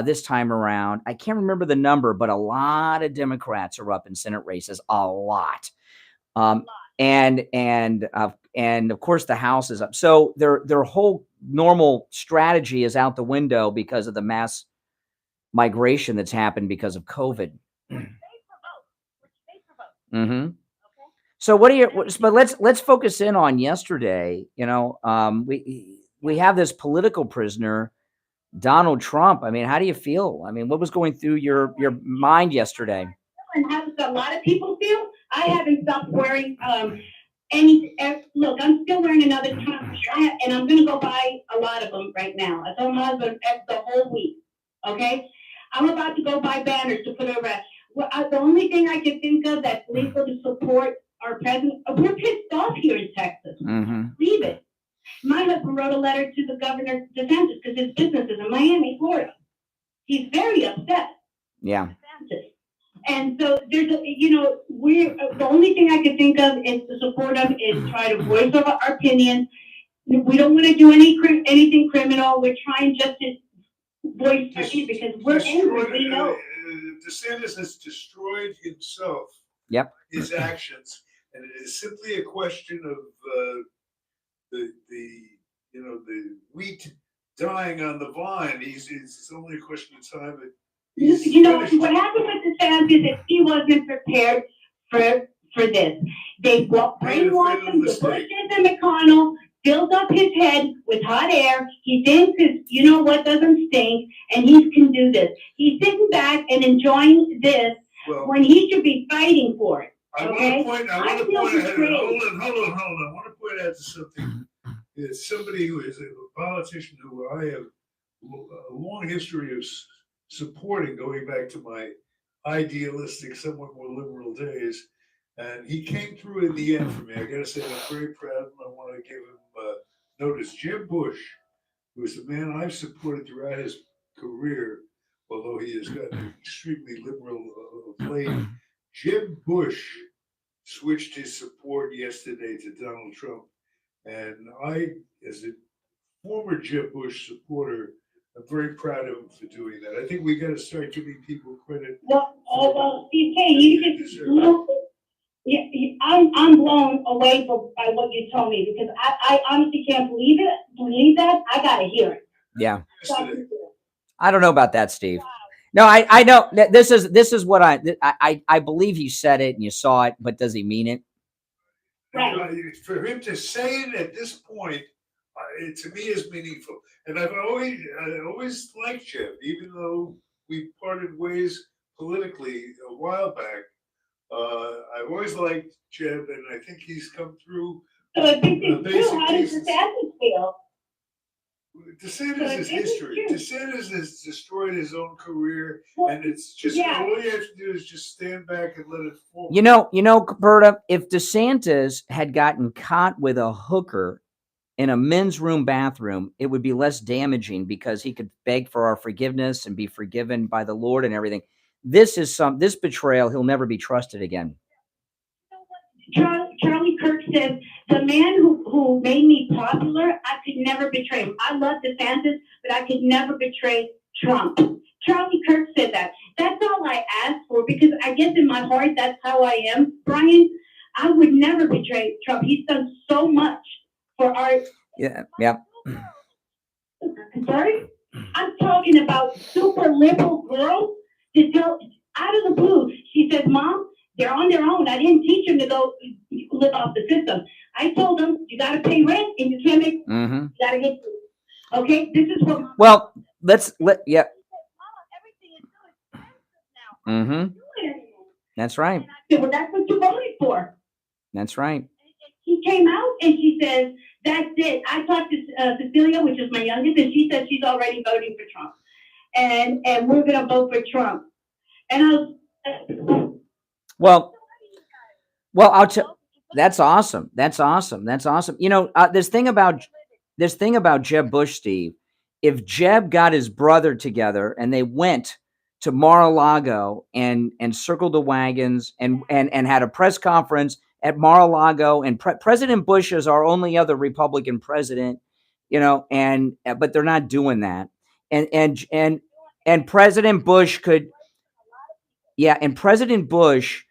this time around, I can't remember the number, but a lot of Democrats are up in Senate races, a lot. And of course the House is up. So their whole normal strategy is out the window because of the mass migration that's happened because of COVID. Mm-hmm. So but let's focus in on yesterday. We have this political prisoner, Donald Trump. I mean, how do you feel? I mean, what was going through your mind yesterday? And how does a lot of people feel? I haven't stopped wearing look, I'm still wearing another Trump shirt, and I'm going to go buy a lot of them right now. I told my husband the whole week, okay? I'm about to go buy banners to put around. Well, the only thing I can think of that's legal to support our president, we're pissed off here in Texas. Mm-hmm. Leave it. My husband wrote a letter to the governor DeSantis because his business is in Miami, Florida. He's very upset. Yeah. DeSantis. And so there's the only thing I can think of is to support them is try to voice our opinions. We don't want to do anything criminal. We're trying just to voice our opinion because we're angry. We know. DeSantis has destroyed himself. Yep. His actions, and it is simply a question of the wheat dying on the vine. It's only a question of time. What happened with DeSantis is he wasn't prepared for this. They brainwashed him. The Bushes and McConnell filled up his head with hot air. He thinks what doesn't stink, and he can do this. He's sitting back and enjoying this when he should be fighting for it. Okay? I want to point out to something. It's somebody who is a politician who I have a long history of supporting, going back to my idealistic, somewhat more liberal days. And he came through in the end for me. I gotta say, I'm very proud of him. I want to give him notice. Jeb Bush, who is the man I've supported throughout his career, although he has gotten extremely liberal of late. Jeb Bush switched his support yesterday to Donald Trump. And I, as a former Jeb Bush supporter, I'm very proud of him for doing that. I think we got to start giving people credit. Well, Steve K, you just look. Yeah, I'm blown away by what you told me because I honestly can't believe that. I gotta hear it. Yeah. I don't know about that, Steve. No, I know this is what I believe he said it and you saw it, but does he mean it? Right. For him to say it at this point, it to me is meaningful. And I always liked Jeb, even though we parted ways politically a while back. I've always liked Jeb, and I think he's come through. So I think it's true. How does DeSantis feel? DeSantis is history. DeSantis has destroyed his own career, and it's just all you have to do is just stand back and let it fall. You know, Berta, if DeSantis had gotten caught with a hooker in a men's room bathroom, it would be less damaging because he could beg for our forgiveness and be forgiven by the Lord and everything. This betrayal, he'll never be trusted again. Charlie Kirk says, the man who made me popular, I could never betray him. I love DeSantis, but I could never betray Trump. Charlie Kirk said that. That's all I asked for because I guess in my heart, that's how I am, Brian. I would never betray Trump. He's done so much for our... Yeah. Sorry? I'm talking about super liberal girls to tell out of the blue. She said, Mom, they're on their own. I didn't teach them to go live off the system. I told them, you got to pay rent and you can't make, you got to get food. Okay? This is what... Well, yeah. That's right. Well, that's what you voted for. That's right. She came out and she says, that's it. I talked to Cecilia, which is my youngest, and she said she's already voting for Trump. And we're going to vote for Trump. And I was... Well, I'll tell. That's awesome. That's awesome. That's awesome. You know, this thing about Jeb Bush, Steve. If Jeb got his brother together and they went to Mar-a-Lago and circled the wagons and had a press conference at Mar-a-Lago, and President Bush is our only other Republican president, you know, but they're not doing that. And President Bush could, and President Bush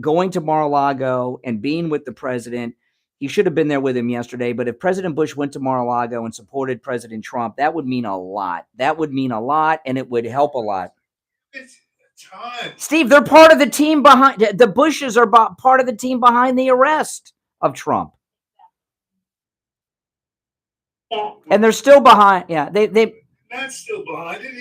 going to Mar-a-Lago and being with the president, he should have been there with him yesterday. But if President Bush went to Mar-a-Lago and supported President Trump, that would mean a lot. That would mean a lot, and it would help a lot. Steve, they're part of the team behind the Bushes are part of the team behind the arrest of Trump. And they're still behind. Yeah, they not still behind it.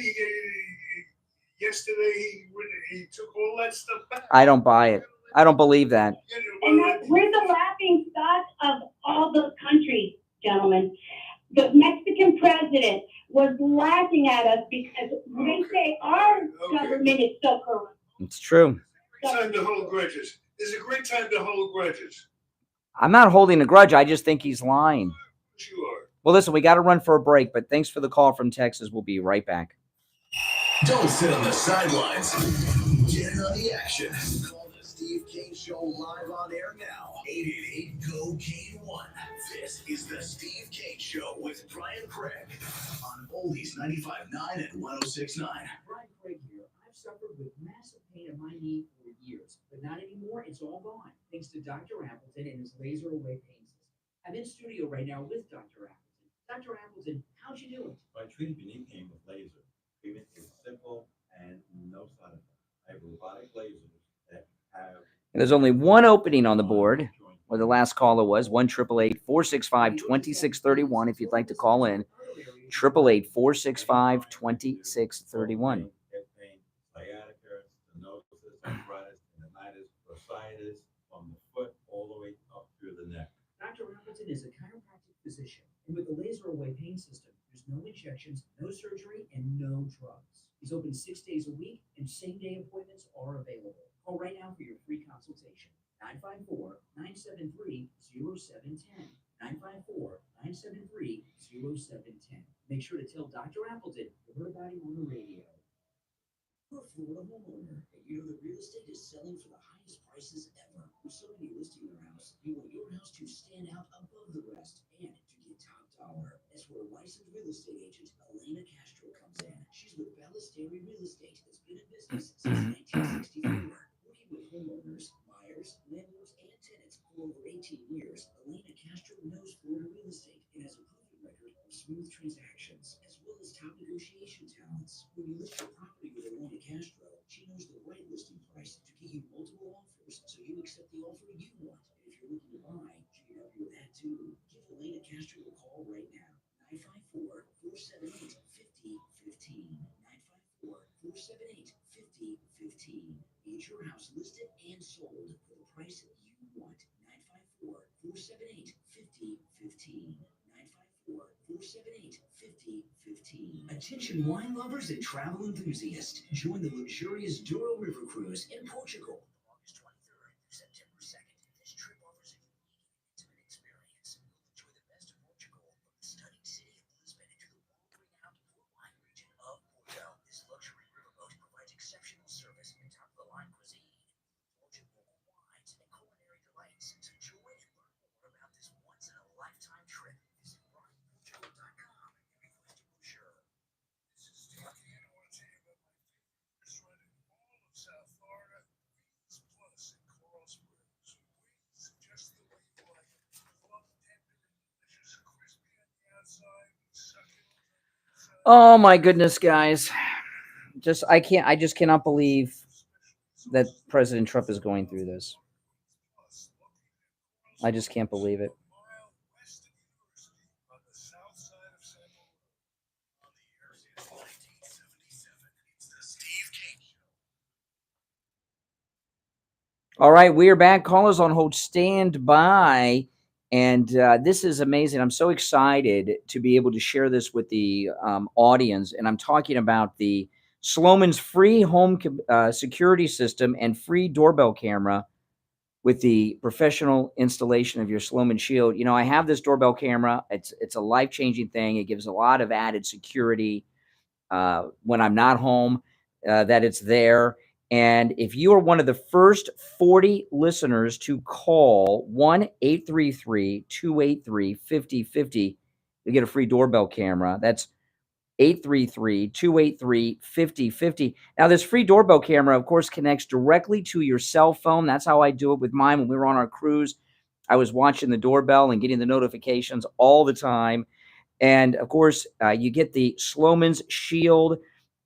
Yesterday he took all that stuff back. I don't buy it. I don't believe that. And we're the laughing stock of all those countries, gentlemen. The Mexican president was laughing at us because they say our government is so corrupt. It's true. It's time to hold grudges. It's a great time to hold grudges. I'm not holding a grudge. I just think he's lying. Sure. Well, listen, we got to run for a break, but thanks for the call from Texas. We'll be right back. Don't sit on the sidelines. Get in on the action. Call the Steve Kane Show live on air now. 888-GO-KANE-1. This is the Steve Kane Show with Brian Craig on Oldies 95.9 and 106.9. Brian Craig here. I've suffered with massive pain in my knee for years, but not anymore. It's all gone, thanks to Dr. Appleton and his laser away pain system. I'm in studio right now with Dr. Appleton. Dr. Appleton, how'd you do it? I treated your knee pain with laser. Treatment is simple and no side effects. I have robotic lasers that have... There's only one opening on the board, where the last caller was, 1-888-465-2631, if you'd like to call in. 888-465-2631. Sciatica, stenosis, arthritis, tendonitis, bursitis, from the foot all the way up through the neck. Dr. Appleton is a chiropractic physician. And with the laser away pain system, there's no injections, no surgery, and no drugs. He's open 6 days a week, and same-day appointments are available. Call right now for your free consultation. 954-973-0710. 954-973-0710. Make sure to tell Dr. Appleton you heard about him on the radio. You're a Florida homeowner, and you know that real estate is selling for the highest prices ever. With so many listing their house, you want your house to stand out above the rest and to get top dollar. That's where licensed real estate agent Elena Castro comes in. She's with Ballesteri Real Estate that's been in business since 1964. Working with homeowners, buyers, landlords, and tenants for over 18 years, Elena Castro knows Florida real estate and has a proven record of smooth transactions, as well as top negotiation talents. When you list your property with Elena Castro, she knows the right listing price to get you multiple offers, so you accept the offer you want. And if you're looking to buy, she can help you with that too. Give Elena Castro a call right now. 954-478-5015. 954-478-5015. Get your house listed and sold for the price you want. 954-478-5015. 954-478-5015. Attention wine lovers and travel enthusiasts. Join the luxurious Douro River Cruise in Portugal. August 23rd through September 2nd. This trip offers a unique and intimate experience. You'll enjoy the best of Portugal, from the stunning city of Lisbon to the world-renowned port wine region of Porto. This luxury riverboat provides exceptional service and top-of-the-line cuisine, indulgent local wines, and culinary delights. To enjoy and learn more about this once-in-a-lifetime trip, visit rockportugal.com and request a brochure. This is Steve Kane. I want to tell you about my favorite restaurant in all of South Florida, Greene's Plus in Coral Springs. Wings just the way you like it. Plump, tender, and delicious, crispy on the outside, succulent on the inside. Oh my goodness, guys. I just cannot believe that President Trump is going through this. I just can't believe it. On the south side of Central Road. On the air since 1977. It's the Steve Kane Show. All right, we are back. Callers on hold, stand by. And this is amazing. I'm so excited to be able to share this with the audience. And I'm talking about the Sloman's free home security system and free doorbell camera with the professional installation of your Sloman Shield. You know, I have this doorbell camera. It's a life-changing thing. It gives a lot of added security when I'm not home, that it's there. And if you are one of the first 40 listeners to call 1-833-283-5050, you get a free doorbell camera. That's 833-283-5050. Now, this free doorbell camera, of course, connects directly to your cell phone. That's how I do it with mine. When we were on our cruise, I was watching the doorbell and getting the notifications all the time. And, of course, you get the Sloman's Shield,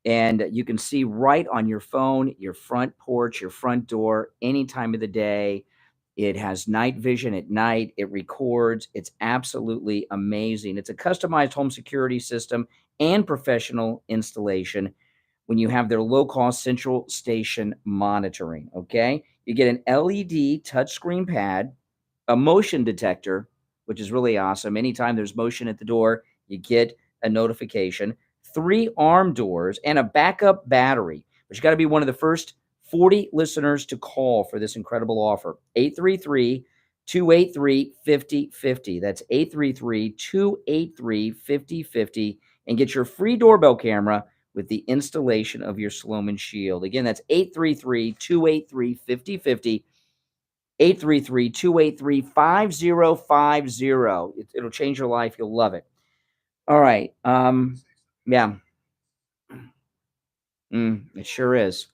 and you can see right on your phone, your front porch, your front door, any time of the day. It has night vision at night. It records. It's absolutely amazing. It's a customized home security system and professional installation when you have their low-cost central station monitoring, okay? You get an LED touchscreen pad, a motion detector, which is really awesome. Anytime there's motion at the door, you get a notification, 3 arm doors, and a backup battery. But you got to be one of the first 40 listeners to call for this incredible offer. 833-283-5050. That's 833-283-5050. And get your free doorbell camera with the installation of your Sloman Shield. Again, that's 833-283-5050. 833-283-5050. It'll change your life. You'll love it. All right. Yeah. It sure is.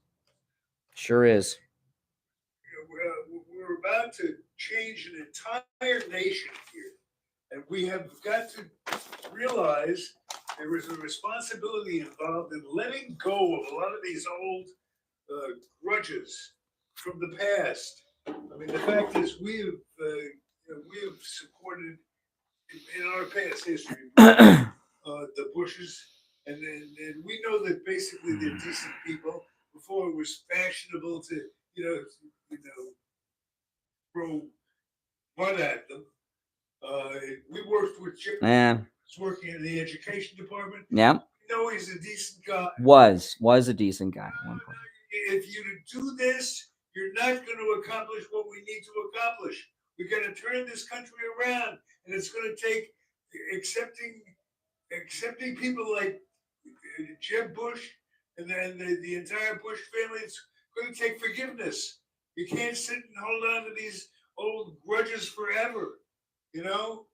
Sure is. We're about to change an entire nation here. And we have got to realize there is a responsibility involved in letting go of a lot of these old grudges from the past. I mean, the fact is we have supported in our past history the Bushes, and we know that basically they're decent people. Before it was fashionable to throw mud at them. We worked with Chip. Yeah. He's working in the education department. Yeah. No, he's a decent guy. Was a decent guy at one point. If you do this, you're not going to accomplish what we need to accomplish. We're going to turn this country around, and it's going to take accepting people like Jeb Bush and then the entire Bush family. It's going to take forgiveness. You can't sit and hold on to these old grudges forever. You know,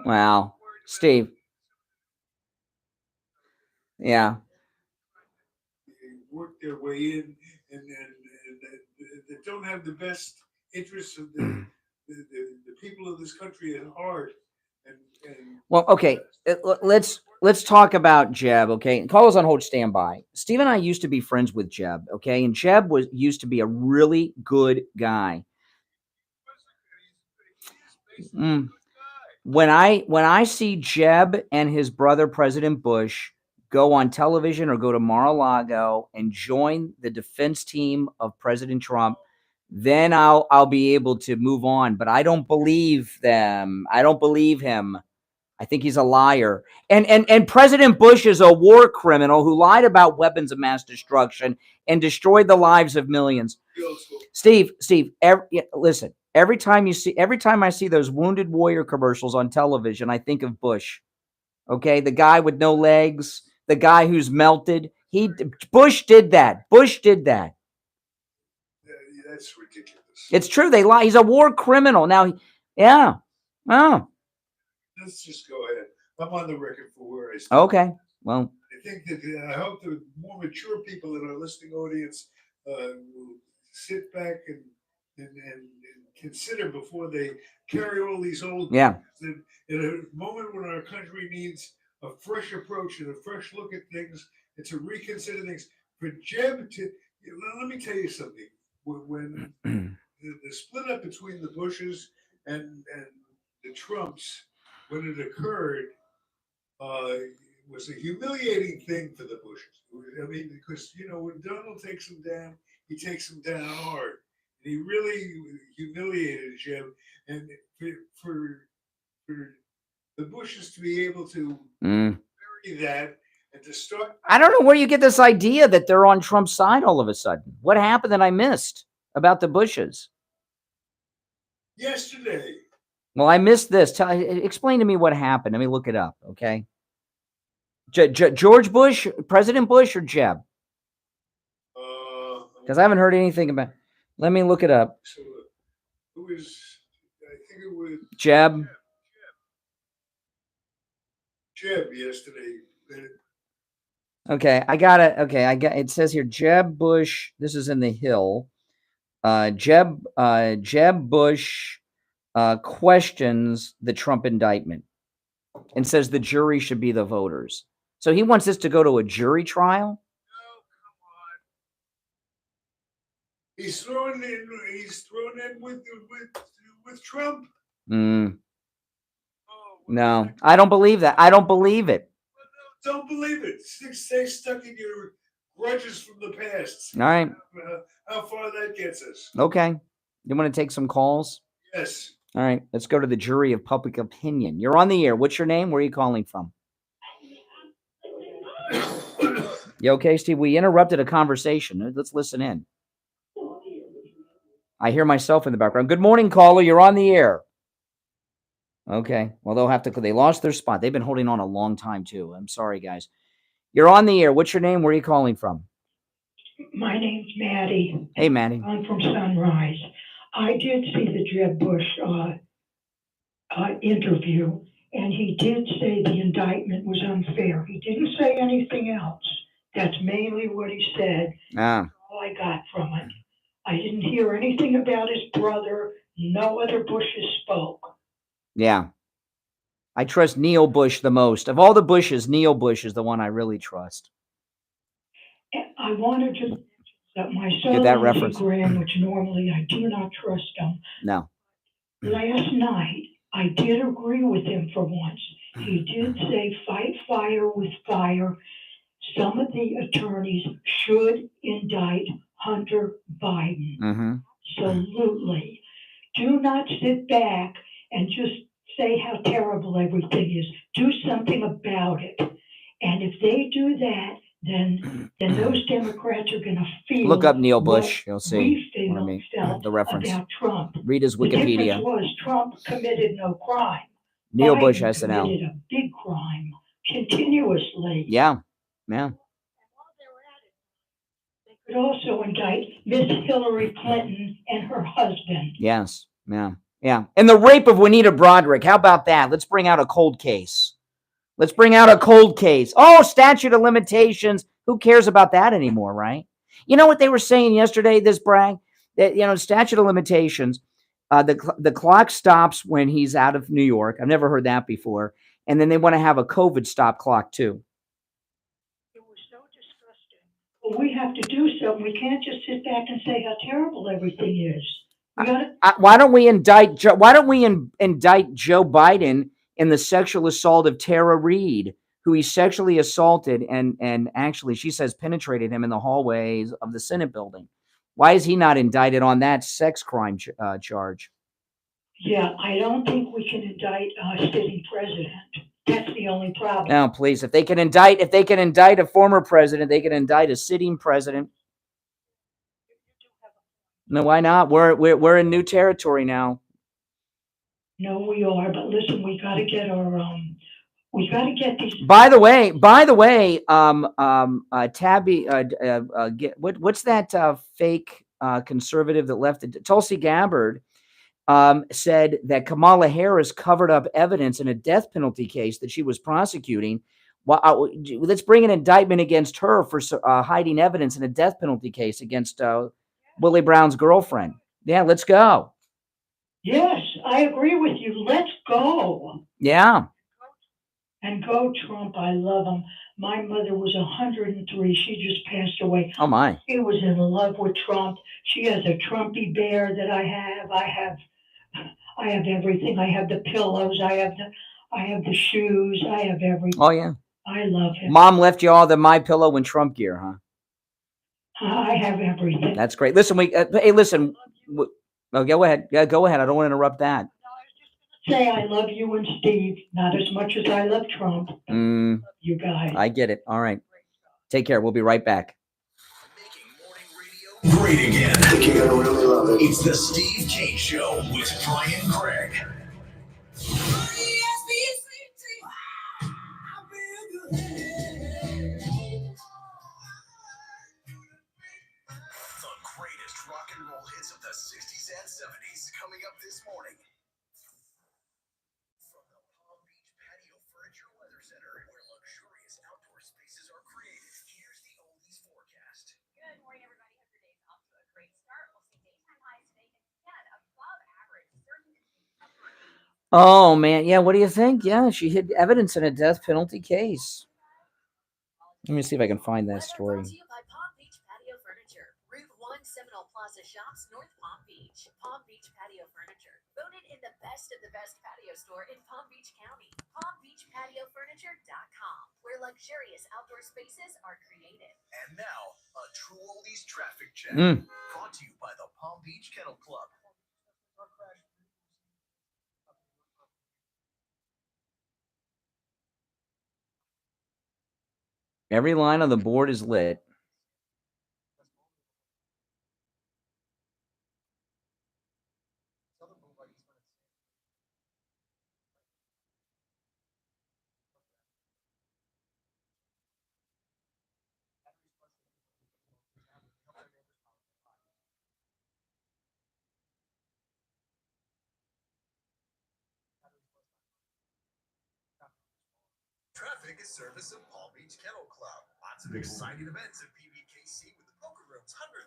Wow, Steve. Yeah. Work their way in, and they don't have the best interests of the people of this country at heart. Well, okay. Let's talk about Jeb. Okay, call us on hold. Stand by. Steve and I used to be friends with Jeb. Okay, and Jeb used to be a really good guy. When I see Jeb and his brother President Bush go on television or go to Mar-a-Lago and join the defense team of President Trump, then I'll be able to move on. But I don't believe them. I don't believe him. I think he's a liar. And President Bush is a war criminal who lied about weapons of mass destruction and destroyed the lives of millions. Steve, listen. Every time I see those Wounded Warrior commercials on television, I think of Bush. Okay, the guy with no legs, the guy who's melted. Bush did that. Bush did that. That's ridiculous. It's true. They lie. He's a war criminal. Now, yeah. Oh. Let's just go ahead. I'm on the record for where I stand. Okay. Well, I think that I hope the more mature people in our listening audience will sit back and consider before they carry all these old. Yeah. In a moment when our country needs a fresh approach and a fresh look at things, and to reconsider things. For Jeb to, let me tell you something. When the split up between the Bushes and the Trumps, when it occurred, was a humiliating thing for the Bushes. I mean, because when Donald takes them down, he takes them down hard. And he really humiliated Jeb, and for the Bushes to be able to bury that and to start. I don't know where you get this idea that they're on Trump's side all of a sudden. What happened that I missed about the Bushes? Yesterday. Well, I missed this. Explain to me what happened. Let me look it up, okay? George Bush, President Bush, or Jeb? Because I haven't heard anything about. Let me look it up. So, who was? I think it was Jeb. Jeb yesterday. Okay, I got it. Okay, it says here Jeb Bush. This is in the Hill. Jeb Bush questions the Trump indictment and says the jury should be the voters. So he wants this to go to a jury trial? He's thrown in with Trump. No, I don't believe that. I don't believe it. Don't believe it. Stay stuck in your grudges from the past. All right. How far that gets us. Okay. You want to take some calls? Yes. All right. Let's go to the jury of public opinion. You're on the air. What's your name? Where are you calling from? You okay, Steve? We interrupted a conversation. Let's listen in. I hear myself in the background. Good morning, caller. You're on the air. Okay. Well, they lost their spot. They've been holding on a long time, too. I'm sorry, guys. You're on the air. What's your name? Where are you calling from? My name's Maddie. Hey, Maddie. I'm from Sunrise. I did see the Jeb Bush interview, and he did say the indictment was unfair. He didn't say anything else. That's mainly what he said. That's all I got from it. I didn't hear anything about his brother. No other Bushes spoke. Yeah. I trust Neil Bush the most. Of all the Bushes, Neil Bush is the one I really trust. And I wanted to that my Get that son reference. Graham, which normally I do not trust him. No. Last night, I did agree with him for once. He did say fight fire with fire. Some of the attorneys should indict Hunter Biden. Mm-hmm. Absolutely. Do not sit back and just say how terrible everything is. Do something about it. And if they do that, then those Democrats are going to feel. Look up Neil what Bush. You'll see we what I mean. felt The reference. about Trump. Read his The difference Wikipedia. was Trump committed no crime. Neil Bush Biden SNL. committed a big crime continuously. Yeah. Yeah. They could also indict Miss Hillary Clinton and her husband. Yes. Yeah. Yeah. And the rape of Juanita Broderick. How about that? Let's bring out a cold case. Let's bring out a cold case. Oh, statute of limitations. Who cares about that anymore, right? You know what they were saying yesterday, this Bragg? That, statute of limitations, the clock stops when he's out of New York. I've never heard that before. And then they want to have a COVID stop clock too. It was so disgusting. Well, we have to do something. We can't just sit back and say how terrible everything is. We gotta. Why don't we indict Joe Biden in the sexual assault of Tara Reid, who he sexually assaulted and actually, she says, penetrated him in the hallways of the Senate building? Why is he not indicted on that sex crime charge? Yeah, I don't think we can indict a sitting president. That's the only problem. No, please. If they can indict a former president, they can indict a sitting president. No, why not? We're in new territory now. No, we are. But listen, we got to get our we got to get these. By the way, Tabby, what's that fake conservative that left it? Tulsi Gabbard said that Kamala Harris covered up evidence in a death penalty case that she was prosecuting. Well, let's bring an indictment against her for hiding evidence in a death penalty case against Willie Brown's girlfriend. Yeah, let's go. Yes, I agree with you. Let's go. Yeah. And go Trump. I love him. My mother was 103. She just passed away. Oh my. She was in love with Trump. She has a Trumpy bear that I have. I have everything. I have the pillows. I have the shoes. I have everything. Oh yeah. I love him. Mom left you all the My Pillow and Trump gear, huh? I have everything. That's great. Listen, hey, listen. Oh, go ahead. Yeah, go ahead. I don't want to interrupt that. Say I love you and Steve, not as much as I love Trump. You guys. I get it. All right. Take care. We'll be right back. Great again. The kid gonna really love it. It's the Steve Kane Show with Brian Craig. The greatest rock and roll hits of the 60s and 70s coming up this morning. From the Palm Beach Patio Furniture Weather Center, where luxurious outdoor spaces are created, here's the oldies forecast. Good morning, everybody. Hope your day's off to a great start. We'll see daytime highs today again above average. Certain upper 80s. Oh man, yeah. What do you think? Yeah, she hid evidence in a death penalty case. Let me see if I can find that story. Brought to you by Palm Beach Patio Furniture, Route 1 Seminole Plaza Shops, North Palm Beach. Palm Beach Patio Furniture, voted in the best patio store in Palm Beach County. PalmBeachPatioFurniture.com, where luxurious outdoor spaces are created. And now, a true oldies traffic check. Brought to you by the Palm Beach Kennel Club. Every line on the board is lit. Traffic is service of Palm Beach Kennel Club. Lots of exciting events at PBKC with the Poker Room's $100,000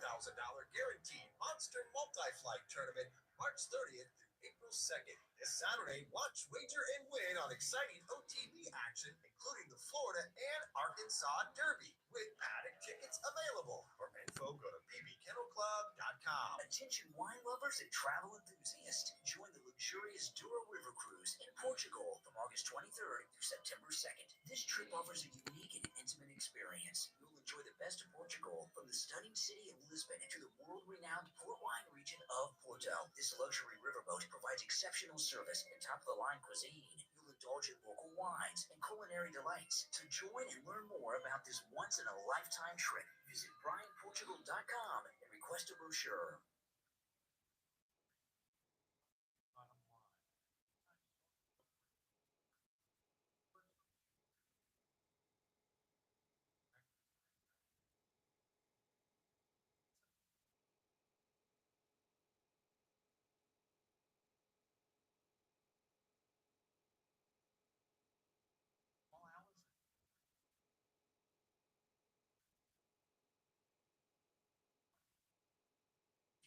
guaranteed Monster Multi-Flight Tournament, March 30th through April 2nd. This Saturday, watch, wager, and win on exciting OTB action, including the Florida and Arkansas Derby, with paddock tickets available. For info, go to pbkennelclub.com. Attention wine lovers and travel enthusiasts. Join the luxurious Douro River Cruise in Portugal from August 23rd through September 2nd. This trip offers a unique and intimate experience. You'll enjoy Enjoy the best of Portugal, from the stunning city of Lisbon to the world-renowned port wine region of Porto. This luxury riverboat provides exceptional service and top-of-the-line cuisine. You'll indulge in local wines and culinary delights. To join and learn more about this once-in-a-lifetime trip, visit BrianPortugal.com and request a brochure.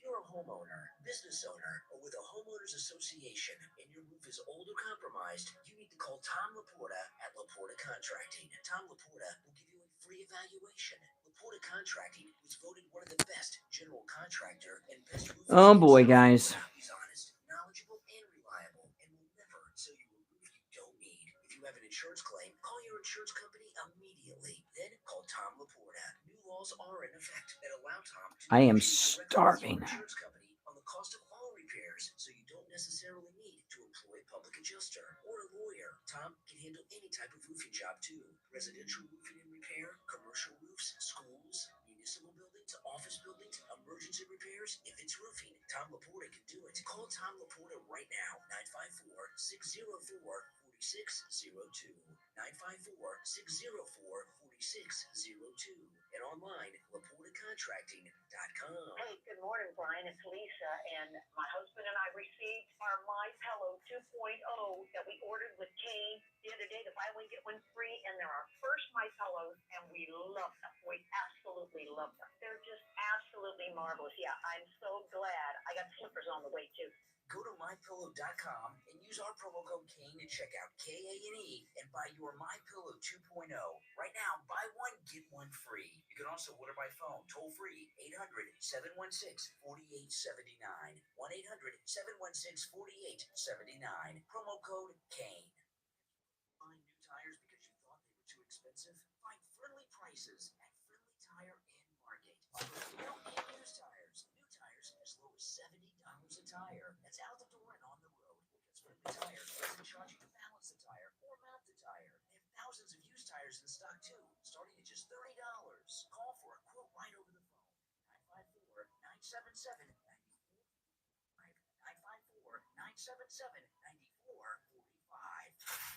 If you're a homeowner, business owner, or with a homeowners association and your roof is old or compromised, you need to call Tom Laporta at Laporta Contracting. Tom Laporta will give you a free evaluation. Laporta Contracting was voted one of the best general contractor and best roofing. Oh boy, guys. He's honest, knowledgeable, and reliable, and will never sell you a roof you don't need. If you have an insurance claim, call your insurance company immediately. Then call Tom Laporta. New laws are in effect that allow Tom to I am negotiate directly with starving. your insurance company on the cost of all repairs, so you don't necessarily need to employ a public adjuster or a lawyer. Tom can handle any type of roofing job too. Residential roofing and repair, commercial roofs, schools, municipal buildings, office buildings, emergency repairs. If it's roofing, Tom Laporta can do it. Call Tom Laporta right now, 954-604-4602. 954-604-4602. And online, LaportaContracting.com. Hey, good morning, Brian. It's Lisa, and my husband and I received our My Pillow 2.0 that we ordered with Kane the other day, the buy one get one free, and they're our first My Pillows, and we love them. We absolutely love them. They're just absolutely marvelous. Yeah, I'm so glad. I got slippers on the way too. Go to mypillow.com and use our promo code Kane at checkout, K-A-N-E, and buy your My Pillow 2.0. Right now, buy one, get one free. You can also order by phone, toll free, 800-716-4879. 1-800-716-4879. Promo code Kane. Find new tires because you thought they were too expensive? Find friendly prices at Friendly Tire and Market. Offers new and used tires. New tires as low as $70 a tire. That's out the door and on the road. Because Friendly Tire doesn't charge you to balance the tire or mount the tire. They have thousands of used tires in stock too, starting at just $30. Call for a quote right over the phone. 954-977-9445.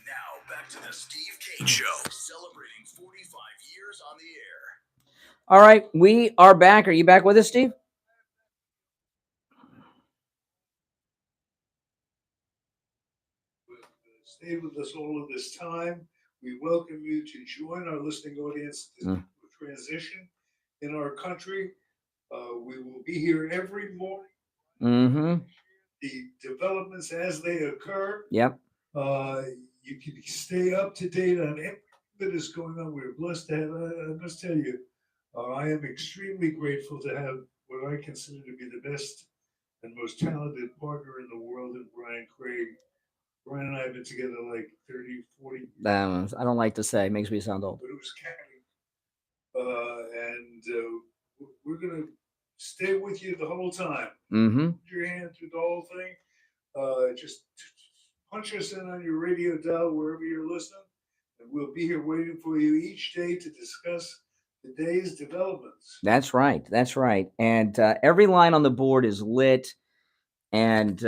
Now back to the Steve Kane Show, celebrating 45 years on the air. All right, we are back. Are you back with us, Steve? Stayed with us all of this time. We welcome you to join our listening audience to transition in our country. We will be here every morning. Mm-hmm. The developments as they occur. Yep. You can stay up to date on everything that is going on. We're blessed to have, I must tell you, I am extremely grateful to have what I consider to be the best and most talented partner in the world in Brian Craig. Brian and I have been together like 30, 40 years. I don't like to say. It makes me sound old. But it was counting. We're going to stay with you the whole time. Mm-hmm. Put your hand through the whole thing. Just punch us in on your radio dial wherever you're listening. And we'll be here waiting for you each day to discuss the day's developments. That's right. That's right. And every line on the board is lit. And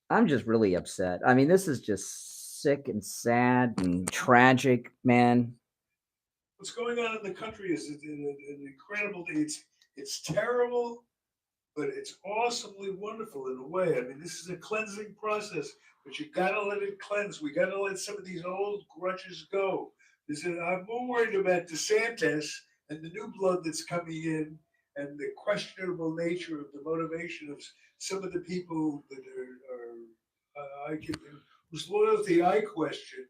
I'm just really upset. I mean, this is just sick and sad and tragic, man. What's going on in the country is an incredible thing. It's terrible, but it's awesomely wonderful in a way. I mean, this is a cleansing process, but you gotta let it cleanse. We gotta let some of these old grudges go. I'm more worried about DeSantis and the new blood that's coming in, and the questionable nature of the motivation of some of the people that whose loyalty I question,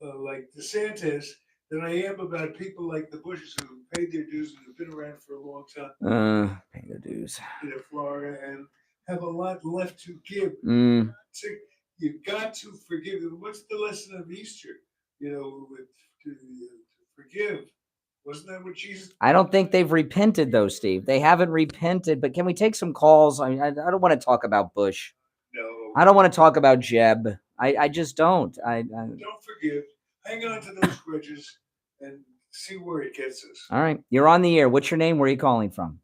like DeSantis, than I am about people like the Bushes who paid their dues and have been around for a long time. Pay the dues. In Florida and have a lot left to give. You've got to forgive. What's the lesson of Easter? To forgive Wasn't that what Jesus? I don't think they've repented though, Steve. They haven't repented, but can we take some calls? I don't want to talk about Bush. No. I don't want to talk about Jeb. I just don't. Don't forgive. Hang on to those grudges and see where it gets us. All right. You're on the air. What's your name? Where are you calling from?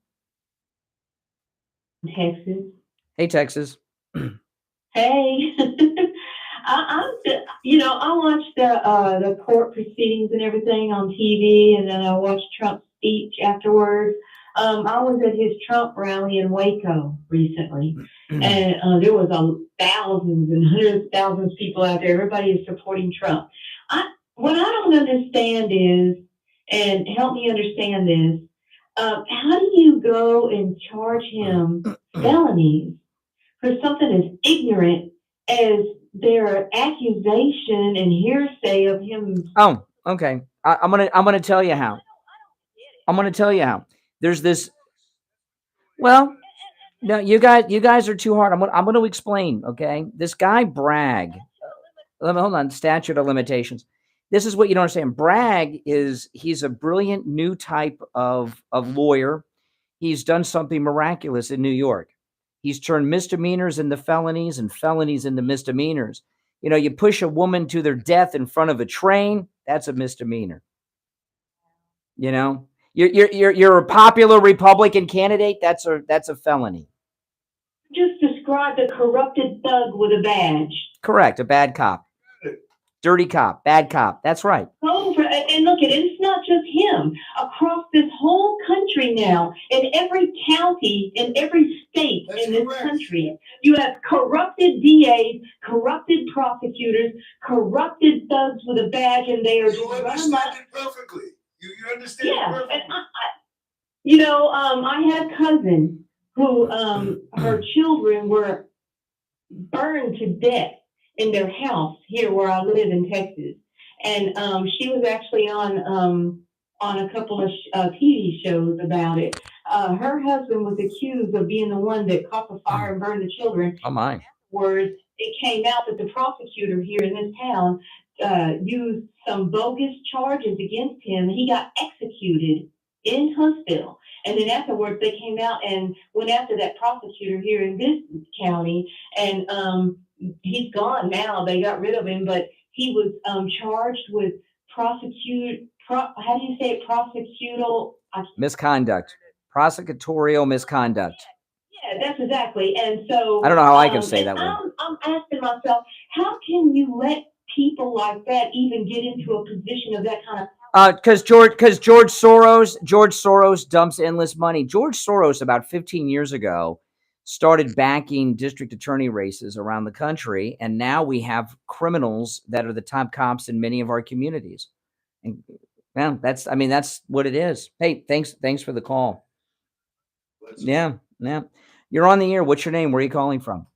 Texas. Hey, Texas. Hey, I watched the court proceedings and everything on TV, and then I watched Trump's speech afterwards. I was at his Trump rally in Waco recently, and there was thousands and hundreds of thousands of people out there. Everybody is supporting Trump. What I don't understand is, and help me understand this, how do you go and charge him felonies for something as ignorant as their accusation and hearsay of him? Oh, okay. I'm gonna tell you how. I'm gonna tell you how. There's this. Well, no, you guys are too hard. I'm gonna explain. Okay, this guy Bragg. Hold on. Statute of limitations. This is what you don't understand. Bragg he's a brilliant new type of lawyer. He's done something miraculous in New York. He's turned misdemeanors into felonies and felonies into misdemeanors. You know, you push a woman to their death in front of a train, that's a misdemeanor. You know, you're a popular Republican candidate, that's a felony. Just describe a corrupted thug with a badge. Correct, a bad cop. Dirty cop, bad cop. That's right. And look, it's not just him. Across this whole country now, in every county, in every state in this country, you have corrupted DAs, corrupted prosecutors, corrupted thugs with a badge, and they are You understand it perfectly. You understand it perfectly. And I had a cousin who her children were burned to death in their house here where I live in Texas. And she was actually on a couple of TV shows about it. Her husband was accused of being the one that caught the fire and burned the children. Oh, my. Afterwards, it came out that the prosecutor here in this town used some bogus charges against him. He got executed in Huntsville. And then afterwards, they came out and went after that prosecutor here in this county. And he's gone now. They got rid of him, but he was charged with misconduct, prosecutorial misconduct. Yeah, that's exactly. And so I don't know how I can say that word. I'm asking myself, how can you let people like that even get into a position of that kind of? Because George Soros dumps endless money. George Soros, about 15 years ago, started backing district attorney races around the country, and now we have criminals that are the top cops in many of our communities. And that's what it is. Hey, thanks for the call. Yeah. You're on the air. What's your name? Where are you calling from?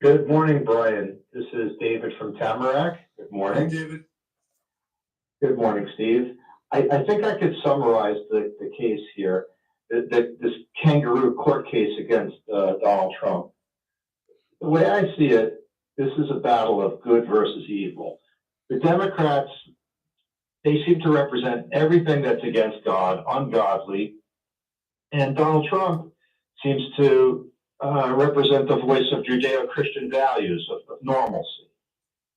Good morning, Brian. This is David from Tamarack. Good morning. Hey, David. Good morning, Steve. I think I could summarize the case here. This kangaroo court case against Donald Trump. The way I see it, this is a battle of good versus evil. The Democrats, they seem to represent everything that's against God, ungodly, and Donald Trump seems to represent the voice of Judeo-Christian values, of normalcy.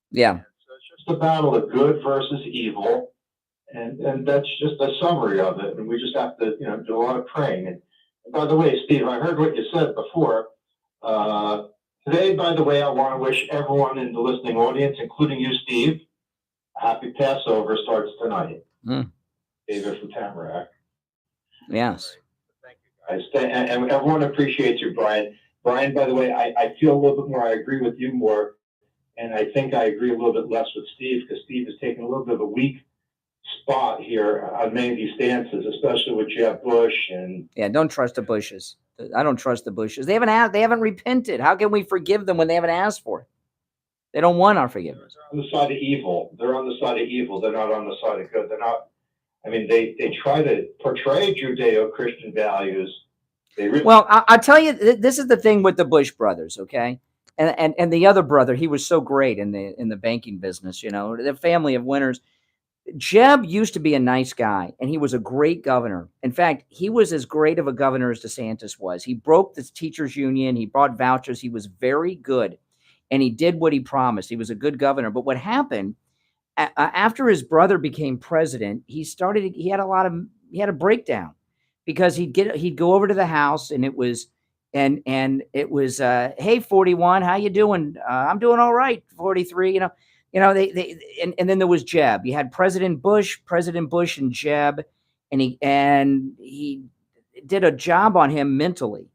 Yeah. So it's just a battle of good versus evil. And that's just a summary of it. And we just have to, do a lot of praying. And by the way, Steve, I heard what you said before. Today, by the way, I want to wish everyone in the listening audience, including you, Steve, happy Passover starts tonight. David from Tamarack. Yes. Thank you, guys. And everyone appreciates you, Brian. Brian, by the way, I feel a little bit more, I agree with you more. And I think I agree a little bit less with Steve, because Steve is taking a little bit of a weak spot here on many of these stances, especially with Jeb Bush and. Yeah, don't trust the Bushes. I don't trust the Bushes. They haven't repented. How can we forgive them when they haven't asked for it? They don't want our forgiveness. They're on the side of evil. They're on the side of evil. They're not on the side of good. They're not. I mean, they try to portray Judeo-Christian values. Well, I'll tell you, this is the thing with the Bush brothers, okay? And the other brother, he was so great in the banking business, the family of winners. Jeb used to be a nice guy, and he was a great governor. In fact, he was as great of a governor as DeSantis was. He broke the teachers union. He brought vouchers. He was very good, and he did what he promised. He was a good governor. But what happened after his brother became president, he had a breakdown because he'd go over to the house, and it was hey, 41, how you doing? I'm doing all right, 43. And then there was Jeb. You had President Bush and Jeb, and he did a job on him mentally,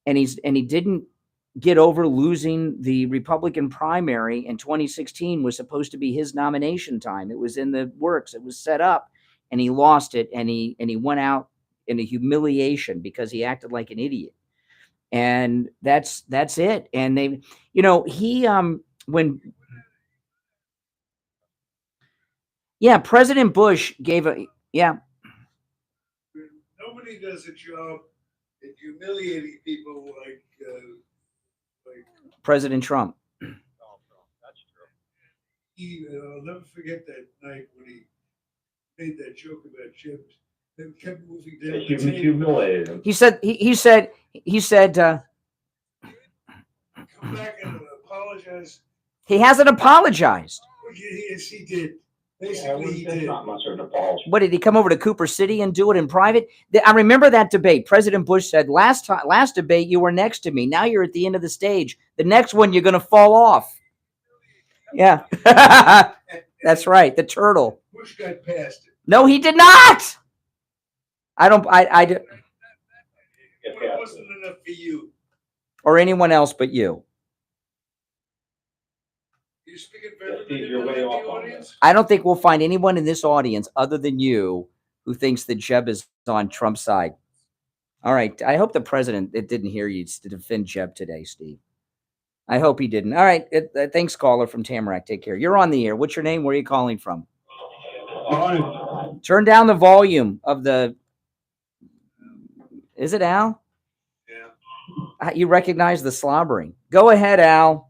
and he didn't get over losing the Republican primary in 2016. Was supposed to be his nomination time. It was in the works. It was set up, and he lost it, and he went out in a humiliation because he acted like an idiot. And that's it. And they, he when President Bush gave a Nobody does a job at humiliating people like President Trump. I'll never forget that night when he made that joke about chips. Then kept moving down the table. Humiliated him. He said Come back and apologize. he hasn't apologized. Yes, he did. Basically, he did. Not much of an apology. What, did he come over to Cooper City and do it in private? I remember that debate. President Bush said, last debate, you were next to me. Now you're at the end of the stage. The next one, you're going to fall off. Yeah. That's right. The turtle. Bush got past it. No, he did not. I It wasn't enough for you. or anyone else but you. You're speaking for everybody in the audience? I don't think we'll find anyone in this audience other than you who thinks that Jeb is on Trump's side. All right. I hope the president didn't hear you to defend Jeb today, Steve. I hope he didn't. All right. Thanks, caller from Tamarack. Take care. You're on the air. What's your name? Where are you calling from? Turn down the volume of the... Is it Al? Yeah. You recognize the slobbering. Go ahead, Al.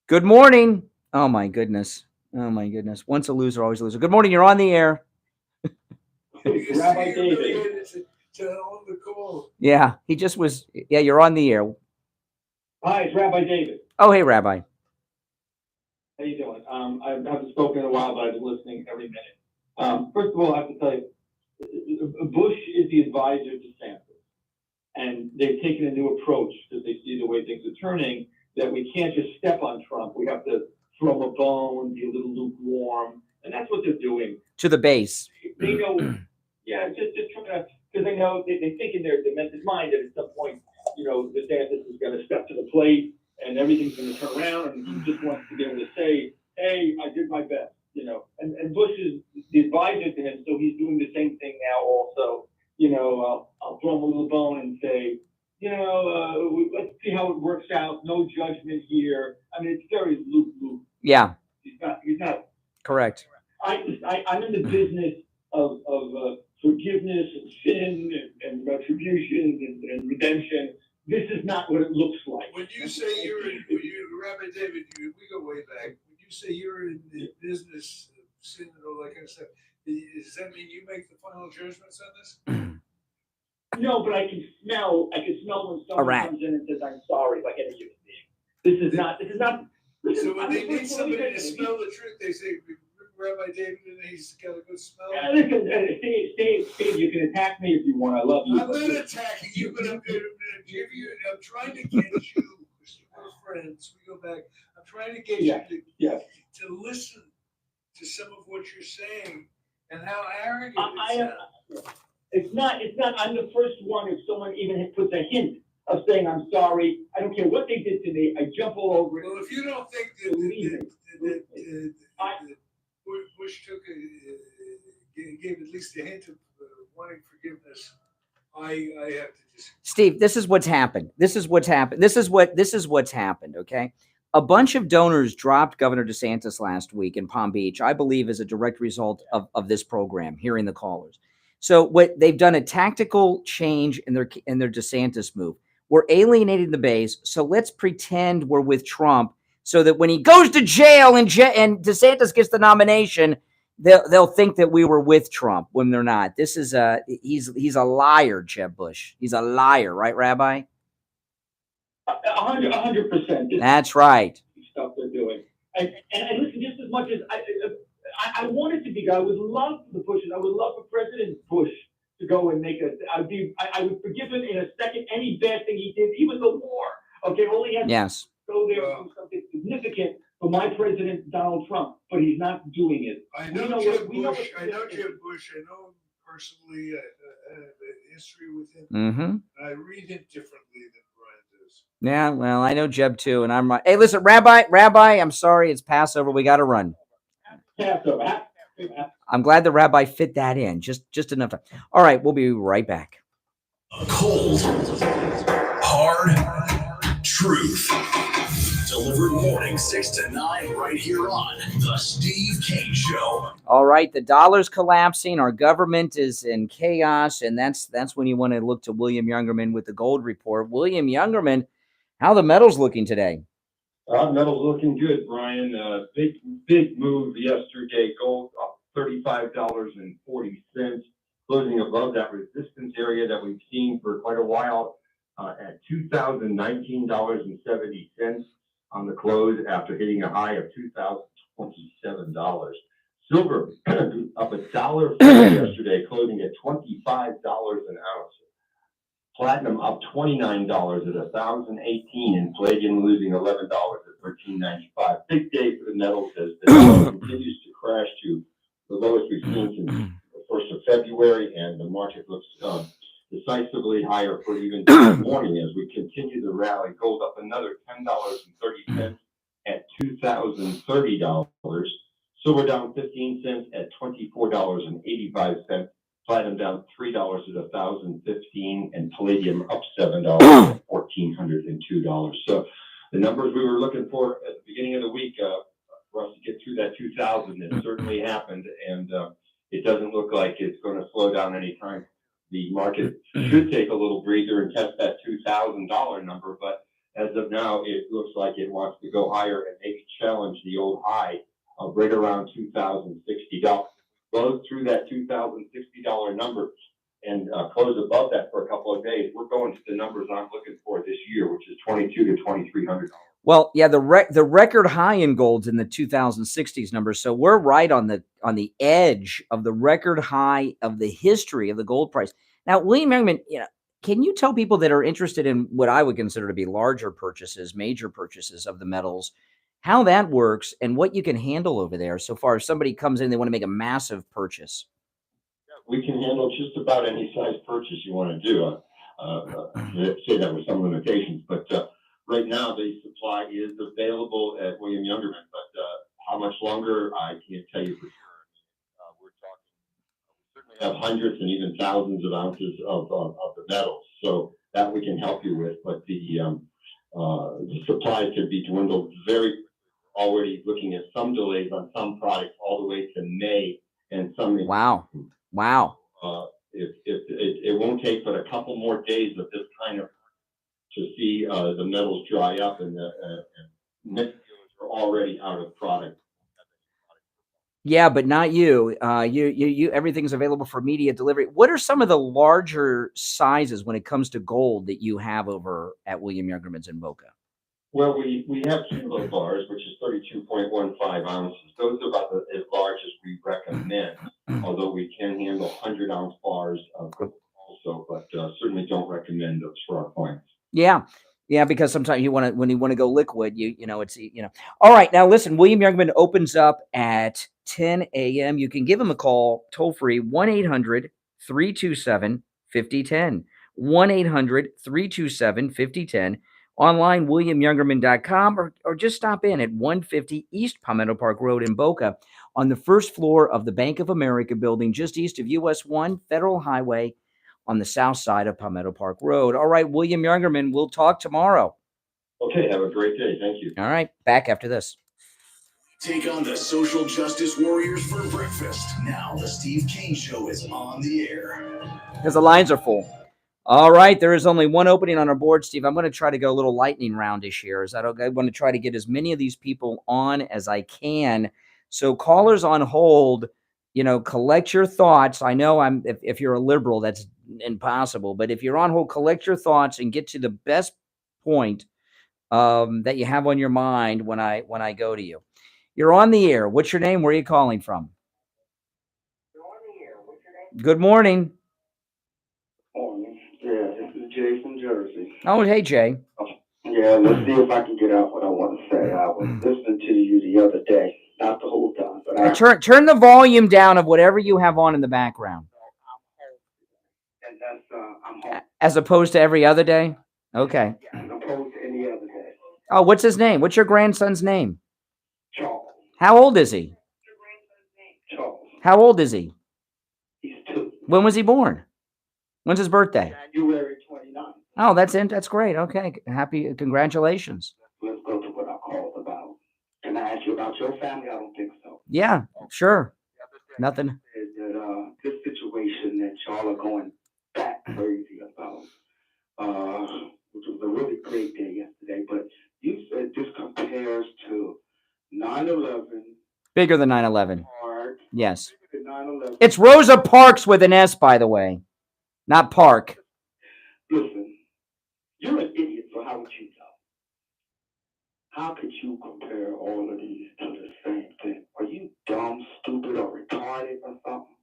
Good morning. Oh, my goodness. Oh, my goodness. Once a loser, always a loser. Good morning. You're on the air. Rabbi David. Yeah, he just was. Yeah, you're on the air. Hi, it's Rabbi David. Oh, hey, Rabbi. How you doing? I haven't spoken in a while, but I've been listening every minute. First of all, I have to tell you, Bush is the advisor to DeSantis, and they've taken a new approach because they see the way things are turning, that we can't just step on Trump. We have to throw him a bone, be a little lukewarm, and that's what they're doing. To the base. They know, just trying to, because they know, they think in their demented mind that at some point, DeSantis is going to step to the plate and everything's going to turn around, and he just wants to be able to say, hey, I did my best, and Bush is the advisor to him, so he's doing the same thing now also. I'll throw him a little bone and say, let's see how it works out. No judgment here. I mean, it's very loop. Yeah. He's not. Correct. I'm in the business of forgiveness and sin and retribution and redemption. This is not what it looks like. When you say Rabbi David, we go way back. When you say you're in the business of sin and all that kind of stuff, does that mean you make the final judgments on this? No, but I can smell when someone comes in and says, I'm sorry, like any human being. This is not. So when they need somebody to smell the truth, they say, Rabbi David, and he's got a good smell. Listen, Steve, you can attack me if you want. I love you. I'm not attacking you, but I'm trying to get you, we're friends, we go back. I'm trying to get you to listen to some of what you're saying and how arrogant it sounds. It's not, I'm the first one, if someone even puts a hint of saying, I'm sorry, I don't care what they did to me, I jump all over it. Well, if you don't think that Bush gave at least a hint of wanting forgiveness, I have to just... Steve, this is what's happened. This is what's happened, okay? A bunch of donors dropped Governor DeSantis last week in Palm Beach, I believe as a direct result of this program, hearing the callers. So what they've done a tactical change in their DeSantis move. We're alienating the base, so let's pretend we're with Trump so that when he goes to jail and DeSantis gets the nomination, they'll think that we were with Trump when they're not. This is he's a liar, Jeb Bush. He's a liar, right, Rabbi? 100%. That's right. Stuff they're doing. And listen, just as much as I wanted to be, I would love the Bushes. I would love for President Bush to go and make I would forgive him in a second any bad thing he did, even the war. Okay, only has yes. to go there and do something significant for my president, Donald Trump, but he's not doing it. I know Jeb Bush. I know Jeb Bush. I know him personally. I have a history with him. Mm-hmm. I read him differently than Brian does. Yeah, well, I know Jeb too, and I'm right. Hey, listen, Rabbi, I'm sorry, it's Passover. We got to run. Passover. I'm glad the Rabbi fit that in. Just enough time. All right, we'll be right back. Cold, hard truth. Delivered morning 6 to 9 right here on The Steve Kane Show. All right, the dollar's collapsing. Our government is in chaos, and that's when you want to look to William Youngerman with the gold report. William Youngerman, how the metals looking today? Metal's looking good, Brian. Big move yesterday. Gold up $35.40, closing above that resistance area that we've seen for quite a while at $2,019.70 on the close after hitting a high of $2,027. Silver up $1 yesterday, closing at $25 an ounce. Platinum up $29 at $1,018, and palladium losing $11 at $13.95. Big day for the metals as the dollar continues to crash to the lowest we've seen since the 1st of February, and the market looks decisively higher for even this morning as we continue the rally. Gold up another $10.30 at $2,030. Silver down 15 cents at $24.85. Platinum down $3 at $1,015, and palladium up $7 at $1,402. So the numbers we were looking for at the beginning of the week for us to get through that 2,000, it certainly happened, and it doesn't look like it's going to slow down anytime. The market should take a little breather and test that $2,000 number, but as of now, it looks like it wants to go higher and maybe challenge the old high of right around $2,060. Close through that $2,060 number and close above that for a couple of days. We're going to the numbers I'm looking for this year, which is $2,200 to $2,300. Well, yeah, the record high in gold's in the 2060s number, so we're right on the edge of the record high of the history of the gold price. Now, William Youngman, can you tell people that are interested in what I would consider to be larger purchases, major purchases of the metals, how that works and what you can handle over there so far as somebody comes in, they want to make a massive purchase? We can handle just about any size purchase you want to do. Say that with some limitations, but right now the supply is available at William Youngerman, but how much longer, I can't tell you for sure. We're talking, we certainly have hundreds and even thousands of ounces of the metals, so that we can help you with, but the supply could be dwindled very. Already looking at some delays on some products all the way to May, and some. Wow. It won't take but a couple more days of this kind of to see the metals dry up, and the net dealers are already out of product. Yeah, but not you. You everything's available for immediate delivery. What are some of the larger sizes when it comes to gold that you have over at William Youngerman's in Boca? Well, we have kilo bars, which is 32.15 ounces. Those are about as large as we recommend, although we can handle 100-ounce bars also, but certainly don't recommend those for our clients. Yeah, because sometimes when you want to go liquid, it's. All right, now listen, William Youngman opens up at 10 a.m. You can give him a call toll free, 1-800-327-5010, 1-800-327-5010. Online, WilliamYoungerman.com, or just stop in at 150 East Palmetto Park Road in Boca on the first floor of the Bank of America building just east of US 1 Federal Highway on the south side of Palmetto Park Road. All right, William Youngerman, we'll talk tomorrow. Okay, have a great day. Thank you. All right, back after this. Take on the social justice warriors for breakfast. Now the Steve Kane Show is on the air. Because the lines are full. All right, there is only one opening on our board, Steve. I'm going to try to go a little lightning roundish here. Is that okay? I want to try to get as many of these people on as I can. So callers on hold, collect your thoughts. I know if you're a liberal, that's impossible. But if you're on hold, collect your thoughts and get to the best point that you have on your mind when I go to you. You're on the air. What's your name? Where are you calling from? Good morning. Yeah, this is Jay from Jersey. Oh, hey, Jay. Yeah, let's see if I can get out what I want to say. I was listening to you the other day, not the whole time, but Turn the volume down of whatever you have on in the background. And that's I'm home. As opposed to every other day? Okay. Yeah, as opposed to any other day. Oh, what's his name? What's your grandson's name? Charles. How old is he? Charles. How old is he? He's 2. When was he born? When's his birthday? January 29th. Oh, that's great. Okay. Congratulations. Let's go to what I called about. Can I ask you about your family? I don't think so. Yeah, sure. Nothing. That this situation that y'all are going back crazy about, which was a really great day yesterday, but you said this compares to 9/11. Bigger than 9/11. Park. Yes. Bigger than 9/11. It's Rosa Parks with an S, by the way, not Park. Listen, you're an idiot, so how would you know? How could you compare all of these to the same thing? Are you dumb, stupid, or retarded or something?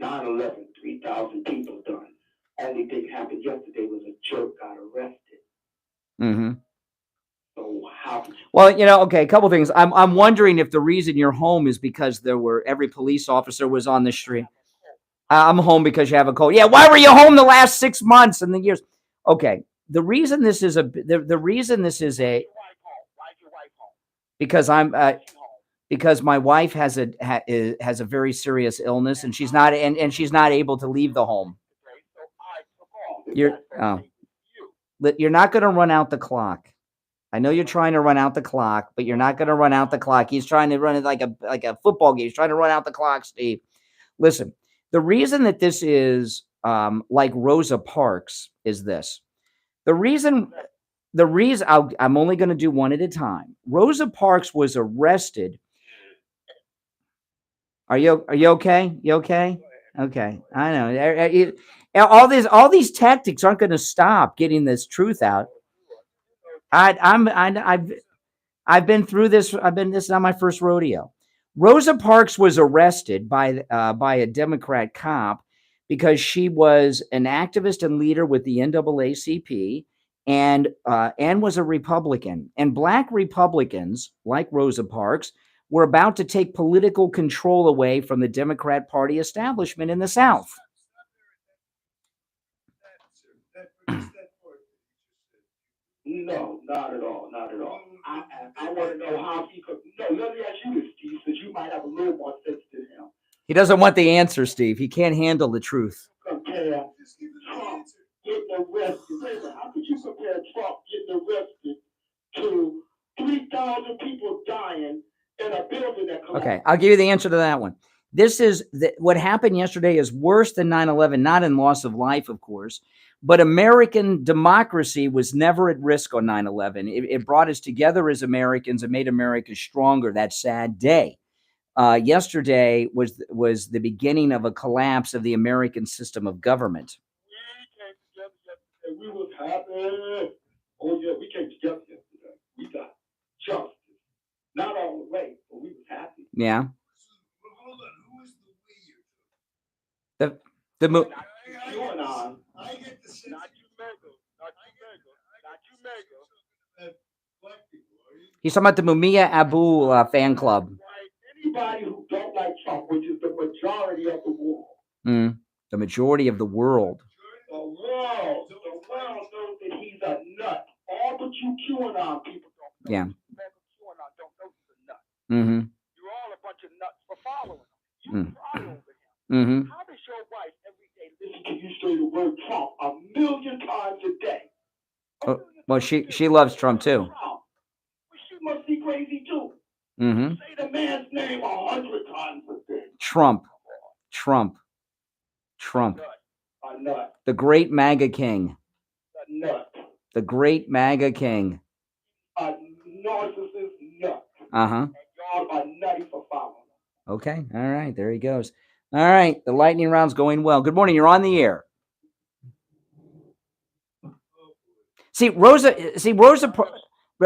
9/11, 3,000 people done. Only thing happened yesterday was a jerk got arrested. Mm-hmm. So how could you? Well, okay, a couple things. I'm wondering if the reason you're home is because every police officer was on the street. I'm home because you have a cold. Yeah, why were you home the last 6 months and the years? Okay, the reason this is because my wife has a very serious illness and she's not able to leave the home. You're not going to run out the clock. I know you're trying to run out the clock, but you're not going to run out the clock. He's trying to run it like a football game. He's trying to run out the clock, Steve. Listen, the reason that this is like Rosa Parks is this. The reason I'm only going to do one at a time. Rosa Parks was arrested. Are you okay? You okay? Okay. I know. All these tactics aren't going to stop getting this truth out. I've been through this. This is not my first rodeo. Rosa Parks was arrested by a Democrat cop because she was an activist and leader with the NAACP and was a Republican. And Black Republicans, like Rosa Parks, were about to take political control away from the Democrat Party establishment in the South. No, not at all, not at all. I want to know how he could. No, let me ask you this, Steve, because you might have a little more sense than him. He doesn't want the answer, Steve. He can't handle the truth. Compare Trump getting arrested. How could you compare Trump getting arrested to 3,000 people dying in a building that collapsed? Okay, I'll give you the answer to that one. This is what happened yesterday is worse than 9/11, not in loss of life, of course, but American democracy was never at risk on 9/11. It brought us together as Americans and made America stronger that sad day. Yesterday was the beginning of a collapse of the American system of government. We was happy. Oh yeah, we came together yesterday. We got justice. Not all the way, but we was happy. Yeah. Hold on, who is the we? The mo- I get the sense. Not you, Mega. Black people, are you? He's talking about the Mumia Abu fan club. Anybody who don't like Trump, which is the majority of the world. The majority of the world. The world knows that he's a nut. All but you QAnon people don't know. Yeah. QAnon don't know he's a nut. Mm-hmm. You're all a bunch of nuts for following him. You cry over him. How does your wife every day listen to you say the word Trump 1,000,000 times a day? Well, she loves Trump too. Well, she must be crazy too. Mm-hmm. Say the man's name 100 times a day. Trump. A nut. The great MAGA king. A nut. The great MAGA king. A narcissist nut. Uh-huh. Y'all are nutty for following. Okay. All right. There he goes. All right. The lightning round's going well. Good morning. You're on the air.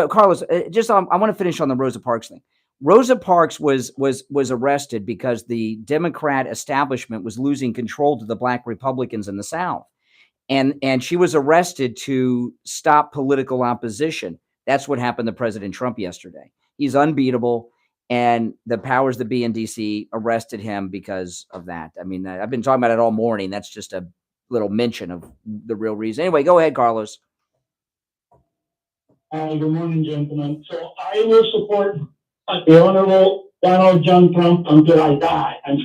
Carlos, just I want to finish on the Rosa Parks thing. Rosa Parks was arrested because the Democrat establishment was losing control to the black Republicans in the South. And she was arrested to stop political opposition. That's what happened to President Trump yesterday. He's unbeatable, and the powers that be in D.C. arrested him because of that. I mean, I've been talking about it all morning. That's just a little mention of the real reason. Anyway, go ahead, Carlos. Good morning, gentlemen. So I will support the Honorable Donald John Trump until I die. I'm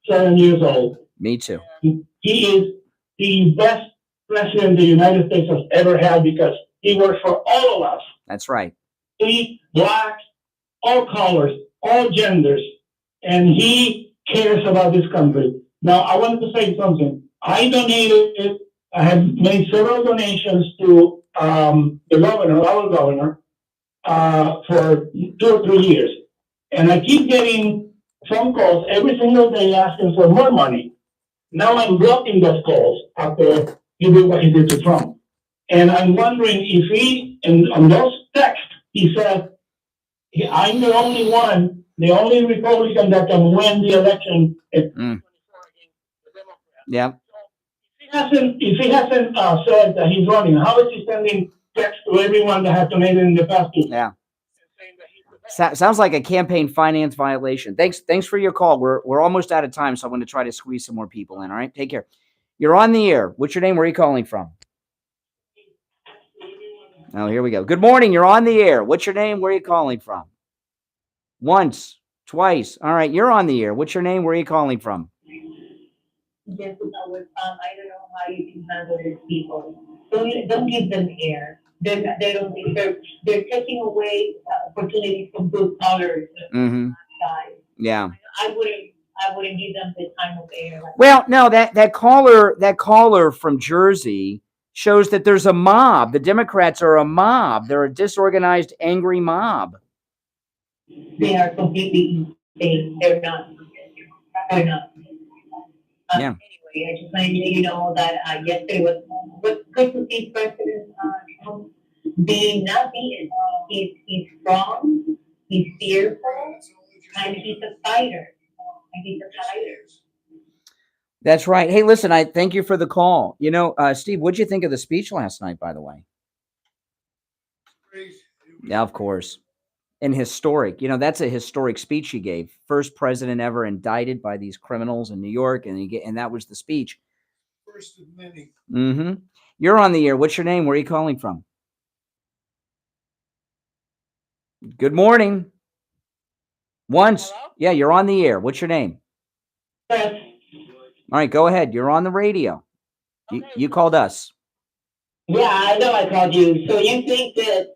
7 years old. Me too. He is the best president the United States has ever had because he works for all of us. That's right. He, black, all colors, all genders, and he cares about this country. Now, I wanted to say something. I have made several donations to the governor, our governor, for 2 or 3 years. And I keep getting phone calls every single day asking for more money. Now I'm blocking those calls after he did what he did to Trump. And I'm wondering if he, on those texts, he said, I'm the only one, the only Republican that can win the election. Yeah. If he hasn't said that he's running, how is he sending text to everyone that has donated in the past 2 years? Yeah. Sounds like a campaign finance violation. Thanks for your call. We're almost out of time, so I'm going to try to squeeze some more people in. All right, take care. You're on the air. What's your name? Where are you calling from? Oh, here we go. Good morning. You're on the air. What's your name? Where are you calling from? Once, twice. All right, you're on the air. What's your name? Where are you calling from? Yes, I don't know how you can handle these people. Don't give them air. They're taking away opportunities from good colors. Mm-hmm. Yeah. I wouldn't give them the time of air. Well, no, that caller from Jersey shows that there's a mob. The Democrats are a mob. They're a disorganized, angry mob. They are completely insane. They're not. Yeah. Anyway, I just wanted you to know that yesterday was good to see President Trump being not beaten. He's strong, he's fearful, and he's a fighter. That's right. Hey, listen, I thank you for the call. You know, Steve, what'd you think of the speech last night, by the way? Yeah, of course. And historic. You know, that's a historic speech he gave. First president ever indicted by these criminals in New York, and that was the speech. First of many. Mm-hmm. You're on the air. What's your name? Where are you calling from? Good morning. Once. Hello? Yeah, you're on the air. What's your name? Yes. All right, go ahead. You're on the radio. Okay. You called us. Yeah, I know I called you. So you think that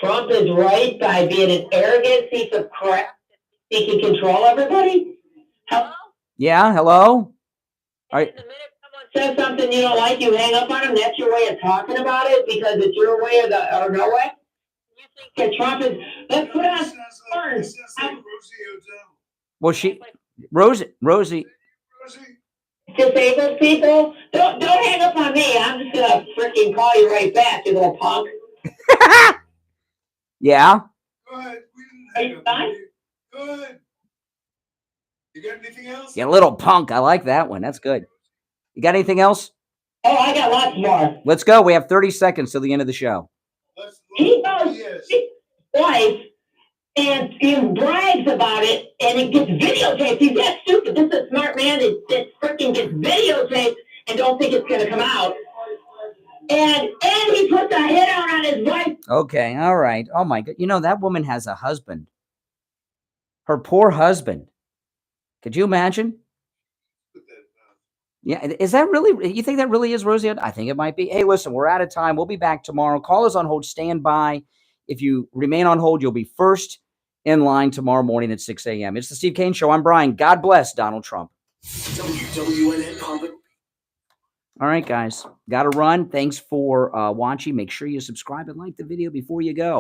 Trump is right by being an arrogant piece of crap? He can control everybody? Hello? Yeah, hello? The minute someone says something you don't like, you hang up on them. That's your way of talking about it because it's your way or no way? You think that Trump is... Let's put on first. Well, Rosie. Disabled people? Don't hang up on me. I'm just going to freaking call you right back, you little punk. Yeah? Go ahead. Are you fine? Good. You got anything else? Yeah, little punk. I like that one. That's good. You got anything else? Oh, I got lots more. Let's go. We have 30 seconds till the end of the show. He goes his wife and brags about it, and it gets videotaped. He's that stupid. This is a smart man that freaking gets videotaped and don't think it's going to come out. And he puts a hit out on his wife. Okay, all right. Oh, my God. You know, that woman has a husband. Her poor husband. Could you imagine? Yeah, is that really, you think that really is, Rosie? I think it might be. Hey, listen, we're out of time. We'll be back tomorrow. Call us on hold. Stand by. If you remain on hold, you'll be first in line tomorrow morning at 6 a.m. It's the Steve Kane Show. I'm Brian. God bless Donald Trump. WWNN All right, guys. Got to run. Thanks for watching. Make sure you subscribe and like the video before you go.